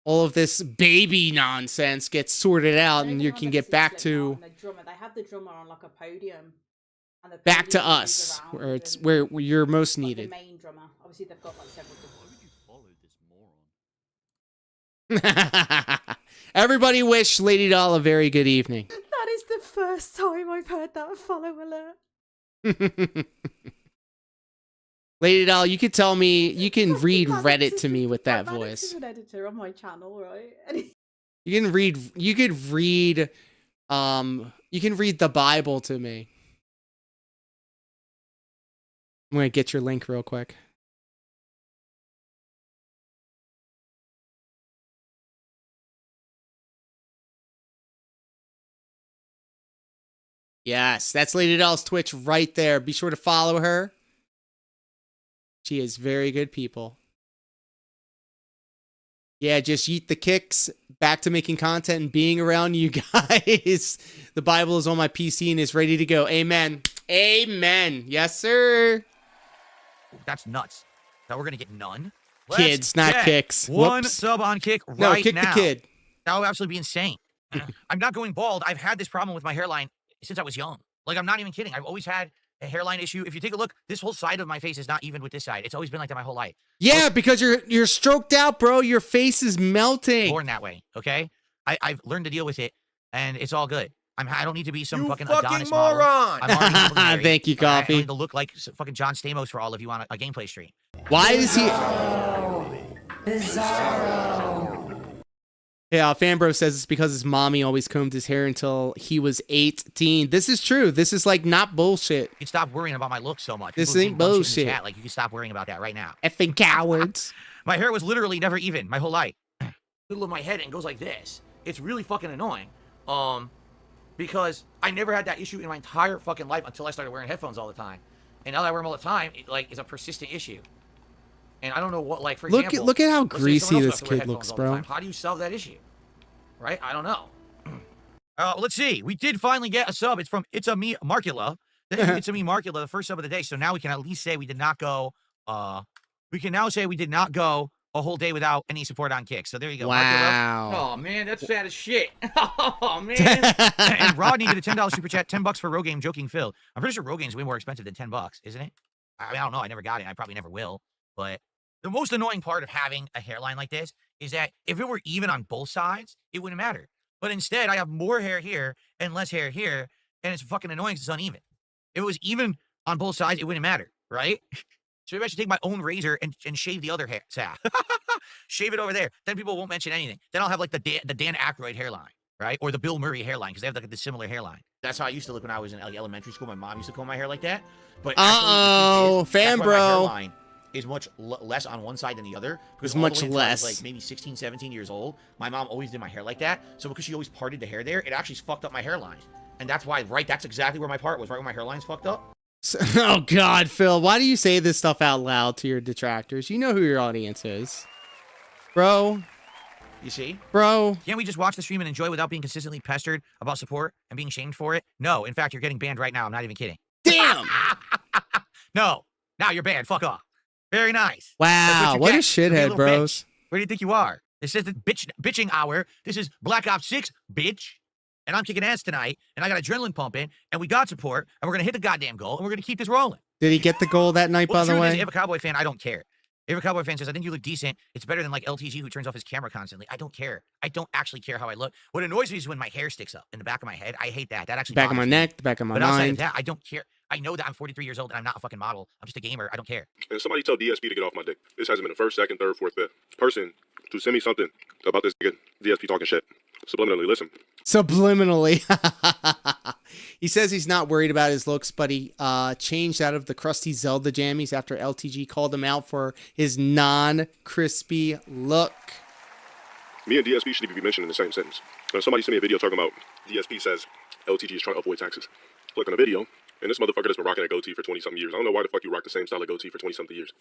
all of this baby nonsense gets sorted out and you can get back to They have the drummer on like a podium. And the back to podium us moves where it's around where you're most and, like, needed. The main drummer. Obviously, they've got like several drummers. Everybody wish Lady Doll a very good evening. That is the first time I've heard that follow alert. Lady Doll, you could tell me, you can read Reddit to me with that Maddox voice. is an editor on my channel, right? You can read the Bible to me. I'm gonna get your link real quick. Yes, that's Lady Doll's Twitch right there. Be sure to follow her. She is very good people. Yeah, just yeet the kicks. Back to making content and being around you guys. The Bible is on my PC and is ready to go. Amen. Amen. Yes, sir. That's nuts. That we're gonna get none. Kids, not get kicks. One Whoops. sub on Kick right No, kick now. the kid. That would absolutely be insane. I'm not going bald. I've had this problem with my hairline since I was young. Like, I'm not even kidding. I've always had a hairline issue. If you take a look, this whole side of my face is not even with this side. It's always been like that my whole life. Yeah, because you're stroked out, bro. Your face is melting. Born that way, okay? I've learned to deal with it, and it's all good. I don't need to be some fucking fucking Adonis moron. model. I'm already married, Thank you, okay? I don't Coffee. need to look like fucking John Stamos for all of you on a gameplay stream. Why is he... Yeah, Fambro says it's because his mommy always combed his hair until he was 18. This is true. This is like not bullshit. You can stop worrying about my looks so much. This People ain't keep bunching in the bullshit. chat, like, you can stop worrying about that right now. Effing cowards. My hair was literally never even my whole life. Middle of my head and goes like this. It's really fucking annoying. Because I never had that issue in my entire fucking life until I started wearing headphones all the time. And now that I wear them all the time, it like is a persistent issue. And I don't know what, like, for example, Look at how let's say greasy someone this else has to wear kid looks, headphones all the bro. time. How do you solve that issue? Right? I don't know. Let's see. We did finally get a sub. It's from It's a Me Markula. It's a Me Markula, the first sub of the day. So now we can at least say we did not go. We can now say we did not go a whole day without any support on Kick. So there you go. Wow. Markula. Oh man, that's sad as shit. Oh man. And Rodney did a $10 super chat. $10 for Rogue Game. Joking Phil. I'm pretty sure Rogue Game is way more expensive than $10, isn't it? I don't know. I never got it. I probably never will. But the most annoying part of having a hairline like this is that if it were even on both sides, it wouldn't matter. But instead, I have more hair here and less hair here, and it's fucking annoying because it's uneven. If it was even on both sides, it wouldn't matter, right? So maybe I should take my own razor and shave the other hair. Shave it over there. Then people won't mention anything. Then I'll have like the Dan Aykroyd hairline, right? Or the Bill Murray hairline, because they have like the similar hairline. That's how I used to look when I was in like, elementary school. My mom used to comb my hair like that. But Uh-oh, Fambro is much less on one side than the other. Because much the way until less. I was like maybe 16, 17 years old, my mom always did my hair like that. So because she always parted the hair there, it actually fucked up my hairline. And that's why, right, that's exactly where my part was, right where my hairline's fucked up. Oh, God, Phil. Why do you say this stuff out loud to your detractors? You know who your audience is. Bro. You see? Bro. Can't we just watch the stream and enjoy without being consistently pestered about support and being shamed for it? No. In fact, you're getting banned right now. I'm not even kidding. Damn. No. Now you're banned. Fuck off. Very nice. Wow. What a shithead, bros. Where do you think you are? It says the bitching hour. This is Black Ops 6, bitch. And I'm kicking ass tonight. And I got adrenaline pumping. And we got support. And we're going to hit the goddamn goal. And we're going to keep this rolling. Did he get the goal that night, by the way? If you have a Cowboy fan, I don't care. If a Cowboy fan says, I think you look decent, it's better than like LTG who turns off his camera constantly. I don't care. I don't actually care how I look. What annoys me is when my hair sticks up in the back of my head. I hate that. That actually Back of my bothers me. neck, the back of my But outside of mind. that, I don't care. I know that I'm 43 years old and I'm not a fucking model. I'm just a gamer. I don't care. And somebody tell DSP to get off my dick. This hasn't been the first, second, third, fourth, fifth person to send me something about this nigga DSP talking shit. Subliminally, listen. Subliminally. He says he's not worried about his looks, but he changed out of the crusty Zelda jammies after LTG called him out for his non-crispy look. Me and DSP should even be mentioned in the same sentence. Somebody sent me a video talking about DSP says LTG is trying to avoid taxes. Click on the video, and this motherfucker has been rocking a goatee for 20-something years. I don't know why the fuck you rock the same style of goatee for 20-something years.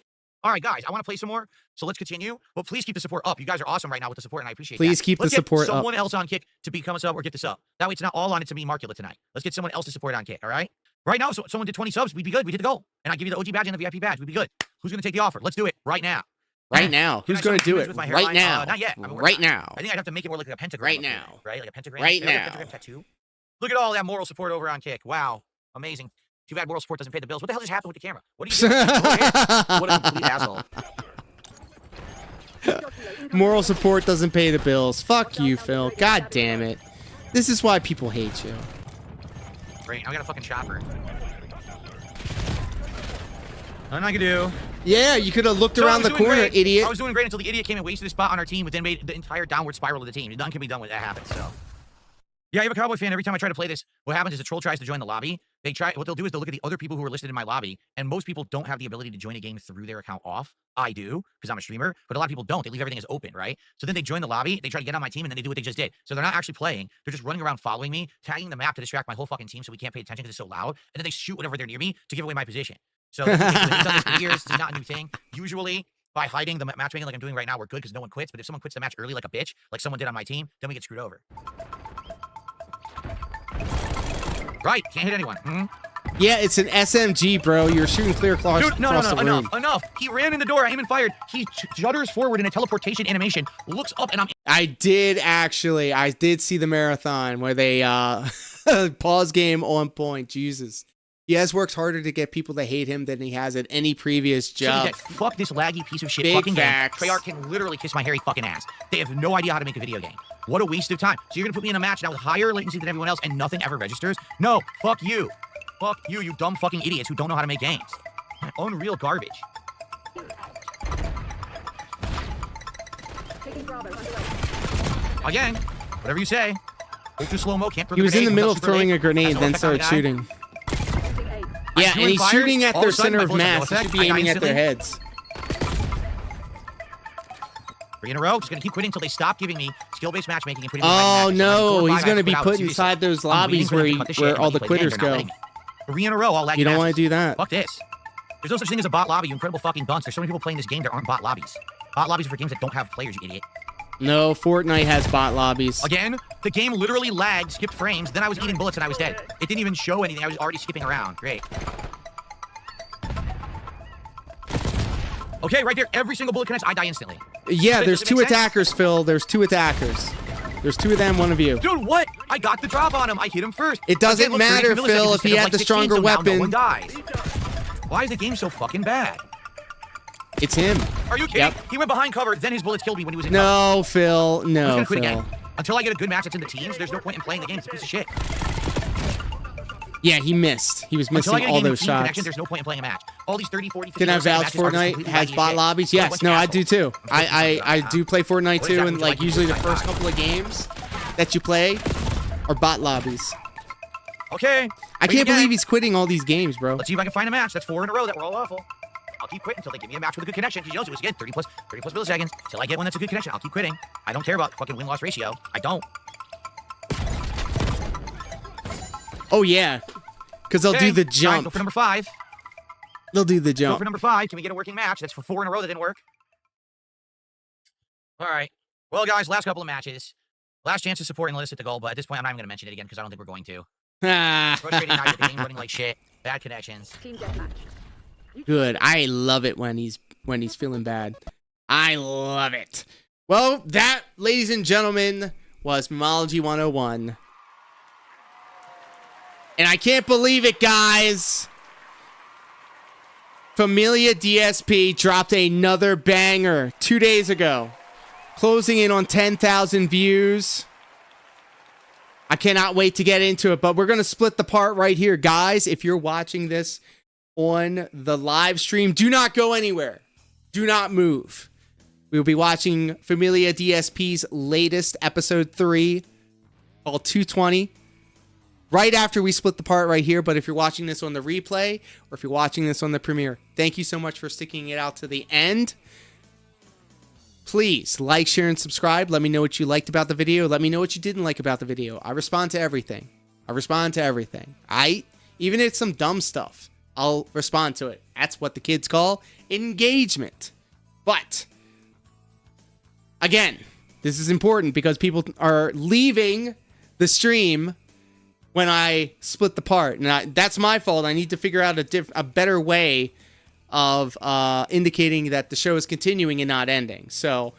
All right, guys, I want to play some more, so let's continue. But please keep the support up. You guys are awesome right now with the support, and I appreciate that. Please keep the support up. Let's get someone else on Kick to become a sub or get this up. That way it's not all on It's a Me Markula tonight. Let's get someone else to support on Kick, all right? Right now, if someone did 20 subs, we'd be good. We did the goal. And I give you the OG badge and the VIP badge. We'd be good. Who's going to take the offer? Let's do it right now. Right now. Who's going to do it? Right now. Not yet. Right now. I think I'd have to make it more like a pentagram. Right now. Right? Like a pentagram? Right Like a now. pentagram tattoo? Look at all that moral support over on Kick. Wow. Amazing. Too bad moral support doesn't pay the bills. What the hell just happened with the camera? What are you doing? What a complete asshole. Moral support doesn't pay the bills. Fuck you, Phil. God damn it. This is why people hate you. Great. I got a fucking chopper. Nothing I can do. Yeah, you could have looked So I around was the doing corner, great. idiot. I was doing great until the idiot came and wasted a spot on our team, but then made the entire downward spiral of the team. Nothing can be done when that happens, so. Yeah, I have a Cowboy fan. Every time I try to play this, what happens is a troll tries to join the lobby. What they'll do is they'll look at the other people who are listed in my lobby, and most people don't have the ability to join a game through their account off. I do, because I'm a streamer, but a lot of people don't. They leave everything as open, right? So then they join the lobby, they try to get on my team, and then they do what they just did. So they're not actually playing. They're just running around following me, tagging the map to distract my whole fucking team so we can't pay attention because it's so loud, and then they shoot whenever they're near me to give away my position. So they've done this for years. It's not a new thing. Usually, by hiding the matchmaking like I'm doing right now, we're good because no one quits. But if someone quits the match early like a bitch, like someone did on my team, then we get screwed over. Right, can't hit anyone. Yeah, it's an SMG, bro. You're shooting clear across Dude, no, the room. enough. He ran in the door, I aimed and fired. He judders forward in a teleportation animation, looks up, and I'm... I did see the marathon where they pause game on point. Jesus. He has worked harder to get people to hate him than he has at any previous job. Fuck this laggy piece of shit Big fucking facts. game. Treyarch can literally kiss my hairy fucking ass. They have no idea how to make a video game. What a waste of time. So you're gonna put me in a match now with higher latency than everyone else and nothing ever registers? No, fuck you. Fuck you, you dumb fucking idiots who don't know how to make games. Unreal garbage. Taking Bravo underway. Again, whatever you say. Ultra slow-mo, can't throw He was in the grenade, middle comes of up super throwing late. a grenade, Has then no started effect on the guy. shooting. I'm Yeah, and he's fire. shooting at All their of a sudden, center my of bullets have no mass. He should effect. be I die aiming at their instantly. heads. 3 in a row. Just gonna keep quitting until they stop giving me skill-based matchmaking and putting me in Oh matches. no, he's going going to be put inside those lobbies where all the quitters go. 3 in a row. I'll lag You don't matches. want to do that. Fuck this. There's no such thing as a bot lobby, you incredible fucking dunce. There's so many people playing this game, there aren't bot lobbies. Bot lobbies are for games that don't have players, you idiot. No, Fortnite has bot lobbies. Again, the game literally lagged, skipped frames, then I was eating bullets and I was dead. It didn't even show anything, I was already skipping around. Great. Okay, right there, every single bullet connects, I die instantly. Yeah, there's Does it two make sense? attackers, Phil. There's two attackers. There's two of them, one of you. Dude, what? I got the drop on him. I hit him first. It doesn't Again, look, matter, 32 Phil, milliseconds if he instead of, had like, the 16, stronger so now weapon. No one dies. Why is the game so fucking bad? It's him. Are you kidding? Yep. He went behind cover, then his bullets killed me when he was in cover. No, Phil. I'm No, gonna quit Phil. again. Until I get a good match that's in the teams, there's no point in playing the game. It's a piece of shit. Yeah, he missed. He was Until I missing get a all game in those team shots. connection, there's no point in playing a match. All these 30, 40, 50 Can I milliseconds vouch matches are just Fortnite completely has laggy bot shit. lobbies? What a Yes, bunch no, of I do assholes. too. I do play Fortnite too, and like usually the first couple of games that you play are bot lobbies. Okay. I can't believe he's quitting all these games, bro. Let's see if I can find a match. That's 4 in a row that were all awful. I'll keep quitting until they give me a match with a good connection. Because you know, it was again 30 plus milliseconds. Till I get one that's a good connection, I'll keep quitting. I don't care about fucking win-loss ratio. I don't. Oh yeah, because they'll do the All right, jump. go for number 5. They'll do the Go jump. for number 5. Can we get a working match? That's for 4 in a row that didn't work. All right. Well, guys, last couple of matches. Last chance to support and elicit the goal, but at this point, I'm not even going to mention it again because I don't think we're going to. Frustrating night with the game running like shit. Bad connections. Team deathmatch. Good. I love it when he's feeling bad. I love it. Well, that, ladies and gentlemen, was MR.J 101. And I can't believe it, guys. Familia DSP dropped another banger 2 days ago, closing in on 10,000 views. I cannot wait to get into it, but we're going to split the part right here. Guys, if you're watching this on the live stream, do not go anywhere. Do not move. We'll be watching Familia DSP's latest episode 3 called 220 right after we split the part right here. But if you're watching this on the replay or if you're watching this on the premiere, thank you so much for sticking it out to the end. Please like, share, and subscribe. Let me know what you liked about the video. Let me know what you didn't like about the video. I respond to everything. Even if it's some dumb stuff, I'll respond to it. That's what the kids call engagement. But again, this is important because people are leaving the stream when I split the part. And that's my fault. I need to figure out a better way of indicating that the show is continuing and not ending. So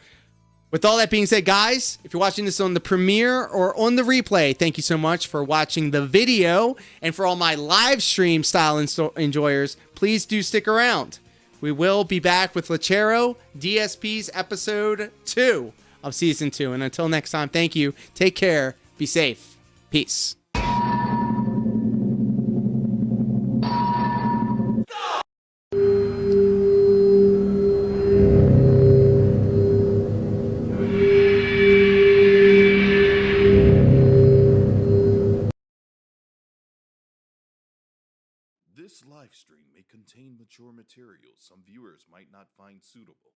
with all that being said, guys, if you're watching this on the premiere or on the replay, thank you so much for watching the video. And for all my live stream style enjoyers, please do stick around. We will be back with Lechero DSP's episode 2 of season 2. And until next time, thank you. Take care. Be safe. Peace. This live stream may contain mature material some viewers might not find suitable.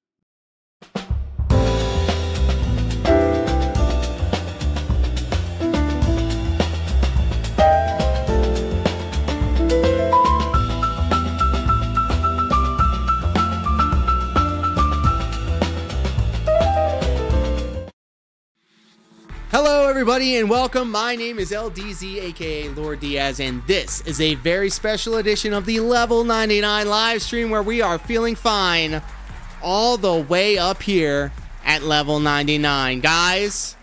Hello, everybody, and welcome. My name is LDZ, aka Lord Diaz, and this is a very special edition of the Level 99 live stream where we are feeling fine all the way up here at Level 99. Guys,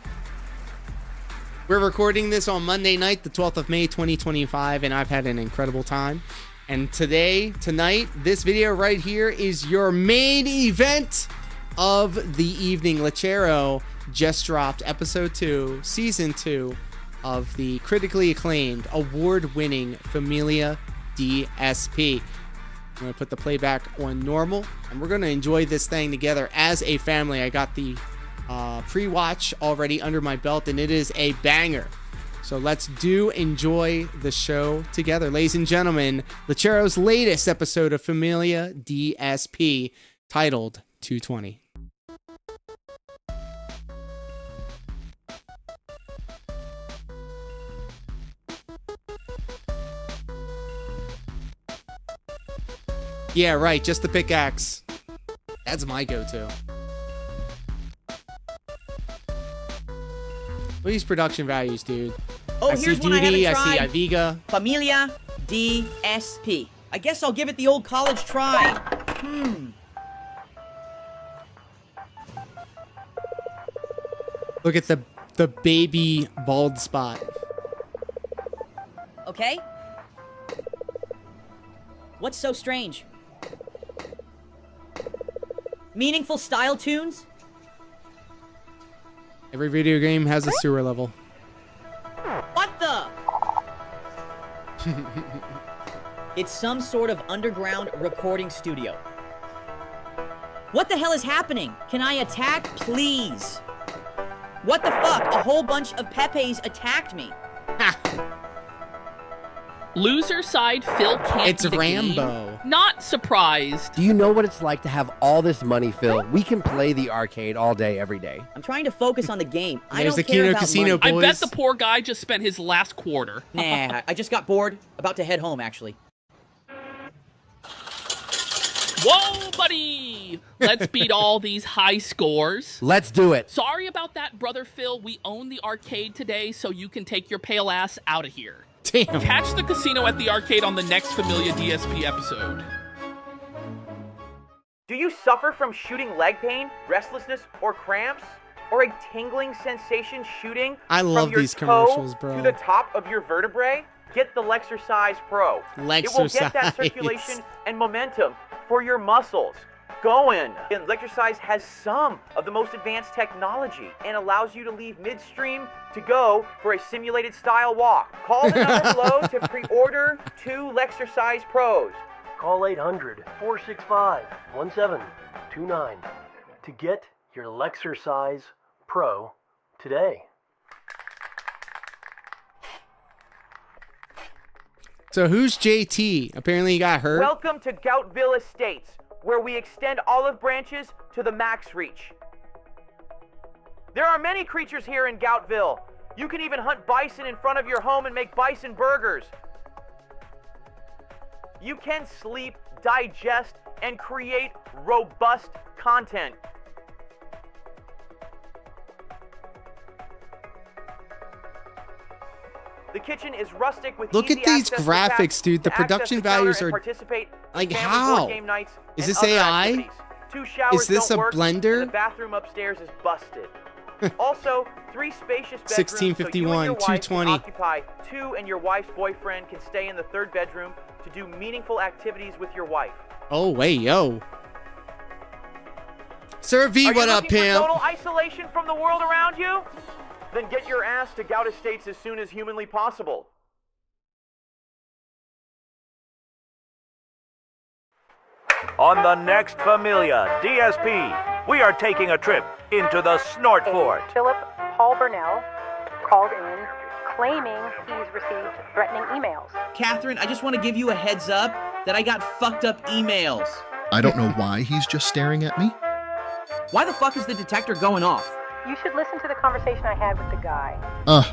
we're recording this on Monday night, the 12th of May, 2025, and I've had an incredible time. And tonight, this video right here is your main event of the evening. Lechero just dropped episode 2, season 2 of the critically acclaimed, award-winning Familia DSP. I'm going to put the playback on normal, and we're going to enjoy this thing together as a family. I got the pre-watch already under my belt, and it is a banger. So let's enjoy the show together. Ladies and gentlemen, Lechero's latest episode of Familia DSP, titled 220. Yeah, right, just the pickaxe. That's my go-to. What are these production values, dude? Oh, I here's see one I Duty, haven't I tried. see Iviga. Familia DSP. I guess I'll give it the old college try. Look at the baby bald spot. Okay. What's so strange? Meaningful style tunes? Every video game has a sewer level. What the? It's some sort of underground recording studio. What the hell is happening? Can I attack, please? What the fuck? A whole bunch of Pepes attacked me. Loser side Phil can't It's beat a game. Rambo. Not surprised. Do you know what it's like to have all this money, Phil? We can play the arcade all day, every day. I'm trying to focus on the game. I There's don't the care Kino about Casino, money. I bet the poor guy just spent his last quarter. Nah, I just got bored. About to head home, actually. Whoa, buddy! Let's beat all these high scores. Let's do it. Sorry about that, brother Phil. We own the arcade today, so you can take your pale ass out of here. Damn. Catch the casino at the arcade on the next Familia DSP episode. Do you suffer from shooting leg pain, restlessness, or cramps? Or a tingling sensation shooting I love from your these toe commercials, bro. to the top of your vertebrae? Get the Lexercise Pro. It will get that circulation and momentum for your muscles going. And Lexercise has some of the most advanced technology and allows you to leave midstream to go for a simulated style walk. Call the number below to pre-order 2 Lexercise Pros. Call 800-465-1729 to get your Lexercise Pro today. So who's JT? Apparently he got hurt. Welcome to Goutville Estates, where we extend olive branches to the max reach. There are many creatures here in Goutville. You can even hunt bison in front of your home and make bison burgers. You can sleep, digest, and create robust content. The kitchen is rustic with Look easy at these access for graphics, tasks dude. The to access production the counter values and are participate in like, family how? board game nights Is and this other AI? activities. 2 showers Is this don't a work, blender? and the bathroom upstairs is busted. Also, 3 spacious bedrooms, 1651, so you and your wife 220. can occupy 2, and your wife's boyfriend can stay in the 3rd bedroom to do meaningful activities with your wife. Oh, wait, yo. Sir V, Are what you up, looking for pimp? total isolation from the world around you? Then get your ass to Gout Estates as soon as humanly possible. On the next Familia DSP, we are taking a trip into the Snort Fort. Philip Paul Burnell called in claiming he's received threatening emails. Catherine, I just want to give you a heads up that I got fucked up emails. I don't know why he's just staring at me. Why the fuck is the detector going off? You should listen to the conversation I had with the guy.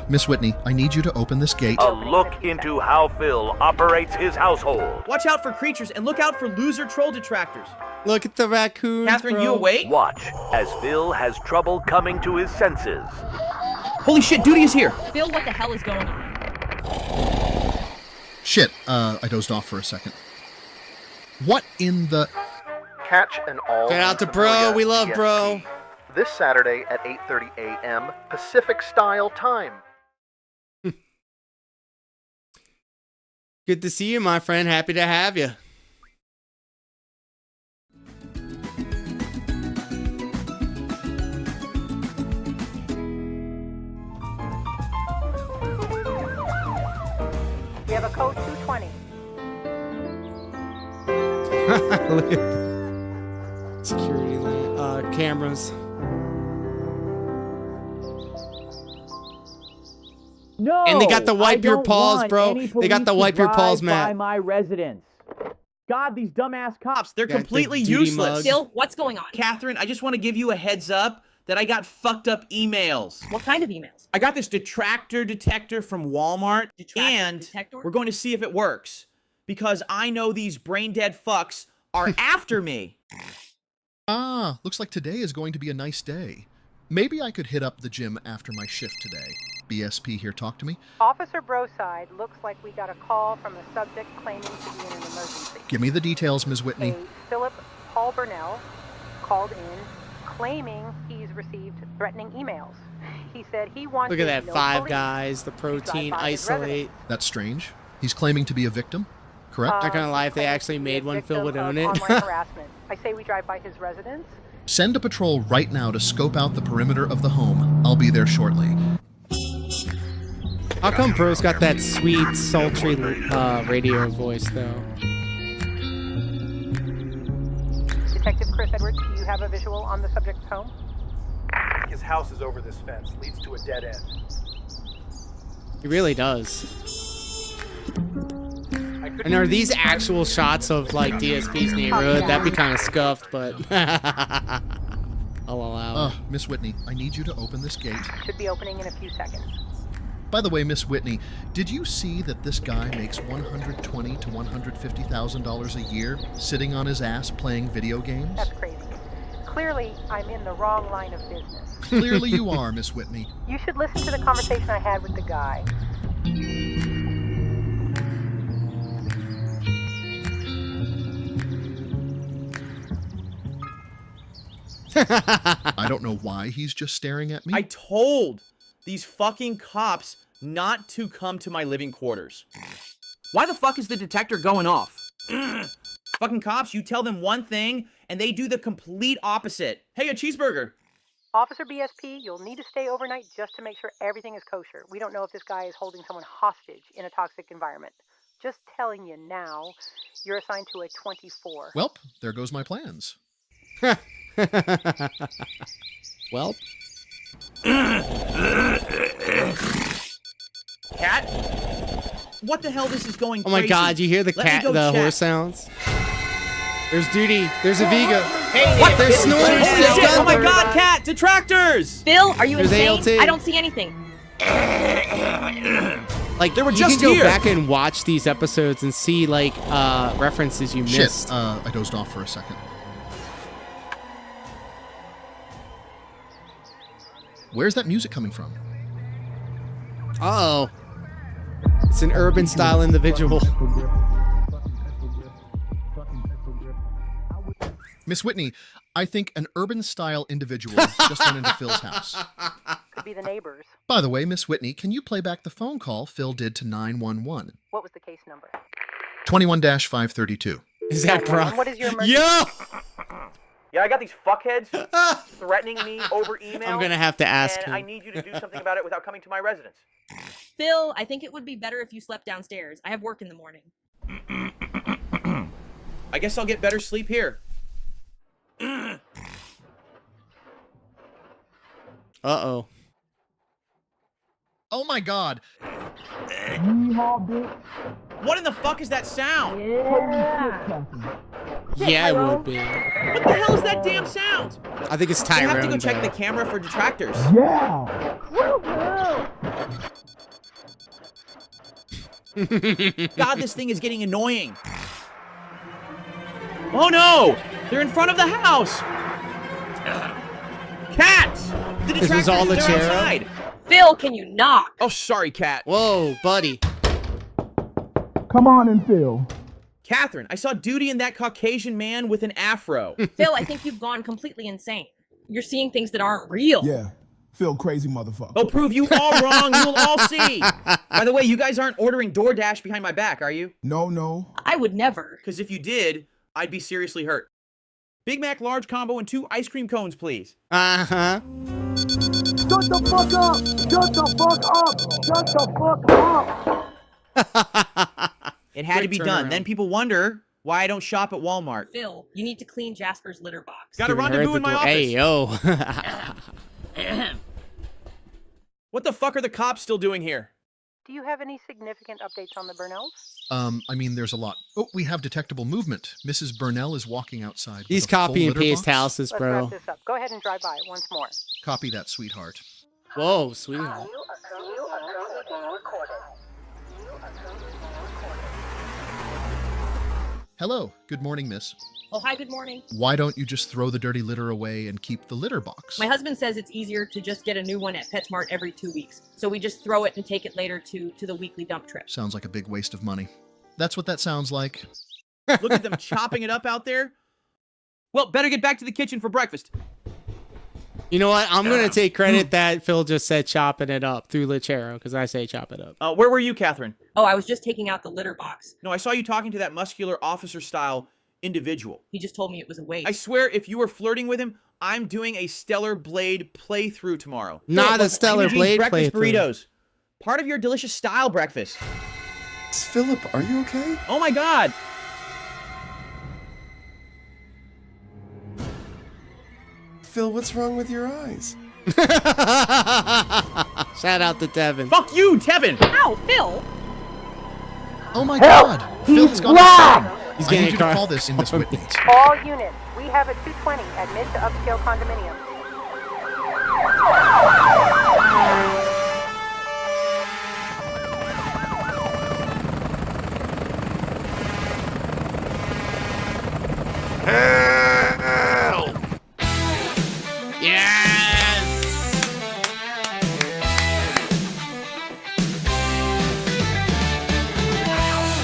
Miss Whitney, I need you to open this gate. A look into how Phil operates his household. Watch out for creatures and look out for loser troll detractors. Look at the raccoon. Catherine, bro. you awake? Watch as Phil has trouble coming to his senses. Holy shit, Duty is here. Phil, what the hell is going on? Shit, I dozed off for a second. What in the... Catch an all Shout out to Bro. We love DSP Bro. this Saturday at 8:30 a.m. Pacific Style Time. Good to see you, my friend. Happy to have you. We have a code 220. Look at the security cameras. No. And they got the wipe I your don't paws, want bro. any They got the police wipe to your paws, drive by Matt. my residence. God, these dumbass cops, they're Got the completely duty useless. mug. Phil, what's going on? Catherine, I just want to give you a heads up that I got fucked up emails. What kind of emails? I got this detractor detector from Walmart, and detector? we're going to see if it works. Because I know these brain-dead fucks are after me. Ah, looks like today is going to be a nice day. Maybe I could hit up the gym after my shift today. BSP here, talk to me. Officer Broside, looks like we got a call from a subject claiming to be in an emergency. Give me the details, Ms. Whitney. A Philip Paul Burnell called in claiming he's received threatening emails. He said he wants Look at that, no Five police Guys, the protein, by his isolate. That's strange. He's claiming to be a victim, correct? Not gonna lie, if they actually made one, Phil would own it. Online harassment. I say we drive by his residence. Send a patrol right now to scope out the perimeter of the home. I'll be there shortly. How come Bro's got that sweet, sultry radio voice, though? Detective Chris Edwards, do you have a visual on the subject's home? His house is over this fence, leads to a dead end. He really does. And are these actual shots of, like, DSP's neighborhood? That'd be kind of scuffed, but I'll allow it. Miss Whitney, I need you to open this gate. Should be opening in a few seconds. By the way, Miss Whitney, did you see that this guy makes $120,000 to $150,000 a year sitting on his ass playing video games? That's crazy. Clearly, I'm in the wrong line of business. Clearly you are, Miss Whitney. You should listen to the conversation I had with the guy. I don't know why he's just staring at me. I told these fucking cops not to come to my living quarters. Why the fuck is the detector going off? Fucking cops, you tell them one thing and they do the complete opposite. Hey, a cheeseburger. Officer BSP, you'll need to stay overnight just to make sure everything is kosher. We don't know if this guy is holding someone hostage in a toxic environment. Just telling you now, you're assigned to a 24. Welp, there goes my plans. Well. Cat? What the hell, this is going Oh my crazy. god, you hear the Let me cat, go the check. horse sounds? There's Duty. There's a Vega. Hey, What? They're snoring. Holy There's shit, oh my Gunther. god, Cat! Detractors! Phil, are you There's insane? ALT. I don't see anything. Like, They were you just can go here. back and watch these episodes and see, like, references you missed. Shit, I dozed off for a second. Where's that music coming from? Uh-oh. It's an urban style individual. Miss Whitney, I think an urban style individual just went into Phil's house. Could be the neighbors. By the way, Miss Whitney, can you play back the phone call Phil did to 911? What was the case number? 21-532. Is that And what is your emergency? Yo! Yeah, I got these fuckheads threatening me over email. I'm gonna have to ask and him. I need you to do something about it without coming to my residence. Phil, I think it would be better if you slept downstairs. I have work in the morning. I guess I'll get better sleep here. Uh-oh. Oh my god. What in the fuck is that sound? Yeah, it would be. What the hell is that damn sound? I think it's I have to Tyrone. go check though. the camera for detractors. God, this thing is getting annoying. Oh no! They're in front of the house! Cats! The This was all the they're chair? outside. Phil, can you knock? Oh, sorry, Cat. Whoa, buddy. Come on and Phil. Catherine, I saw Duty and that Caucasian man with an afro. Phil, I think you've gone completely insane. You're seeing things that aren't real. Yeah, Phil, crazy motherfucker. They'll prove you all wrong. You'll all see. By the way, you guys aren't ordering DoorDash behind my back, are you? No. I would never. Because if you did, I'd be seriously hurt. Big Mac large combo and 2 ice cream cones, please. Uh-huh. Shut the fuck up! Shut the fuck up! Shut the fuck up! It had to Quick be done. turnaround. Then people wonder why I don't shop at Walmart. Phil, you need to clean Jasper's litter box. Got a rendezvous in my office. Hey, yo. What the fuck are the cops still doing here? Do you have any significant updates on the Burnells? I mean, there's a lot. Oh, we have detectable movement. Mrs. Burnell is walking outside. These copy and paste houses, Let's bro. wrap this up. Go ahead and drive by it once more. Copy that, sweetheart. Whoa, sweetheart. Hello. Good morning, miss. Oh, hi, good morning. Why don't you just throw the dirty litter away and keep the litter box? My husband says it's easier to just get a new one at PetSmart every 2 weeks. So we just throw it and take it later to the weekly dump trip. Sounds like a big waste of money. That's what that sounds like. Look at them chopping it up out there. Well, better get back to the kitchen for breakfast. You know what? I'm going to take credit that Phil just said chopping it up through Lechero, because I say chop it up. Where were you, Catherine? Oh, I was just taking out the litter box. No, I saw you talking to that muscular officer-style individual. He just told me it was a waste. I swear, if you were flirting with him, I'm doing a Stellar Blade playthrough tomorrow. Not a Stellar Blade breakfast playthrough. burritos. Part of your delicious style breakfast. Philip, are you okay? Oh my God. Phil, what's wrong with your eyes? Shout out to Tevin. Fuck you, Tevin. Ow, Phil. Oh my God. Phil's gone insane. He's I getting need you to call this in Miss Whitney. All units, we have a 220 at mid to upscale condominium. Help! Yes!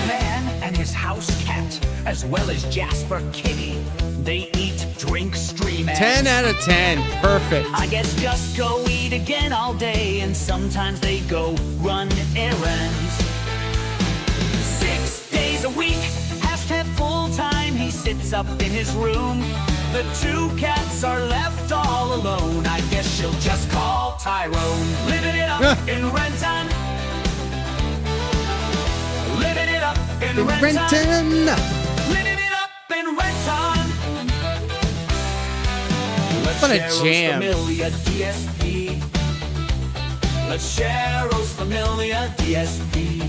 Man and his house cat, as well as Jasper Kitty. They eat, drink, stream, and 10 out of 10. Perfect. I guess just go eat again all day, and sometimes they go run errands. 6 days a week, hashtag full time, he sits up in his room. The two cats are left all alone. I guess she'll just call Tyrone. Living it up in Renton. Living it up in Renton. Living it up in Renton. What a jam. Familiar DSP. Let's share Rose Familiar DSP.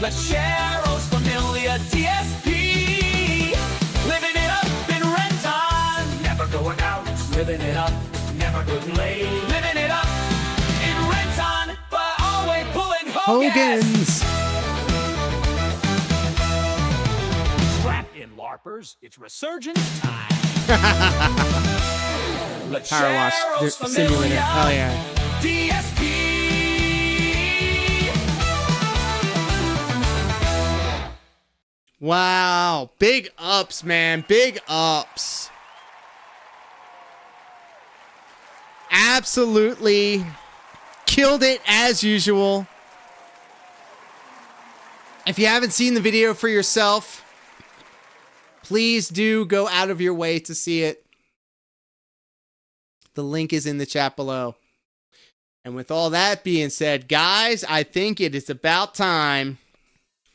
Let's share Rose Familiar DSP. Living it up in Renton. Never going out. Living it up. Never getting late. Living it up in Renton. But always pulling Hogan's. Strap in, LARPers. It's resurgence time. Let's Power Wash share Rose Simulator. Familiar Hell yeah. DSP. Wow. Big ups, man. Big ups. Absolutely killed it as usual. If you haven't seen the video for yourself, please do go out of your way to see it. The link is in the chat below. And with all that being said, guys, I think it is about time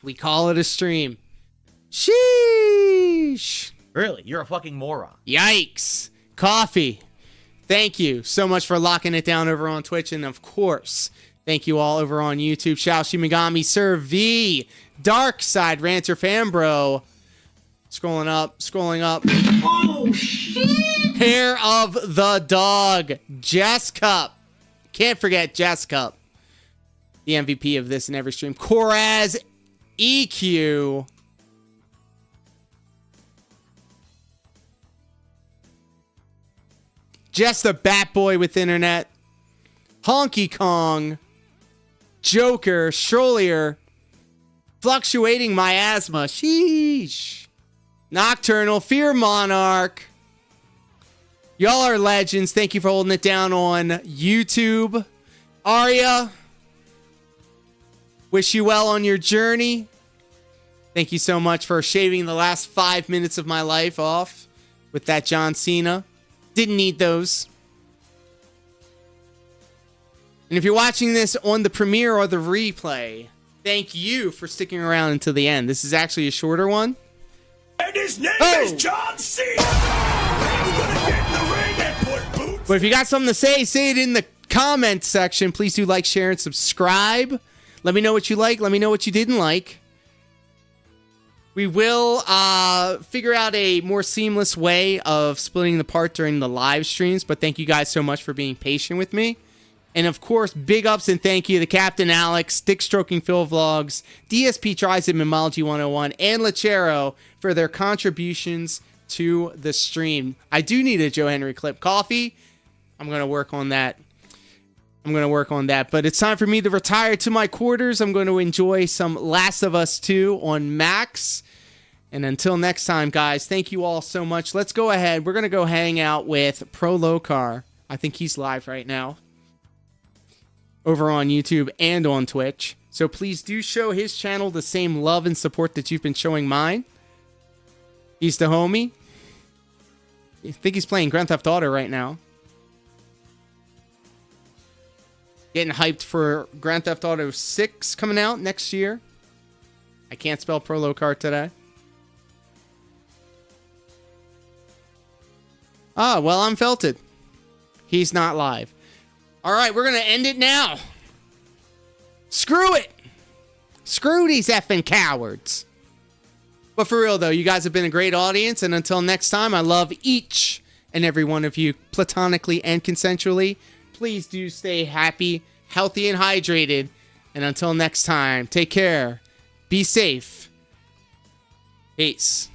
we call it a stream. Sheesh. Really? You're a fucking moron. Yikes. Coffee. Thank you so much for locking it down over on Twitch. And of course, thank you all over on YouTube. Shao Shimigami, Sir V, Dark Side, Ranter, Fambro. Scrolling up. Oh, shit! Hair of the Dog, Jess Cup. Can't forget Jess Cup. The MVP of this and every stream. CorazEQ. Just a Batboy with internet. Honky Kong. Joker. Stroier. Fluctuating miasma. Sheesh. NokternaL. Fear Monarch. Y'all are legends. Thank you for holding it down on YouTube. Aria. Wish you well on your journey. Thank you so much for shaving the last 5 minutes of my life off with that John Cena. Didn't need those. And if you're watching this on the premiere or the replay, thank you for sticking around until the end. This is actually a shorter one. And his name is John Cena. He's gonna get in the ring and put boots. But if you got something to say it in the comment section. Please do like, share, and subscribe. Let me know what you like. Let me know what you didn't like. We will figure out a more seamless way of splitting the part during the live streams, but thank you guys so much for being patient with me. And of course, big ups and thank you to Captain Alex, Stick Stroking Phil Vlogs, DSP Tries It, Mimology 101, and Lechero for their contributions to the stream. I do need a Joe Henry clip. Coffee, I'm going to work on that. But it's time for me to retire to my quarters. I'm going to enjoy some Last of Us 2 on Max. And until next time, guys, thank you all so much. Let's go ahead. We're going to go hang out with Pro Locar. I think he's live right now over on YouTube and on Twitch. So please do show his channel the same love and support that you've been showing mine. He's the homie. I think he's playing Grand Theft Auto right now. Getting hyped for Grand Theft Auto 6 coming out next year. I can't spell Pro Locar today. Ah, well, I'm Felted. He's not live. All right, we're going to end it now. Screw it. Screw these effing cowards. But for real, though, you guys have been a great audience. And until next time, I love each and every one of you platonically and consensually. Please do stay happy, healthy, and hydrated. And until next time, take care. Be safe. Peace.